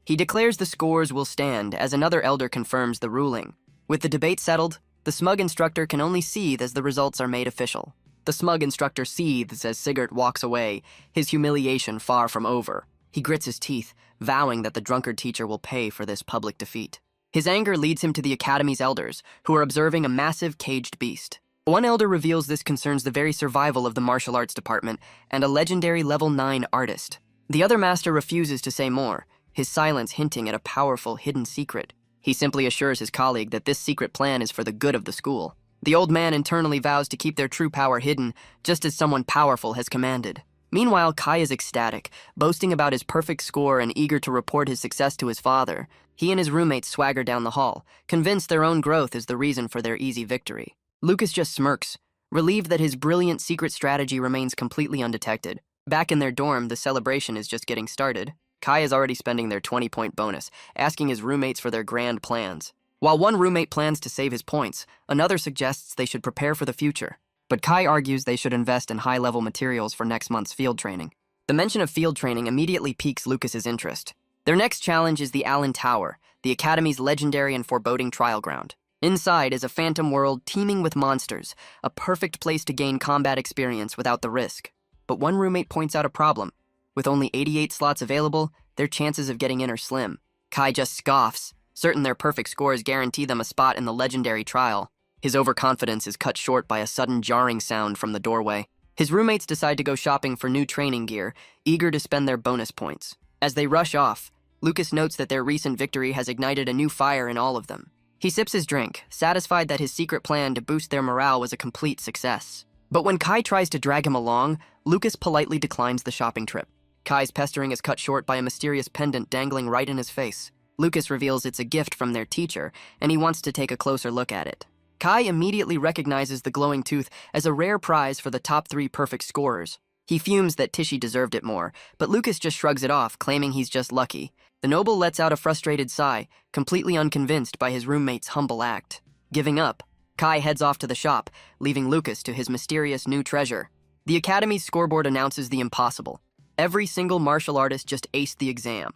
He declares the scores will stand as another elder confirms the ruling. With the debate settled, the smug instructor can only seethe as the results are made official. The smug instructor seethes as Sigurd walks away, his humiliation far from over. He grits his teeth, vowing that the drunkard teacher will pay for this public defeat. His anger leads him to the academy's elders, who are observing a massive caged beast. One elder reveals this concerns the very survival of the martial arts department and a legendary level 9 artist. The other master refuses to say more, his silence hinting at a powerful hidden secret. He simply assures his colleague that this secret plan is for the good of the school. The old man internally vows to keep their true power hidden, just as someone powerful has commanded. Meanwhile, Kai is ecstatic, boasting about his perfect score and eager to report his success to his father. He and his roommates swagger down the hall, convinced their own growth is the reason for their easy victory. Lucas just smirks, relieved that his brilliant secret strategy remains completely undetected. Back in their dorm, the celebration is just getting started. Kai is already spending their 20-point bonus, asking his roommates for their grand plans. While one roommate plans to save his points, another suggests they should prepare for the future. But Kai argues they should invest in high-level materials for next month's field training. The mention of field training immediately piques Lucas's interest. Their next challenge is the Allen Tower, the Academy's legendary and foreboding trial ground. Inside is a phantom world teeming with monsters, a perfect place to gain combat experience without the risk. But one roommate points out a problem. With only 88 slots available, their chances of getting in are slim. Kai just scoffs, certain their perfect scores guarantee them a spot in the legendary trial. His overconfidence is cut short by a sudden jarring sound from the doorway. His roommates decide to go shopping for new training gear, eager to spend their bonus points. As they rush off, Lucas notes that their recent victory has ignited a new fire in all of them. He sips his drink, satisfied that his secret plan to boost their morale was a complete success. But when Kai tries to drag him along, Lucas politely declines the shopping trip. Kai's pestering is cut short by a mysterious pendant dangling right in his face. Lucas reveals it's a gift from their teacher, and he wants to take a closer look at it. Kai immediately recognizes the glowing tooth as a rare prize for the top 3 perfect scorers. He fumes that Tishy deserved it more, but Lucas just shrugs it off, claiming he's just lucky. The noble lets out a frustrated sigh, completely unconvinced by his roommate's humble act. Giving up, Kai heads off to the shop, leaving Lucas to his mysterious new treasure. The Academy's scoreboard announces the impossible. Every single martial artist just aced the exam.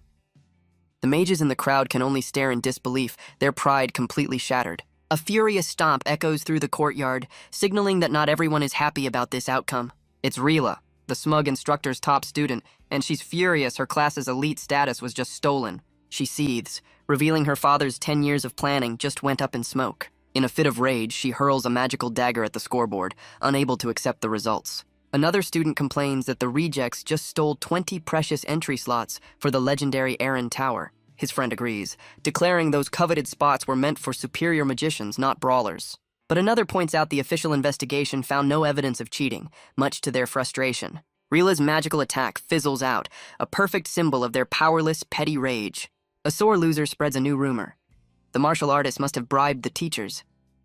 The mages in the crowd can only stare in disbelief, their pride completely shattered. A furious stomp echoes through the courtyard, signaling that not everyone is happy about this outcome. It's Rila, the smug instructor's top student, and she's furious her class's elite status was just stolen. She seethes, revealing her father's 10 years of planning just went up in smoke. In a fit of rage, she hurls a magical dagger at the scoreboard, unable to accept the results. Another student complains that the rejects just stole 20 precious entry slots for the legendary Aaron Tower. His friend agrees, declaring those coveted spots were meant for superior magicians, not brawlers. But another points out the official investigation found no evidence of cheating, much to their frustration. Rila's magical attack fizzles out, a perfect symbol of their powerless, petty rage. A sore loser spreads a new rumor. The martial artist must have bribed the teachers.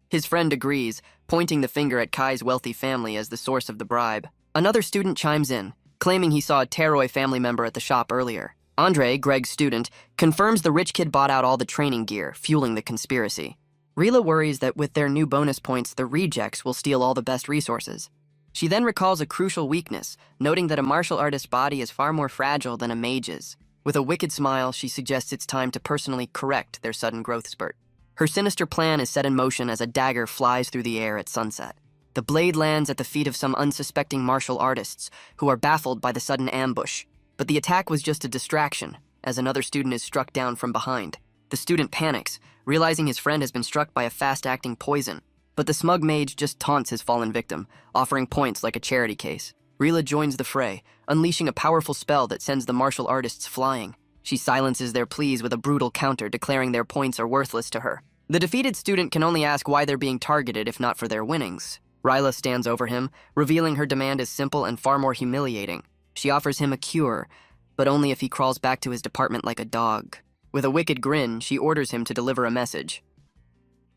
His friend agrees, pointing the finger at Kai's wealthy family as the source of the bribe. Another student chimes in, claiming he saw a Terroy family member at the shop earlier. Andre, Greg's student, confirms the rich kid bought out all the training gear, fueling the conspiracy. Rila worries that with their new bonus points, the rejects will steal all the best resources. She then recalls a crucial weakness, noting that a martial artist's body is far more fragile than a mage's. With a wicked smile, she suggests it's time to personally correct their sudden growth spurt. Her sinister plan is set in motion as a dagger flies through the air at sunset. The blade lands at the feet of some unsuspecting martial artists, who are baffled by the sudden ambush. But the attack was just a distraction, as another student is struck down from behind. The student panics, realizing his friend has been struck by a fast-acting poison. But the smug mage just taunts his fallen victim, offering points like a charity case. Rila joins the fray, unleashing a powerful spell that sends the martial artists flying. She silences their pleas with a brutal counter, declaring their points are worthless to her. The defeated student can only ask why they're being targeted if not for their winnings. Rila stands over him, revealing her demand is simple and far more humiliating. She offers him a cure, but only if he crawls back to his department like a dog. With a wicked grin, she orders him to deliver a message.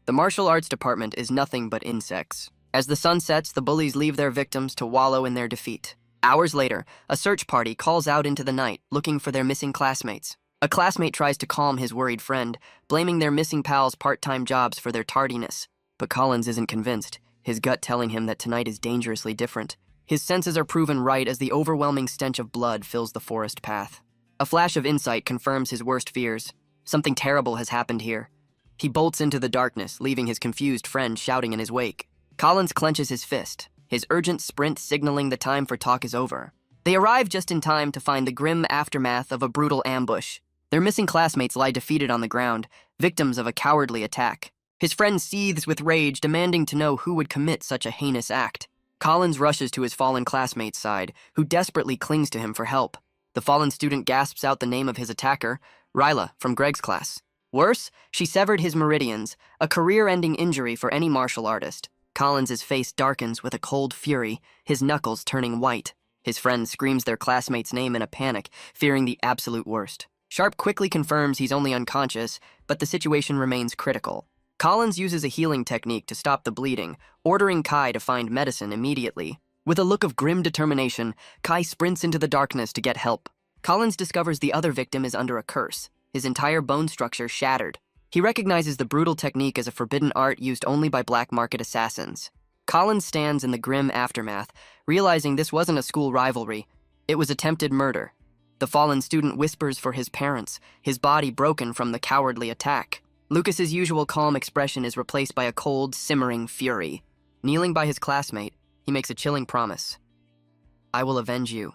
The martial arts department is nothing but insects. As the sun sets, the bullies leave their victims to wallow in their defeat. Hours later, a search party calls out into the night, looking for their missing classmates. A classmate tries to calm his worried friend, blaming their missing pals' part-time jobs for their tardiness. But Collins isn't convinced, his gut telling him that tonight is dangerously different. His senses are proven right as the overwhelming stench of blood fills the forest path. A flash of insight confirms his worst fears. Something terrible has happened here. He bolts into the darkness, leaving his confused friend shouting in his wake. Collins clenches his fist, his urgent sprint signaling the time for talk is over. They arrive just in time to find the grim aftermath of a brutal ambush. Their missing classmates lie defeated on the ground, victims of a cowardly attack. His friend seethes with rage, demanding to know who would commit such a heinous act. Collins rushes to his fallen classmate's side, who desperately clings to him for help. The fallen student gasps out the name of his attacker, Rila, from Greg's class. Worse, she severed his meridians, a career-ending injury for any martial artist. Collins's face darkens with a cold fury, his knuckles turning white. His friend screams their classmate's name in a panic, fearing the absolute worst. Sharp quickly confirms he's only unconscious, but the situation remains critical. Collins uses a healing technique to stop the bleeding, ordering Kai to find medicine immediately. With a look of grim determination, Kai sprints into the darkness to get help. Collins discovers the other victim is under a curse, his entire bone structure shattered. He recognizes the brutal technique as a forbidden art used only by black market assassins. Collins stands in the grim aftermath, realizing this wasn't a school rivalry, it was attempted murder. The fallen student whispers for his parents, his body broken from the cowardly attack. Lucas's usual calm expression is replaced by a cold, simmering fury. Kneeling by his classmate, he makes a chilling promise. I will avenge you.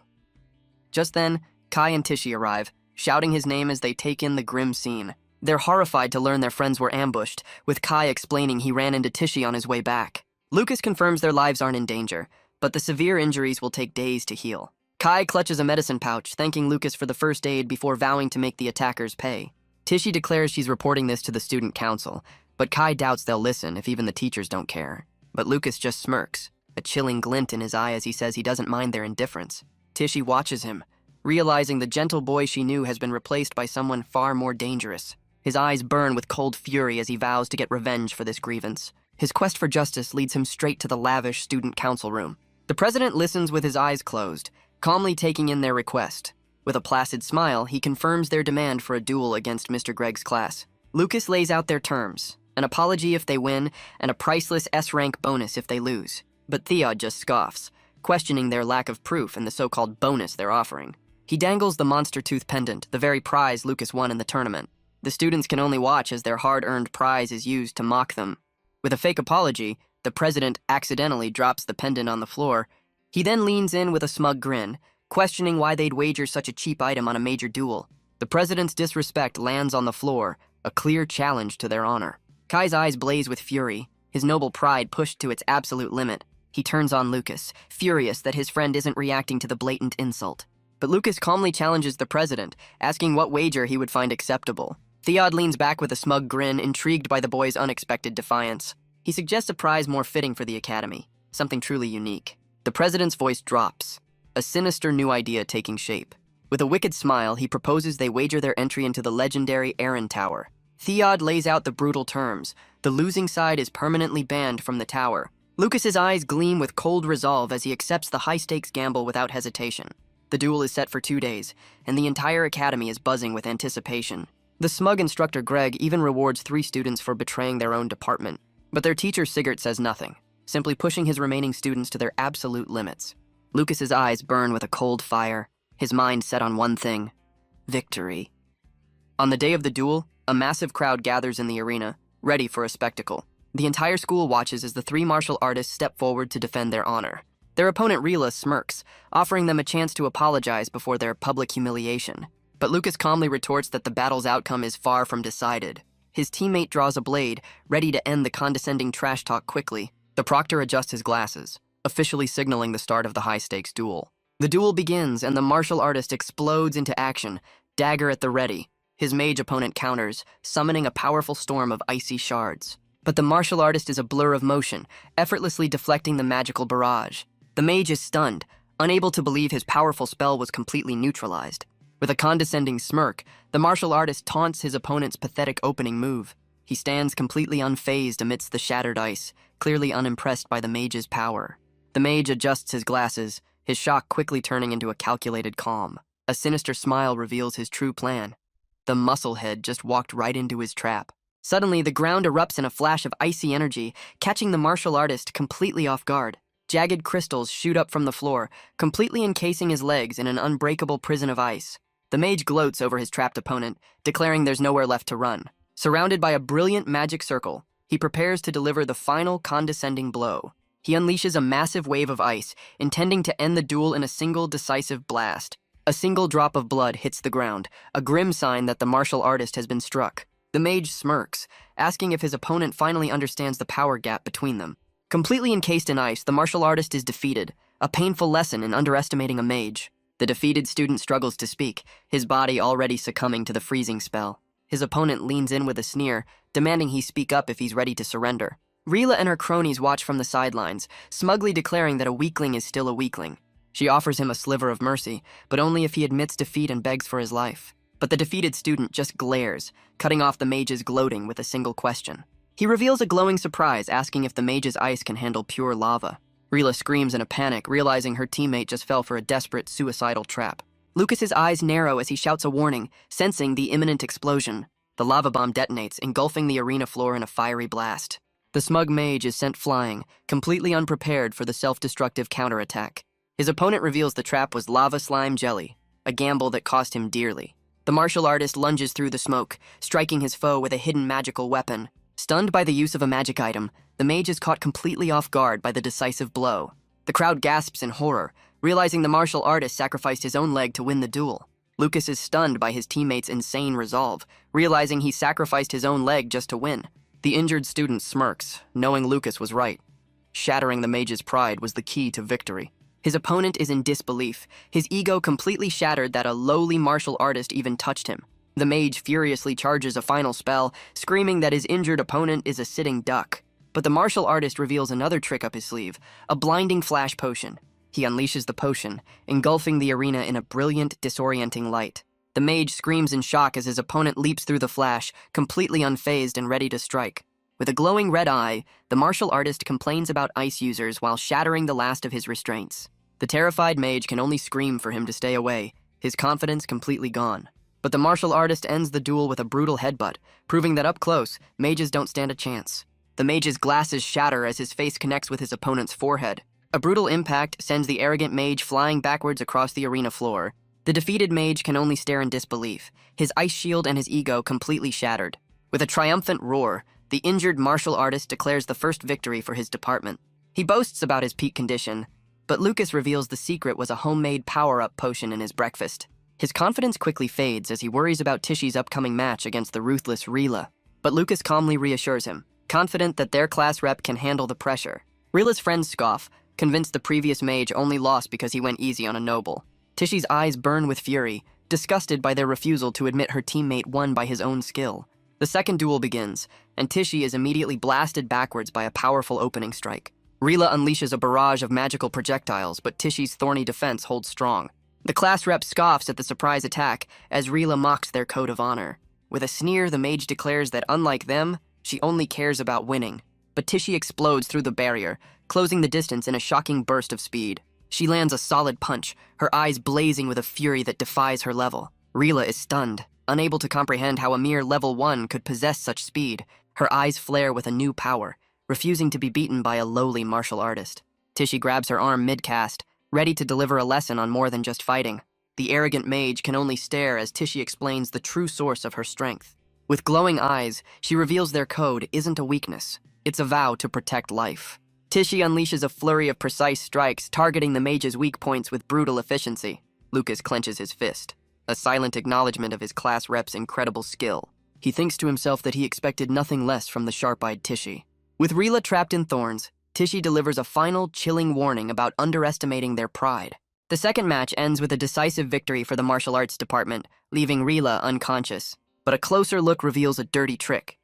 Just then, Kai and Tishy arrive, shouting his name as they take in the grim scene. They're horrified to learn their friends were ambushed, with Kai explaining he ran into Tishy on his way back. Lucas confirms their lives aren't in danger, but the severe injuries will take days to heal. Kai clutches a medicine pouch, thanking Lucas for the first aid before vowing to make the attackers pay. Tishy declares she's reporting this to the student council, but Kai doubts they'll listen if even the teachers don't care. But Lucas just smirks, a chilling glint in his eye as he says he doesn't mind their indifference. Tishy watches him, realizing the gentle boy she knew has been replaced by someone far more dangerous. His eyes burn with cold fury as he vows to get revenge for this grievance. His quest for justice leads him straight to the lavish student council room. The president listens with his eyes closed, calmly taking in their request. With a placid smile, he confirms their demand for a duel against Mr. Greg's class. Lucas lays out their terms, an apology if they win, and a priceless S-rank bonus if they lose. But Theod just scoffs, questioning their lack of proof and the so-called bonus they're offering. He dangles the monster tooth pendant, the very prize Lucas won in the tournament. The students can only watch as their hard-earned prize is used to mock them. With a fake apology, the president accidentally drops the pendant on the floor. He then leans in with a smug grin, questioning why they'd wager such a cheap item on a major duel. The president's disrespect lands on the floor, a clear challenge to their honor. Kai's eyes blaze with fury, his noble pride pushed to its absolute limit. He turns on Lucas, furious that his friend isn't reacting to the blatant insult. But Lucas calmly challenges the president, asking what wager he would find acceptable. Theod leans back with a smug grin, intrigued by the boy's unexpected defiance. He suggests a prize more fitting for the academy, something truly unique. The president's voice drops, a sinister new idea taking shape. With a wicked smile, he proposes they wager their entry into the legendary Aaron Tower. Theod lays out the brutal terms. The losing side is permanently banned from the tower. Lucas's eyes gleam with cold resolve as he accepts the high-stakes gamble without hesitation. The duel is set for 2 days, and the entire academy is buzzing with anticipation. The smug instructor Greg even rewards 3 students for betraying their own department. But their teacher Sigurd says nothing, simply pushing his remaining students to their absolute limits. Lucas's eyes burn with a cold fire, his mind set on one thing: victory. On the day of the duel, a massive crowd gathers in the arena, ready for a spectacle. The entire school watches as the 3 martial artists step forward to defend their honor. Their opponent Rila smirks, offering them a chance to apologize before their public humiliation. But Lucas calmly retorts that the battle's outcome is far from decided. His teammate draws a blade, ready to end the condescending trash talk quickly. The proctor adjusts his glasses, officially signaling the start of the high-stakes duel. The duel begins, and the martial artist explodes into action, dagger at the ready. His mage opponent counters, summoning a powerful storm of icy shards. But the martial artist is a blur of motion, effortlessly deflecting the magical barrage. The mage is stunned, unable to believe his powerful spell was completely neutralized. With a condescending smirk, the martial artist taunts his opponent's pathetic opening move. He stands completely unfazed amidst the shattered ice, clearly unimpressed by the mage's power. The mage adjusts his glasses, his shock quickly turning into a calculated calm. A sinister smile reveals his true plan. The musclehead just walked right into his trap. Suddenly, the ground erupts in a flash of icy energy, catching the martial artist completely off guard. Jagged crystals shoot up from the floor, completely encasing his legs in an unbreakable prison of ice. The mage gloats over his trapped opponent, declaring there's nowhere left to run. Surrounded by a brilliant magic circle, he prepares to deliver the final condescending blow. He unleashes a massive wave of ice, intending to end the duel in a single decisive blast. A single drop of blood hits the ground, a grim sign that the martial artist has been struck. The mage smirks, asking if his opponent finally understands the power gap between them. Completely encased in ice, the martial artist is defeated, a painful lesson in underestimating a mage. The defeated student struggles to speak, his body already succumbing to the freezing spell. His opponent leans in with a sneer, demanding he speak up if he's ready to surrender. Rila and her cronies watch from the sidelines, smugly declaring that a weakling is still a weakling. She offers him a sliver of mercy, but only if he admits defeat and begs for his life. But the defeated student just glares, cutting off the mage's gloating with a single question. He reveals a glowing surprise, asking if the mage's ice can handle pure lava. Rila screams in a panic, realizing her teammate just fell for a desperate, suicidal trap. Lucas's eyes narrow as he shouts a warning, sensing the imminent explosion. The lava bomb detonates, engulfing the arena floor in a fiery blast. The smug mage is sent flying, completely unprepared for the self-destructive counterattack. His opponent reveals the trap was lava slime jelly, a gamble that cost him dearly. The martial artist lunges through the smoke, striking his foe with a hidden magical weapon. Stunned by the use of a magic item, the mage is caught completely off guard by the decisive blow. The crowd gasps in horror, realizing the martial artist sacrificed his own leg to win the duel. Lucas is stunned by his teammate's insane resolve, realizing he sacrificed his own leg just to win. The injured student smirks, knowing Lucas was right. Shattering the mage's pride was the key to victory. His opponent is in disbelief, his ego completely shattered that a lowly martial artist even touched him. The mage furiously charges a final spell, screaming that his injured opponent is a sitting duck. But the martial artist reveals another trick up his sleeve, a blinding flash potion. He unleashes the potion, engulfing the arena in a brilliant, disorienting light. The mage screams in shock as his opponent leaps through the flash, completely unfazed and ready to strike. With a glowing red eye, the martial artist complains about ice users while shattering the last of his restraints. The terrified mage can only scream for him to stay away, his confidence completely gone. But the martial artist ends the duel with a brutal headbutt, proving that up close, mages don't stand a chance. The mage's glasses shatter as his face connects with his opponent's forehead. A brutal impact sends the arrogant mage flying backwards across the arena floor. The defeated mage can only stare in disbelief, his ice shield and his ego completely shattered. With a triumphant roar, the injured martial artist declares the first victory for his department. He boasts about his peak condition, but Lucas reveals the secret was a homemade power-up potion in his breakfast. His confidence quickly fades as he worries about Tishy's upcoming match against the ruthless Rila. But Lucas calmly reassures him, confident that their class rep can handle the pressure. Rila's friends scoff, convinced the previous mage only lost because he went easy on a noble. Tishy's eyes burn with fury, disgusted by their refusal to admit her teammate won by his own skill. The second duel begins, and Tishy is immediately blasted backwards by a powerful opening strike. Rila unleashes a barrage of magical projectiles, but Tishy's thorny defense holds strong. The class rep scoffs at the surprise attack as Rila mocks their code of honor. With a sneer, the mage declares that unlike them, she only cares about winning. But Tishy explodes through the barrier, closing the distance in a shocking burst of speed. She lands a solid punch, her eyes blazing with a fury that defies her level. Rila is stunned. unable to comprehend how a mere level 1 could possess such speed. Her eyes flare with a new power, refusing to be beaten by a lowly martial artist. Tishy grabs her arm mid-cast, ready to deliver a lesson on more than just fighting. The arrogant mage can only stare as Tishy explains the true source of her strength. With glowing eyes, she reveals their code isn't a weakness. It's a vow to protect life. Tishy unleashes a flurry of precise strikes, targeting the mage's weak points with brutal efficiency. Lucas clenches his fist, a silent acknowledgement of his class rep's incredible skill. He thinks to himself that he expected nothing less from the sharp-eyed Tishy. With Rila trapped in thorns, Tishy delivers a final, chilling warning about underestimating their pride. The second match ends with a decisive victory for the martial arts department, leaving Rila unconscious. But a closer look reveals a dirty trick.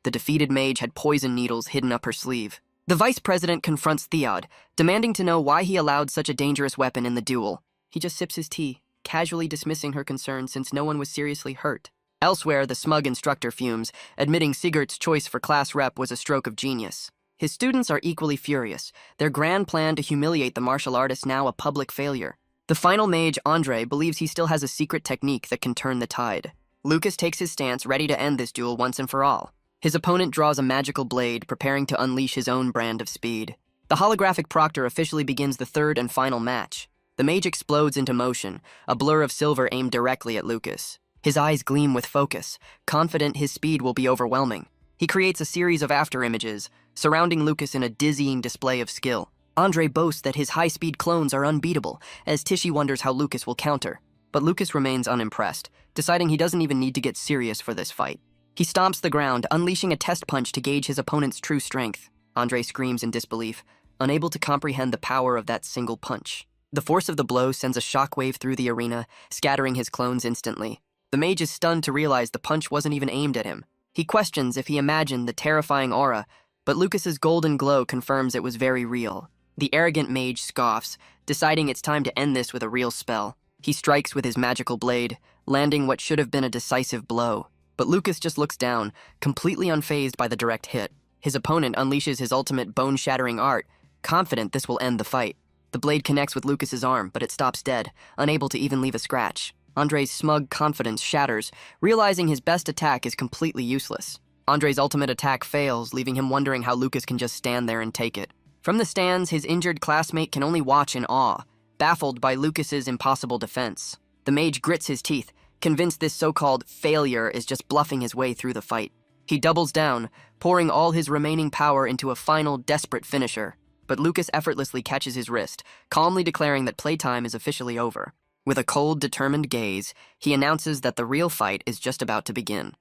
The defeated mage had poison needles hidden up her sleeve. The vice president confronts Theod, demanding to know why he allowed such a dangerous weapon in the duel. He just sips his tea, casually dismissing her concern since no one was seriously hurt. Elsewhere, the smug instructor fumes, admitting Sigurt's choice for class rep was a stroke of genius. His students are equally furious, their grand plan to humiliate the martial artist now a public failure. The final mage, Andre, believes he still has a secret technique that can turn the tide. Lucas takes his stance, ready to end this duel once and for all. His opponent draws a magical blade, preparing to unleash his own brand of speed. The holographic proctor officially begins the third and final match. The mage explodes into motion, a blur of silver aimed directly at Lucas. His eyes gleam with focus, confident his speed will be overwhelming. He creates a series of afterimages, surrounding Lucas in a dizzying display of skill. Andre boasts that his high-speed clones are unbeatable, as Tishy wonders how Lucas will counter. But Lucas remains unimpressed, deciding he doesn't even need to get serious for this fight. He stomps the ground, unleashing a test punch to gauge his opponent's true strength. Andre screams in disbelief, unable to comprehend the power of that single punch. The force of the blow sends a shockwave through the arena, scattering his clones instantly. The mage is stunned to realize the punch wasn't even aimed at him. He questions if he imagined the terrifying aura, but Lucas's golden glow confirms it was very real. The arrogant mage scoffs, deciding it's time to end this with a real spell. He strikes with his magical blade, landing what should have been a decisive blow. But Lucas just looks down, completely unfazed by the direct hit. His opponent unleashes his ultimate bone-shattering art, confident this will end the fight. The blade connects with Lucas's arm, but it stops dead, unable to even leave a scratch. Andre's smug confidence shatters, realizing his best attack is completely useless. Andre's ultimate attack fails, leaving him wondering how Lucas can just stand there and take it. From the stands, his injured classmate can only watch in awe, baffled by Lucas's impossible defense. The mage grits his teeth, convinced this so-called failure is just bluffing his way through the fight. He doubles down, pouring all his remaining power into a final, desperate finisher. But Lucas effortlessly catches his wrist, calmly declaring that playtime is officially over. With a cold, determined gaze, he announces that the real fight is just about to begin.